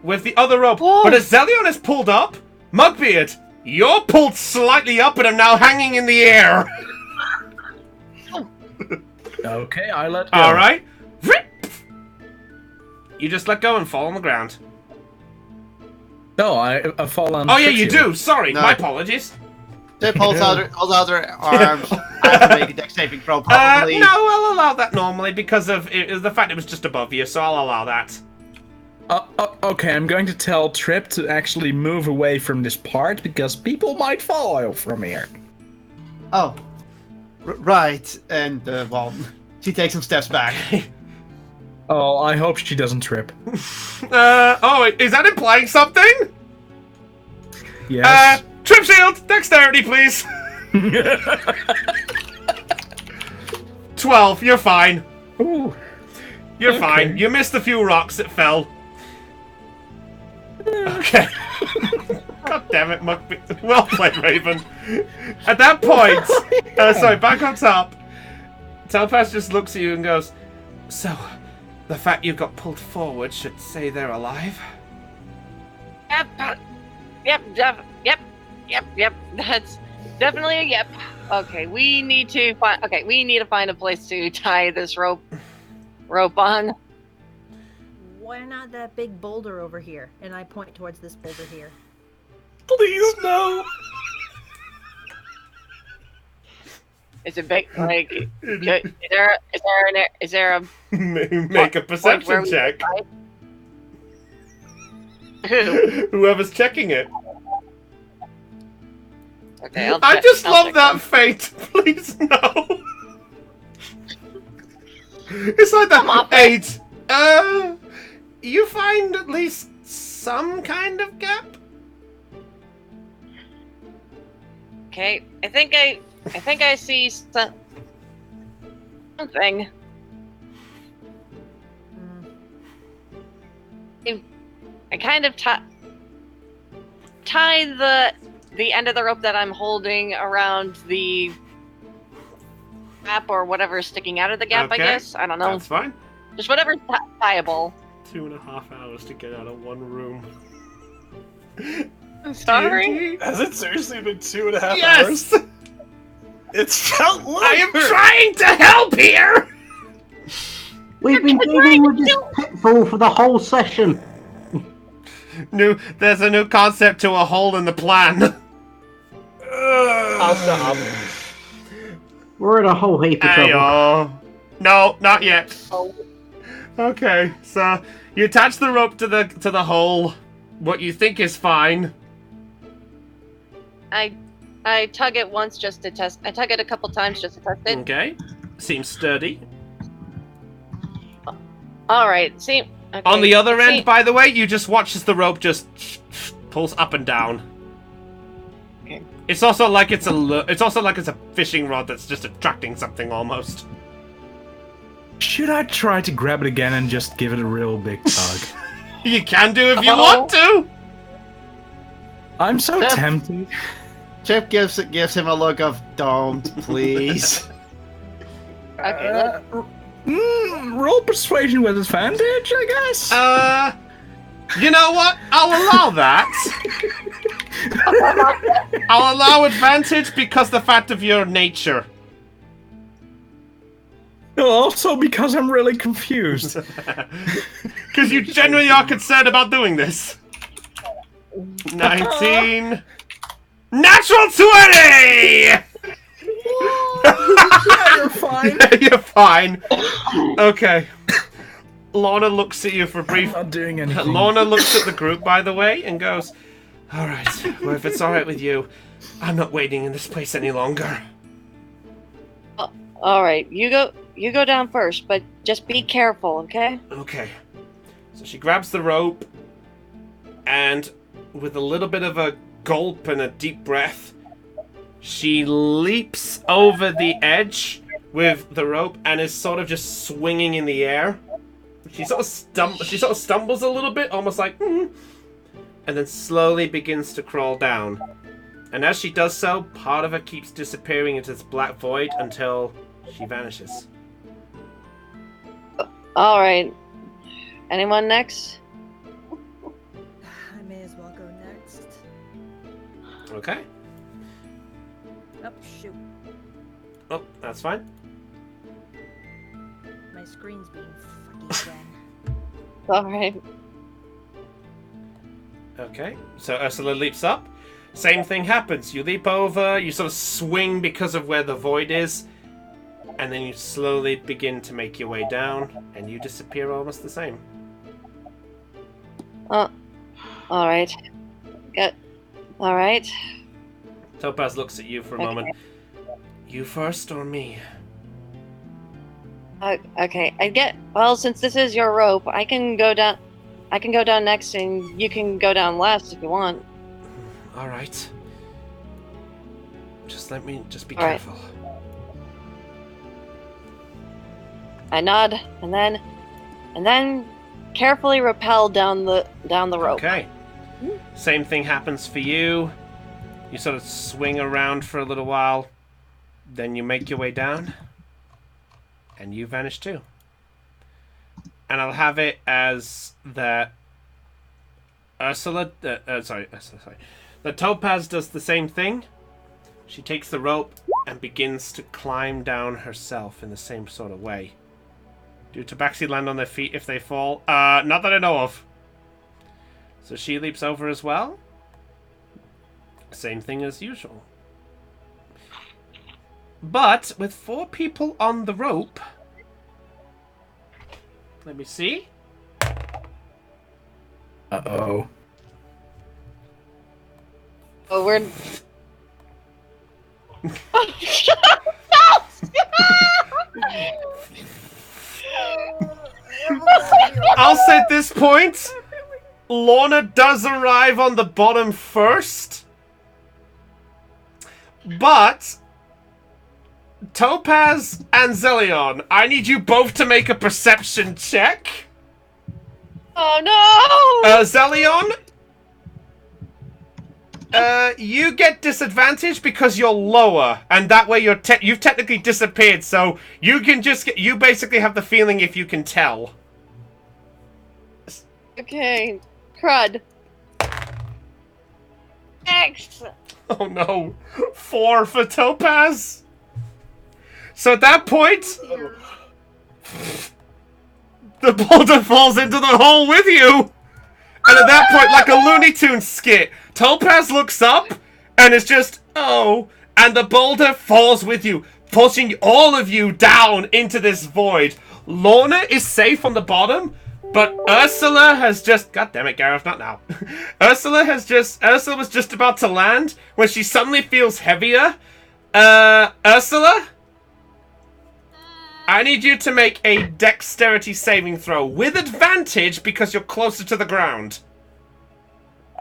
with the other rope. Whoa. But as Zelion is pulled up, Mugbeard, you're pulled slightly up and are now hanging in the air. Okay, I let go. Alright. You just let go and fall on the ground. No, I fall on. Oh yeah, you Trixie. do. Sorry, No. my apologies. Tip holds out her arms. I have to make a dex saving throw, probably. No, I'll allow that normally because of the fact it was just above you, so I'll allow that. Okay, I'm going to tell Trip to actually move away from this part because people might fall from here. Oh. Right. And, well, she takes some steps back. Oh, I hope she doesn't trip. Oh, is that implying something? Yes. Trip shield, dexterity, please. 12, you're fine. Ooh. You're Okay. fine. You missed a few rocks that fell. Okay. God damn it, Mugbeard. Well played, Raven. At that point, sorry, back on top, Telepath just looks at you and goes, so, the fact you got pulled forward should say they're alive? Yep. That's definitely a yep. Okay, we need to find. Okay, we need to find a place to tie this rope on. Why not that big boulder over here? And I point towards this boulder here. Please no. Is it big? Like, is there a Make a point where perception we check. can tie? Whoever's checking it. Okay, I just love that fate. Please no. It's like Come on, that 8. You find at least some kind of gap. Okay, I think I see something. I kind of tie the end of the rope that I'm holding around the gap or whatever is sticking out of the gap. Okay, I guess I don't know. That's fine. Just whatever's tieable. 2.5 hours to get out of one room. I'm sorry. D&D? Has it seriously been 2.5 hours? Yes! It's felt longer. I am trying to help here! We've been dealing with this pitfall for the whole session. There's a new concept to a hole in the plan. I'll stop. We're in a whole heap of trouble. Ayo. No, not yet. Oh. Okay, so you attach the rope to the hole. What you think is fine. I tug it once just to test. I tug it a couple times just to test it. Okay. Seems sturdy. All right. See. Okay. On the other see- end, by the way, you just watch as the rope just pulls up and down. Okay. It's also like it's a fishing rod that's just attracting something almost. Should I try to grab it again and just give it a real big tug? You can do if you Uh-oh. want to. I'm so Yep. tempted. Chip gives him a look of, don't, please. Okay. Roll persuasion with advantage, I guess. You know what? I'll allow that. I'll allow advantage because the fact of your nature. Also because I'm really confused. Because you genuinely are concerned about doing this. 19. Natural 20! Yeah, you're fine. You're fine. Okay. Lorna looks at you for a brief. I'm not doing anything. Lorna looks at the group, by the way, and goes, "Alright, well, if it's alright with you, I'm not waiting in this place any longer." All right. You go down first, but just be careful, okay? Okay. So she grabs the rope, and with a little bit of a gulp and a deep breath, she leaps over the edge with the rope and is sort of just swinging in the air. She sort of stumbles a little bit, almost like, and then slowly begins to crawl down. And as she does so, part of her keeps disappearing into this black void until she vanishes. All right. Anyone next? I may as well go next. Okay. Oh, shoot. Oh, that's fine. My screen's being fucking again. All right. Okay, so Ursula leaps up. Same thing happens. You leap over, you sort of swing because of where the void is, and then you slowly begin to make your way down, and you disappear almost the same. All right. All right. Topaz looks at you for a moment. You first or me? Okay. Well, since this is your rope, I can go down. I can go down next, and you can go down last if you want. All right. Just be All right. careful. I nod, and then carefully rappel down the rope. Okay. Same thing happens for you. You sort of swing around for a little while, then you make your way down, and you vanish too. And I'll have it as that Ursula, the Topaz does the same thing. She takes the rope and begins to climb down herself in the same sort of way. Do Tabaxi land on their feet if they fall? Not that I know of. So she leaps over as well. Same thing as usual. But with 4 people on the rope... Let me see. Uh-oh. Oh, we're... I'll say at this point, Lorna does arrive on the bottom first. But Topaz and Zelion, I need you both to make a perception check. Oh no! Zelion, you get disadvantage because you're lower, and that way you've technically disappeared. So you can you basically have the feeling if you can tell. Okay, crud. X. Oh no, 4 for Topaz. So at that point, the boulder falls into the hole with you. And at that point, like a Looney Tunes skit, Topaz looks up and it's just, oh, and the boulder falls with you, pushing all of you down into this void. Lorna is safe on the bottom, but Ursula has just... God damn it, Gareth, not now. Ursula was just about to land when she suddenly feels heavier. Ursula? I need you to make a dexterity saving throw with advantage because you're closer to the ground.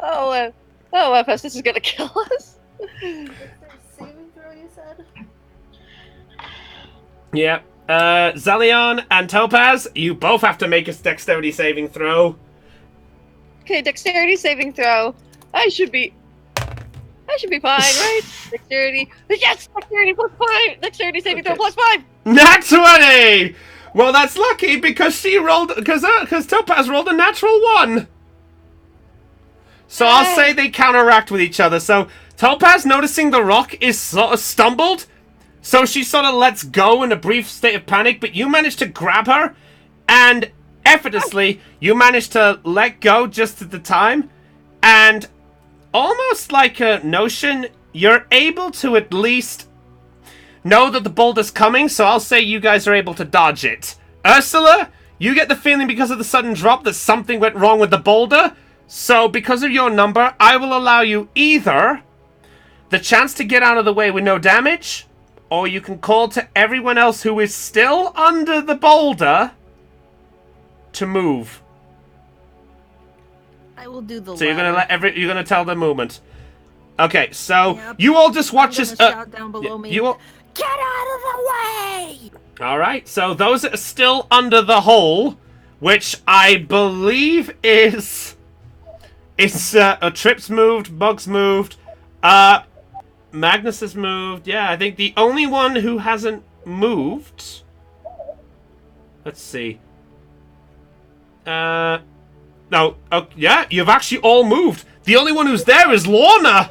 Oh, FS, this is gonna kill us. Saving throw, you said? Yeah. Zelion and Topaz, you both have to make a dexterity saving throw. Okay, dexterity saving throw. I should be fine, right? Dexterity. Yes, dexterity +5. Dexterity saving throw +5. Nat 20! Well, that's lucky because because Topaz rolled a natural 1. So I'll say they counteract with each other. So Topaz, noticing the rock, is sort of stumbled. So she sort of lets go in a brief state of panic, but you manage to grab her, and effortlessly, you manage to let go just at the time, and almost like a notion, you're able to at least know that the boulder's coming, so I'll say you guys are able to dodge it. Ursula, you get the feeling because of the sudden drop that something went wrong with the boulder, so because of your number, I will allow you either the chance to get out of the way with no damage, or you can call to everyone else who is still under the boulder to move. I will do the So you're gonna tell them movement. Okay, so Yep. you all just watch as shout down below me. you all. Get out of the way! All right, so those that are still under the hole, which I believe is, Trips moved, Bugs moved. Magnus has moved. Yeah, I think the only one who hasn't moved... Let's see. No. Oh, yeah, you've actually all moved. The only one who's there is Lorna.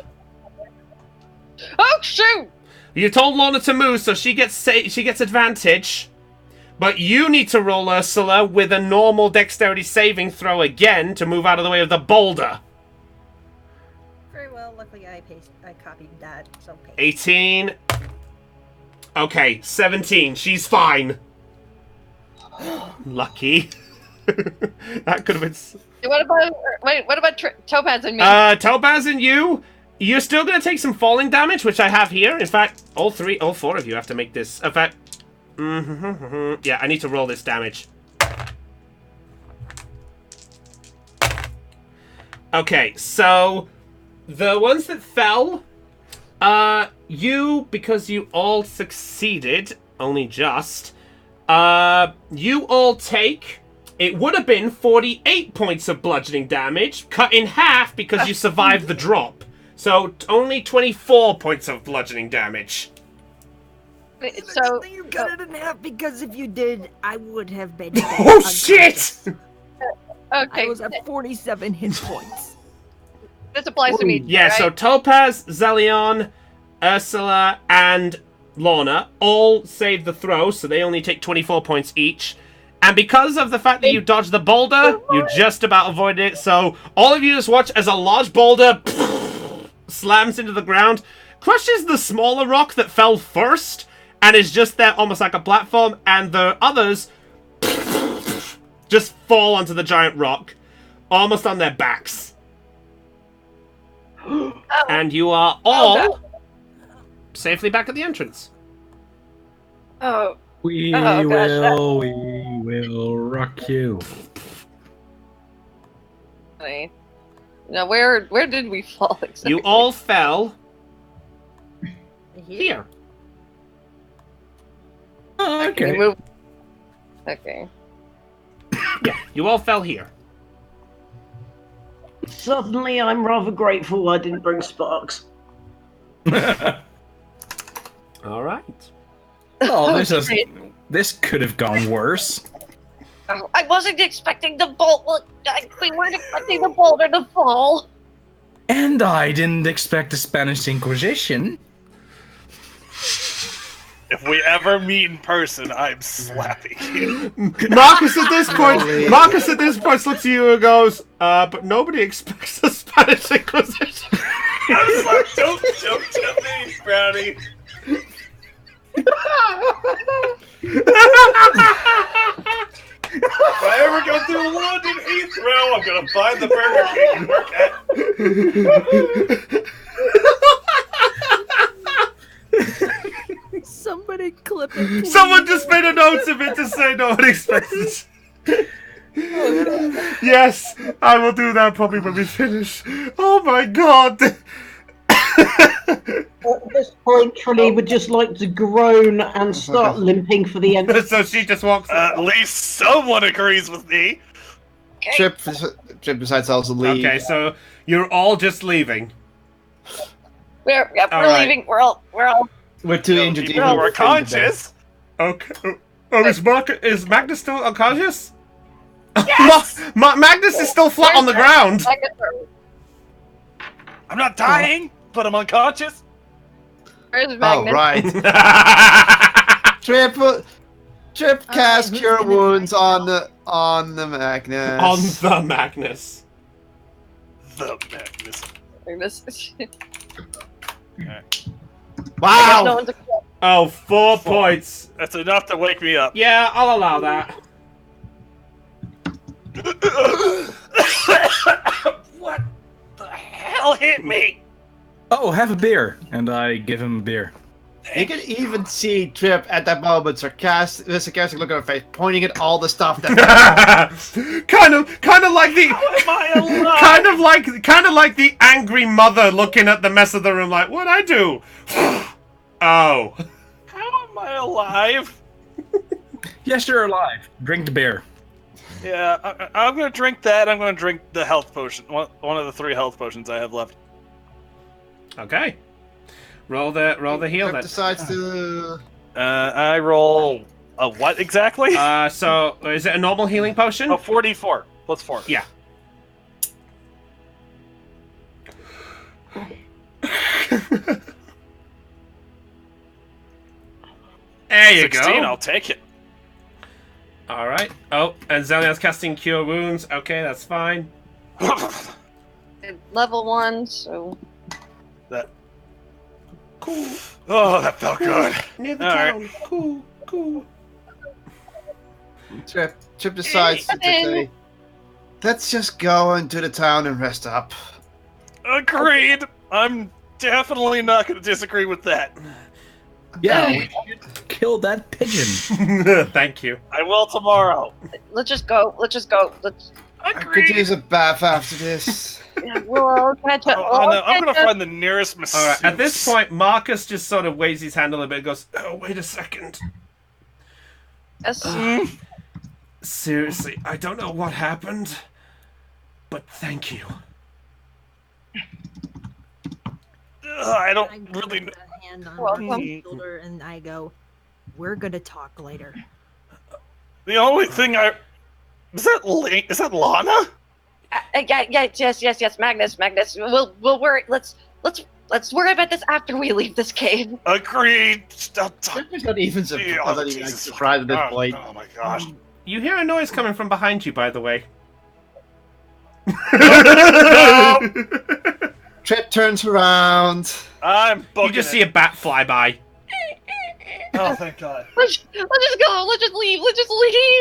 Oh shoot! You told Lorna to move, so she gets advantage. But you need to roll, Ursula, with a normal dexterity saving throw again to move out of the way of the boulder. Very well. Luckily, I copied that. So paste. 18. Okay, 17. She's fine. Lucky. That could have been... What about Topaz and me? Topaz and you, you're still going to take some falling damage, which I have here. In fact, all four of you have to make this. In fact, yeah, I need to roll this damage. Okay, so the ones that fell, you, because you all succeeded, only just, you all take... It would have been 48 points of bludgeoning damage, cut in half because you survived the drop. So only 24 points of bludgeoning damage. So you cut it in half because if you did, I would have been. Oh shit! Okay. I was at 47 hit points. This applies to me. Yeah, right? so Topaz, Zelion, Ursula, and Lorna all saved the throw, so they only take 24 points each. And because of the fact that you dodged the boulder, you just about avoided it. So all of you just watch as a large boulder slams into the ground, crushes the smaller rock that fell first, and is just there almost like a platform, and the others just fall onto the giant rock, almost on their backs. And you are all safely back at the entrance. Oh. We will rock you. Now, where did we fall exactly? You all fell here. Oh, Can we okay. move? Okay. Yeah, you all fell here. Suddenly, I'm rather grateful I didn't bring sparks. All right. Oh, this could have gone worse. I wasn't expecting the bolt. We weren't expecting the boulder to fall. And I didn't expect the Spanish Inquisition. If we ever meet in person, I'm slapping you. Marcus at this point looks at you and goes, but nobody expects the Spanish Inquisition. I was like, don't tell me, Brownie. If I ever go through London Heathrow, I'm gonna find the Burger King and work at. Somebody clip it. Please. Someone just made a note of it to say no one expects it. Yes, I will do that probably when we finish. Oh my god. At this point, Trilly would just like to groan and start limping for the end. So she just walks. At least someone agrees with me. Trip decides to leave. Okay, so you're all just leaving. We're right. leaving. We're all. We're too injured. People who are conscious. Okay. Oh, is Magnus still unconscious? Yes! Magnus is still flat on the ground. I'm not dying, but I'm unconscious. Where's Oh, Magnus? right. Trip cast cure wounds on the Magnus. On the Magnus. The Magnus. Wow. No one's Oh, 4 points. That's enough to wake me up. Yeah, I'll allow that. What the hell hit me? Oh, have a beer. And I give him a beer. You can even see Trip at that moment, sarcastic look on her face, pointing at all the stuff that. kind of like the, Am I alive? kind of like the angry mother looking at the mess of the room, like, what'd I do? Oh. How am I alive? Yes, you're alive. Drink the beer. Yeah, I'm gonna drink that. I'm gonna drink the health potion. One of the 3 health potions I have left. Okay. Roll the heal Trip then. decides to. I roll a what exactly? So is it a normal healing potion? Oh, 44 plus 4. Yeah. There you 16, go. I'll take it. All right. Oh, and Zelion's casting Cure Wounds. Okay, that's fine. Level 1, so... That. Cool. Oh, that felt good. Near the All town. right. Cool. Trip decides to say, let's just go into the town and rest up. Agreed. I'm definitely not going to disagree with that. Yeah, we should kill that pigeon. Thank you. I will tomorrow. Let's just go. Let's... I could use a bath after this. Yeah, we'll catch up. Oh, no, I'm going to find the nearest masseuse. All right. At this point, Marcus just sort of waves his hand a little bit and goes, "Oh, wait a second. Yes. Seriously, I don't know what happened, but thank you." I don't I really put know. a hand on Welcome. Marcus' shoulder and I go, "We're gonna talk later." The only thing I... Is that Lana? Yes, Magnus. We'll worry. Let's worry about this after we leave this cave. Agreed. Trip is not even Jesus. surprised at this point. Oh my gosh. You hear a noise coming from behind you, by the way. No! Trip turns around. I'm booking You just see a bat fly by. Oh, thank God. Let's just go. Let's just leave.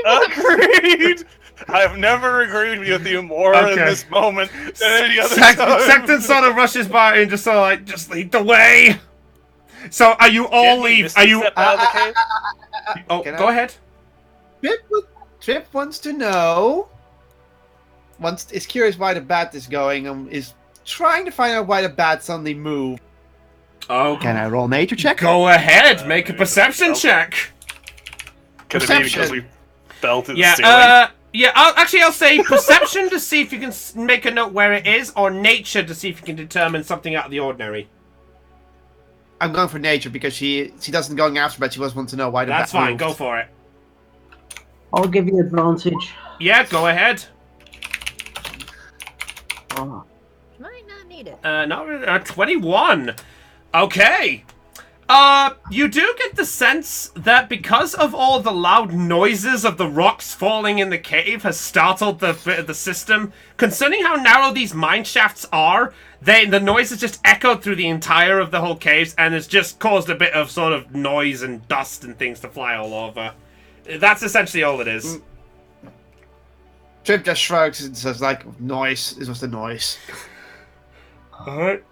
Agreed. I have never agreed with you more in Okay. this moment than any other time. Sexton sort of rushes by and just sort of like, just lead the way. So are you all Didn't he leave? just Are you? step out of the cave? Oh, Can go I- ahead. Trip wants to know. Is curious why the bat is going and is trying to find out why the bat suddenly moved. Oh, Can I roll nature check? go ahead. Make a perception check. Could it be because Perception. we fell through the Yeah. ceiling? Yeah. I'll say perception to see if you can make a note where it is, or nature to see if you can determine something out of the ordinary. I'm going for nature because she doesn't going after, but she just wants to know why the That's bat fine. moved. Go for it. I'll give you advantage. Yeah. Go ahead. Oh. Might not need it. Not really, 21. Okay. You do get the sense that because of all the loud noises of the rocks falling in the cave has startled the system. Concerning how narrow these mine shafts are, the noise has just echoed through the entire of the whole caves and has just caused a bit of sort of noise and dust and things to fly all over. That's essentially all it is. Trip just shrugs and says, like, noise. It was the noise. Alright.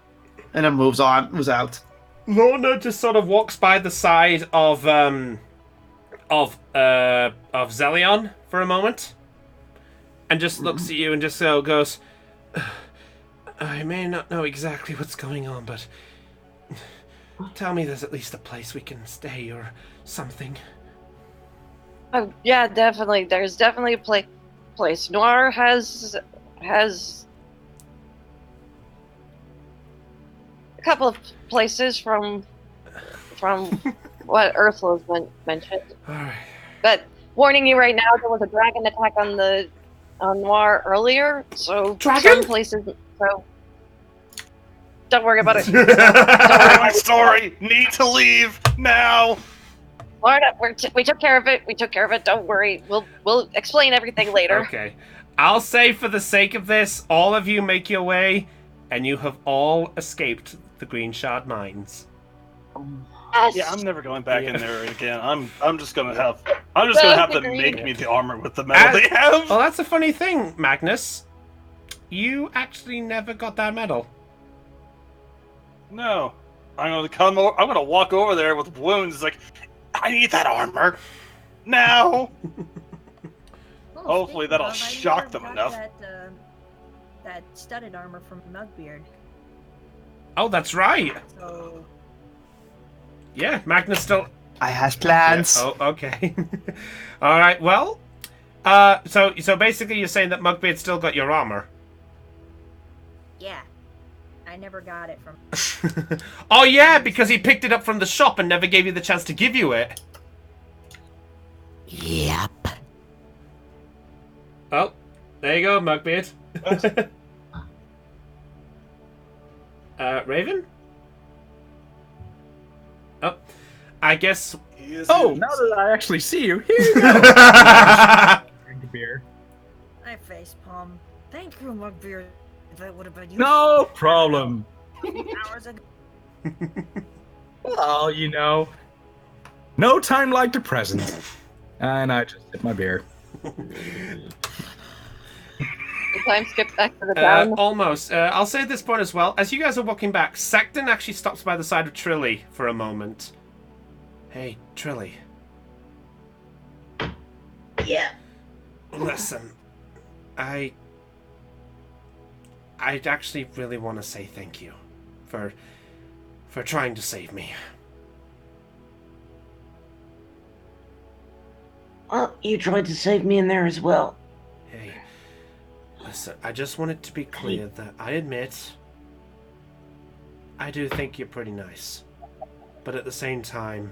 And then moves out. Lorna just sort of walks by the side of Zelion for a moment, and just looks at you and just goes, "I may not know exactly what's going on, but tell me there's at least a place we can stay or something." Oh yeah, definitely. There's definitely a place. Noir has a couple of places from what Ursula's mentioned. Alright. But warning you right now, there was a dragon attack on Noir earlier, so Dragon? some places. So don't worry about it. My story. Need to leave now. Lorna, we took care of it. We took care of it. Don't worry. We'll explain everything later. Okay. I'll say for the sake of this, all of you make your way, and you have all escaped the Green Shard Mines. Yes. Yeah, I'm never going back in there again. I'm just gonna have them make me the armor with the metal they have. Well, that's a funny thing, Magnus. You actually never got that medal. No, I'm gonna walk over there with wounds. Like, I need that armor now. Oh, Hopefully speaking that'll of, I shock never them got enough. That studded armor from Mugbeard. Oh, that's right. So Yeah, Magnus still. I has plans. Yeah. Oh, okay. All right. Well, so basically, you're saying that Mugbeard still got your armor. yeah. I never got it from. Oh yeah, because he picked it up from the shop and never gave you the chance to give you it. Yep. Oh, there you go, Mugbeard. Raven? Oh, I guess... Oh, now that I actually see you, here you go. Drink a beer. I facepalm. Thank you, Mugbeard. That would have been No problem. 2 hours ago. Well, you know, no time like the present. And I just hit my beer. Time skip back to the town. Almost. I'll say at this point as well, as you guys are walking back, Sackton actually stops by the side of Trilly for a moment. Hey, Trilly. Yeah. Listen, I'd actually really want to say thank you for trying to save me. Well, you tried to save me in there as well. Hey, listen, I just wanted to be clear that I admit I do think you're pretty nice. But at the same time,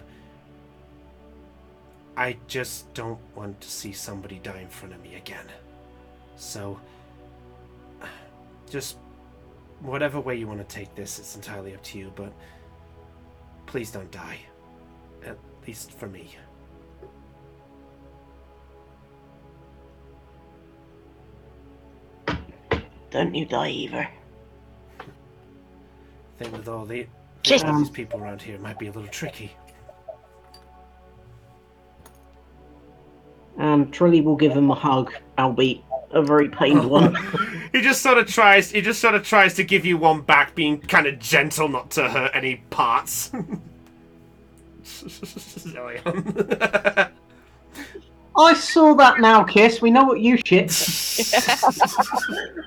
I just don't want to see somebody die in front of me again. So, just whatever way you want to take this, it's entirely up to you, but please don't die. At least for me. Don't you die either. I think with all these people around here, it might be a little tricky. Trilly will give him a hug, albeit a very pained one. He just sort of tries to give you one back, being kind of gentle not to hurt any parts. Zillion. I saw that now, Kiss. We know what you shit.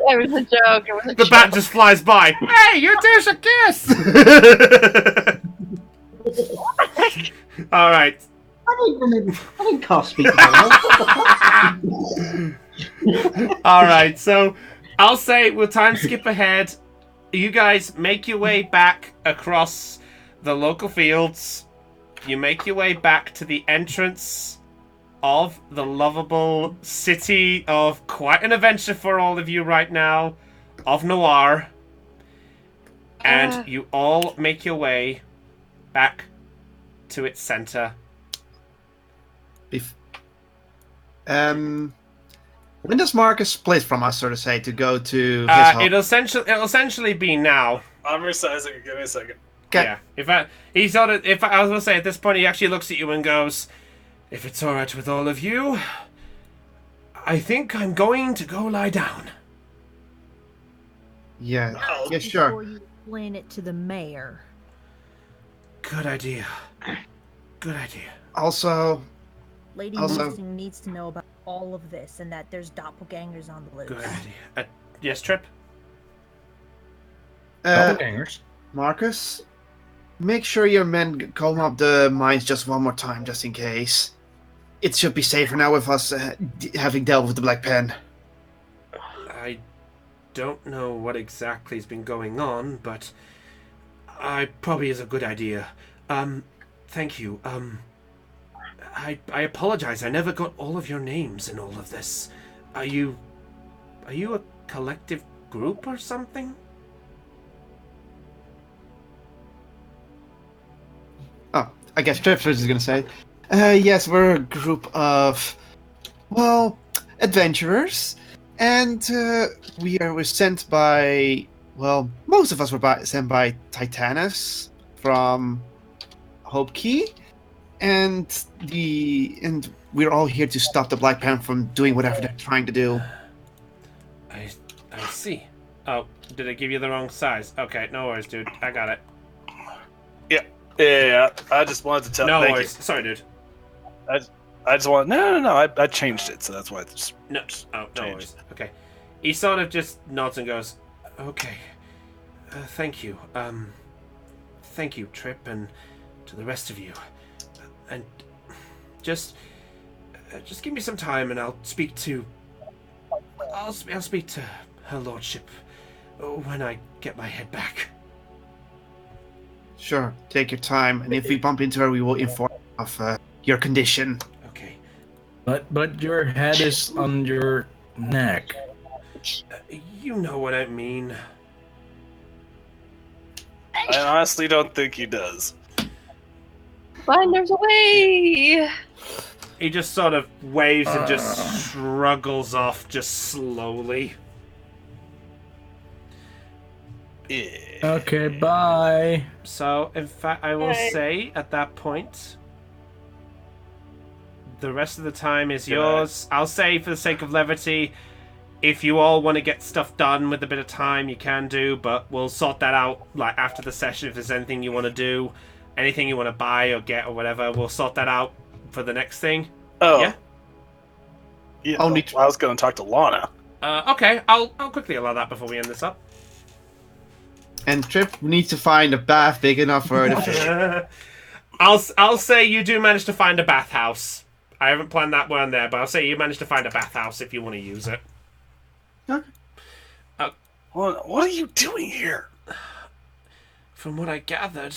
It was a joke. It was a The joke. bat just flies by. Hey, you dish a kiss! Alright. I didn't cast speak. Alright, so I'll say we'll time skip ahead. You guys make your way back across the local fields. You make your way back to the entrance of the lovable city of quite an adventure for all of you right now, of Noir. And you all make your way back to its center. When does Marcus split from us, so to say, to go to his home? It'll essentially be now. I'm resizing. Give me a second. Okay. Yeah. If I was gonna say at this point, he actually looks at you and goes, "If it's all right with all of you, I think I'm going to go lie down." Yeah, Oh, yeah, Before sure. you explain it to the mayor. Good idea. Good idea. Also, Lady Also- Missing needs to know about all of this and that there's doppelgangers on the loose. Good idea. Yes, Trip. Doppelgangers. Marcus, make sure your men calm up the mines just one more time, just in case. It should be safer now with us having dealt with the Black Pen. I don't know what exactly has been going on, but I probably is a good idea. Thank you. I apologize. I never got all of your names in all of this. Are you a collective group or something? Oh, I guess Trip is going to say. Yes, we're a group of, well, adventurers. And we're sent by, well, most of us were sent by Titanus from Hope Key. And we're all here to stop the Black Pen from doing whatever they're trying to do. I see. Oh, did I give you the wrong size? Okay, no worries, dude. I got it. Yeah. I just wanted to tell. No thank worries. Sorry, dude. You. I just want. No. I changed it, so that's why it's. No. Oh, no Changed. worries. Okay. He sort of just nods and goes, "Okay. Thank you. Thank you, Trip, and to the rest of you. And just give me some time, and I'll speak to. I'll speak to Her Lordship, when I get my head back. Sure, take your time, and if we bump into her, we will inform of your condition. Okay. But your head is on your neck. You know what I mean. I honestly don't think he does. Find there's a way. He just sort of waves and just struggles off just slowly. Okay, bye. So, in fact, I will say at that point, the rest of the time is yours. I'll say, for the sake of levity, if you all want to get stuff done with a bit of time, you can do, but we'll sort that out like after the session. If there's anything you want to do, anything you want to buy or get or whatever, we'll sort that out for the next thing. Oh. Yeah? Yeah, I was going to talk to Lana. Okay, I'll quickly allow that before we end this up. And Trip needs to find a bath big enough for her to fit. I'll say you do manage to find a bathhouse. I haven't planned that one there, but I'll say you managed to find a bathhouse if you want to use it. Okay. What are you doing here? From what I gathered,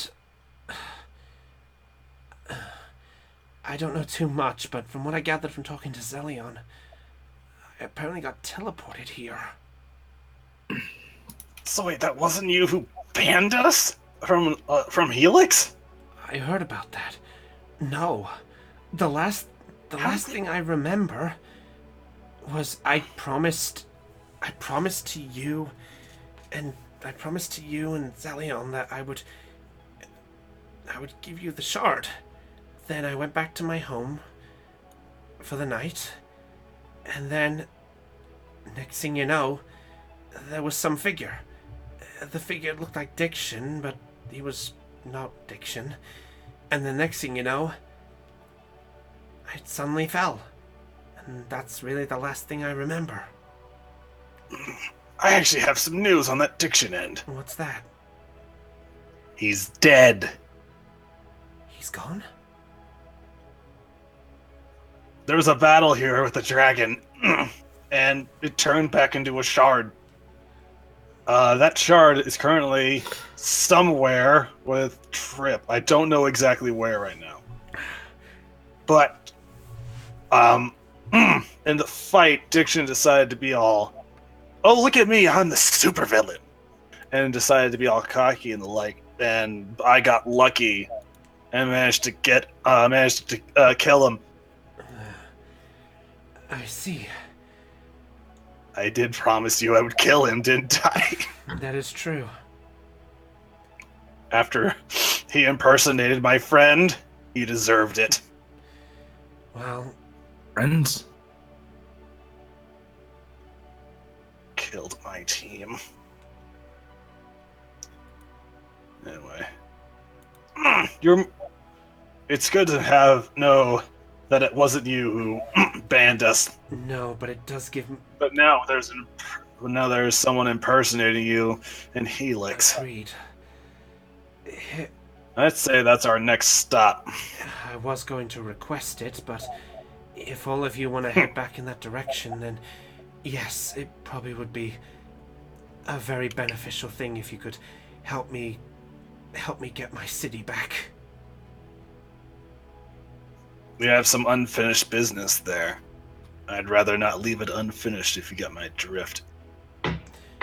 I don't know too much, but from what I gathered from talking to Zelion, I apparently got teleported here. So wait, that wasn't you who banned us from Helix? I heard about that. No, the last thing I remember was I promised to you and Zelion that I would give you the shard. Then I went back to my home for the night, and then next thing you know, there was some figure. The figure looked like Diction, but he was not Diction. And the next thing you know, I suddenly fell. And that's really the last thing I remember. I actually have some news on that Diction end. What's that? He's dead. He's gone? There was a battle here with the dragon, and it turned back into a shard. That shard is currently somewhere with Trip. I don't know exactly where right now. But, in the fight, Diction decided to be all, oh, look at me, I'm the supervillain. And decided to be all cocky and the like. And I got lucky and managed to kill him. I see. I did promise you I would kill him, didn't I? That is true. After he impersonated my friend, he deserved it. Well, Friends? Killed my team. Anyway. It's good to know that it wasn't you who banned us. no, but it does give me... But now there's someone impersonating you in Helix. Agreed. I'd say that's our next stop. I was going to request it, but if all of you want to head back in that direction, then yes, it probably would be a very beneficial thing if you could help me get my city back. We have some unfinished business there. I'd rather not leave it unfinished if you get my drift.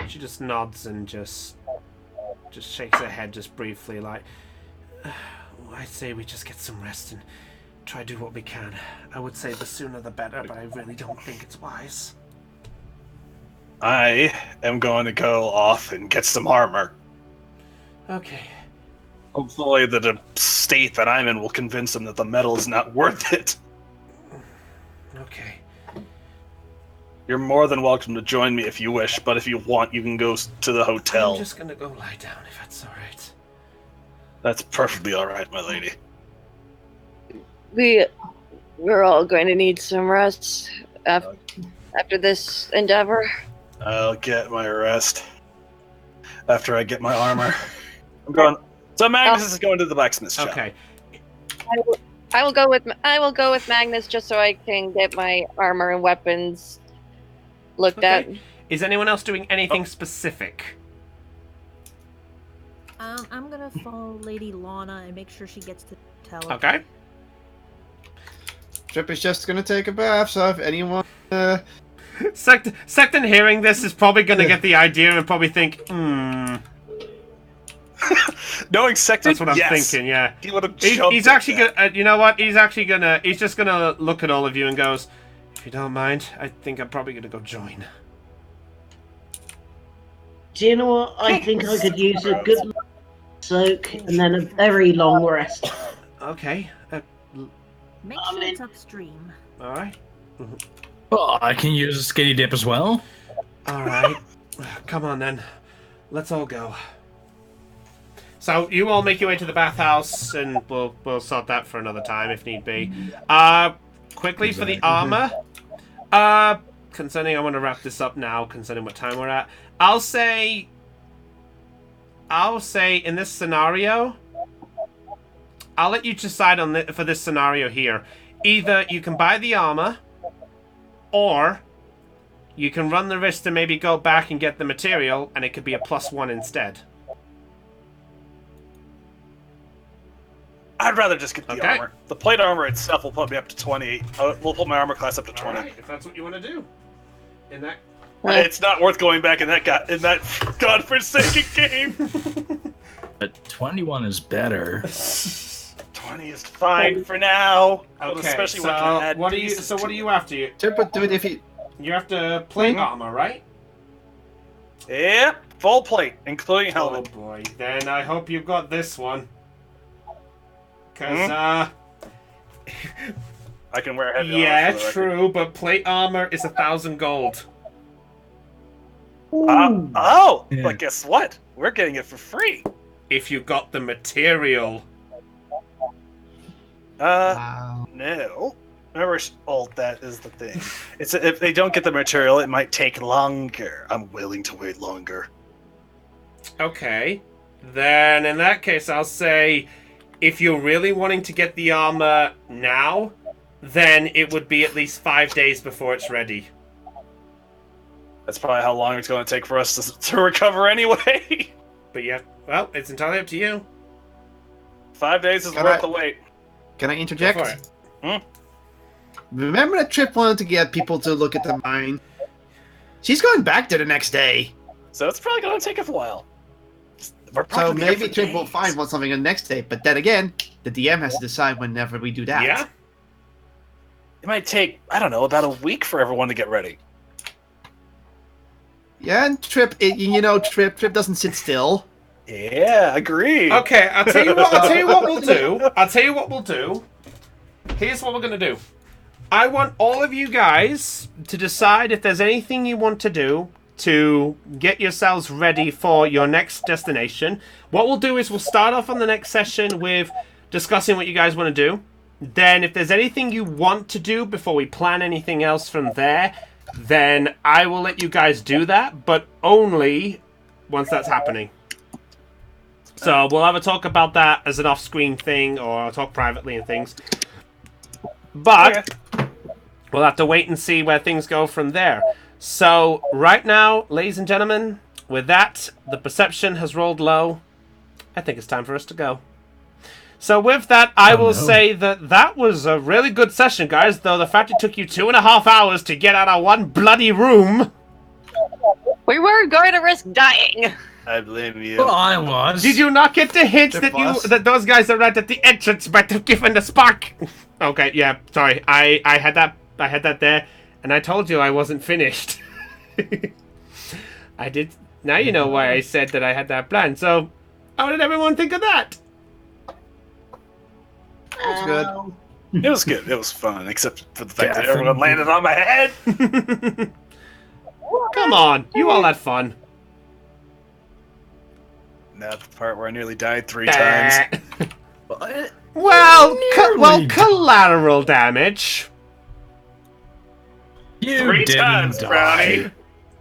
She just nods and just shakes her head just briefly, like, I'd say we just get some rest and try to do what we can. I would say the sooner the better, but I really don't think it's wise. I am going to go off and get some armor. Okay. Hopefully the state that I'm in will convince them that the metal is not worth it. Okay. You're more than welcome to join me if you wish, but if you want, you can go to the hotel. I'm just gonna go lie down if that's alright. That's perfectly alright, my lady. We're all going to need some rest after this endeavor. I'll get my rest after I get my armor. I'm going. So Magnus is going to the blacksmith shop. Okay. I will go with Magnus just so I can get my armor and weapons looked at. Is anyone else doing anything specific? I'm gonna follow Lady Lana and make sure she gets to tell. Okay. Trip is just gonna take a bath, so if anyone... Sexton hearing this is probably gonna get the idea and probably think, Knowing Sexton, that's what I'm thinking, yeah. He would have He's actually gonna, you know what? He's just gonna look at all of you and goes, if you don't mind, I think I'm probably gonna go join. Do you know what? I think I could use a good soak and then a very long rest. Okay. Make sure it's upstream. Alright. Oh, I can use a skinny dip as well. Alright. Come on then. Let's all go. So you all make your way to the bathhouse, and we'll sort that for another time if need be. Quickly for the armor. Concerning, I want to wrap this up now. Concerning what time we're at, I'll say in this scenario, I'll let you decide on for this scenario here. Either you can buy the armor, or you can run the risk to maybe go back and get the material, and it could be a +1 instead. I'd rather just get the armor. The plate armor itself will put me up to 20. We'll put my armor class up to 20. Right, if that's what you want to do. In that. It's not worth going back in that godforsaken game. But 21 is better. 20 is fine for now. Okay, especially so when I can add what are you? So what are you after? Trip, do it if you... You have to plate armor, right? Yep, full plate, including helmet. Oh boy, then I hope you've got this one. Cause I can wear heavy armor. Yeah, true, but plate armor is 1,000 gold. But guess what? We're getting it for free. If you got the material. No. Remember, that is the thing. It's if they don't get the material, it might take longer. I'm willing to wait longer. Okay. Then in that case, I'll say, if you're really wanting to get the armor now, then it would be at least 5 days before it's ready. That's probably how long it's going to take for us to recover anyway. But yeah, well, it's entirely up to you. 5 days is worth the wait. Can I interject? Go for it. Remember that Trip wanted to get people to look at the mine? She's going back there the next day. So it's probably going to take a while. So maybe Trip will find something the next day, but then again, the DM has to decide whenever we do that. Yeah? It might take, I don't know, about a week for everyone to get ready. Yeah, and Trip doesn't sit still. Yeah, agreed. Okay, I'll tell you what we'll do. Here's what we're gonna do. I want all of you guys to decide if there's anything you want to do to get yourselves ready for your next destination. What we'll do is we'll start off on the next session with discussing what you guys want to do. Then if there's anything you want to do before we plan anything else from there, then I will let you guys do that, but only once that's happening. So we'll have a talk about that as an off-screen thing, or I'll talk privately and things. But we'll have to wait and see where things go from there. So right now, ladies and gentlemen, with that, the perception has rolled low. I think it's time for us to go. So with that, I will say that was a really good session, guys, though the fact it took you 2.5 hours to get out of one bloody room. We were going to risk dying. I blame you. Well, I was. Did you not get the hint that those guys are right at the entrance might have given the spark? Okay, yeah, sorry. I had that there, and I told you I wasn't finished. I did. Now you know why I said that I had that plan. So, how did everyone think of that? That's good. It was good. It was fun, except for the fact that everyone landed on my head. Come on, you all had fun. Not the part where I nearly died 3 times. Well, collateral damage. You 3 didn't times, die. Brownie.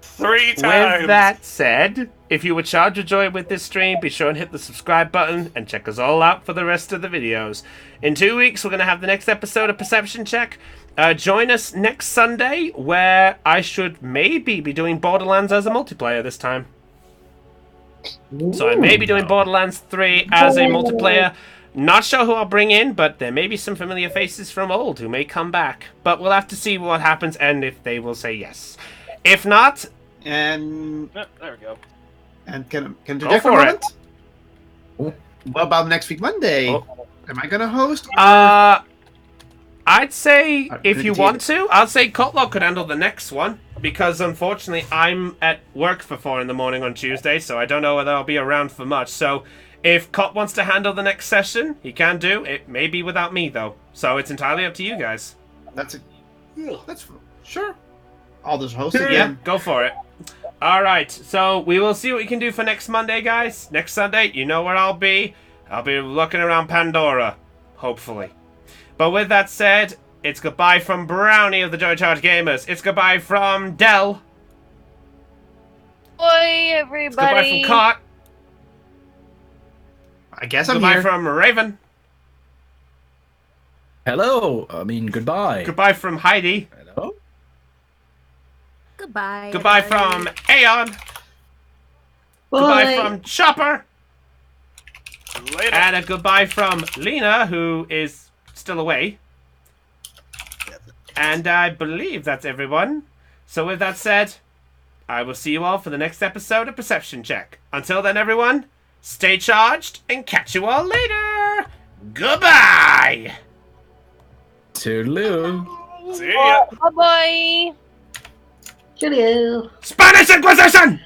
3 times. With that said, if you were charged with joy with this stream, be sure and hit the subscribe button and check us all out for the rest of the videos. In 2 weeks, we're going to have the next episode of Perception Check. Join us next Sunday, where I should maybe be doing Borderlands as a multiplayer this time. So I may be doing Borderlands 3 as a multiplayer. Not sure who I'll bring in, but there may be some familiar faces from old who may come back. But we'll have to see what happens and if they will say yes. If not... And... There we go. And can Go interject for a for it. moment? What about next week, Monday? Oh. Am I gonna host? I'd say if you Continue. want to, I'd say Cutlock could handle the next one. Because unfortunately, I'm at work for 4 in the morning on Tuesday, so I don't know whether I'll be around for much. So if Cut wants to handle the next session, he can do. It may be without me, though. So it's entirely up to you guys. That's sure. I'll just host Yeah, again. go for it. Alright, so we will see what we can do for next Monday, guys. Next Sunday, you know where I'll be. I'll be looking around Pandora, hopefully. But with that said, it's goodbye from Brownie of the Joy Charge Gamers. It's goodbye from Dell. Oi, It's goodbye everybody. from Cot. I guess I'm Goodbye here. from Raven. Hello. I mean, goodbye. Goodbye from Heidi. Hello. Goodbye. Goodbye everybody. from Aeon. Goodbye from Chopper. Later. And a goodbye from Lena, who is still away. And I believe that's everyone. So with that said, I will see you all for the next episode of Perception Check. Until then, everyone, stay charged and catch you all later. Goodbye. Toodaloo. See ya. Bye-bye. Cheerio. Spanish Inquisition!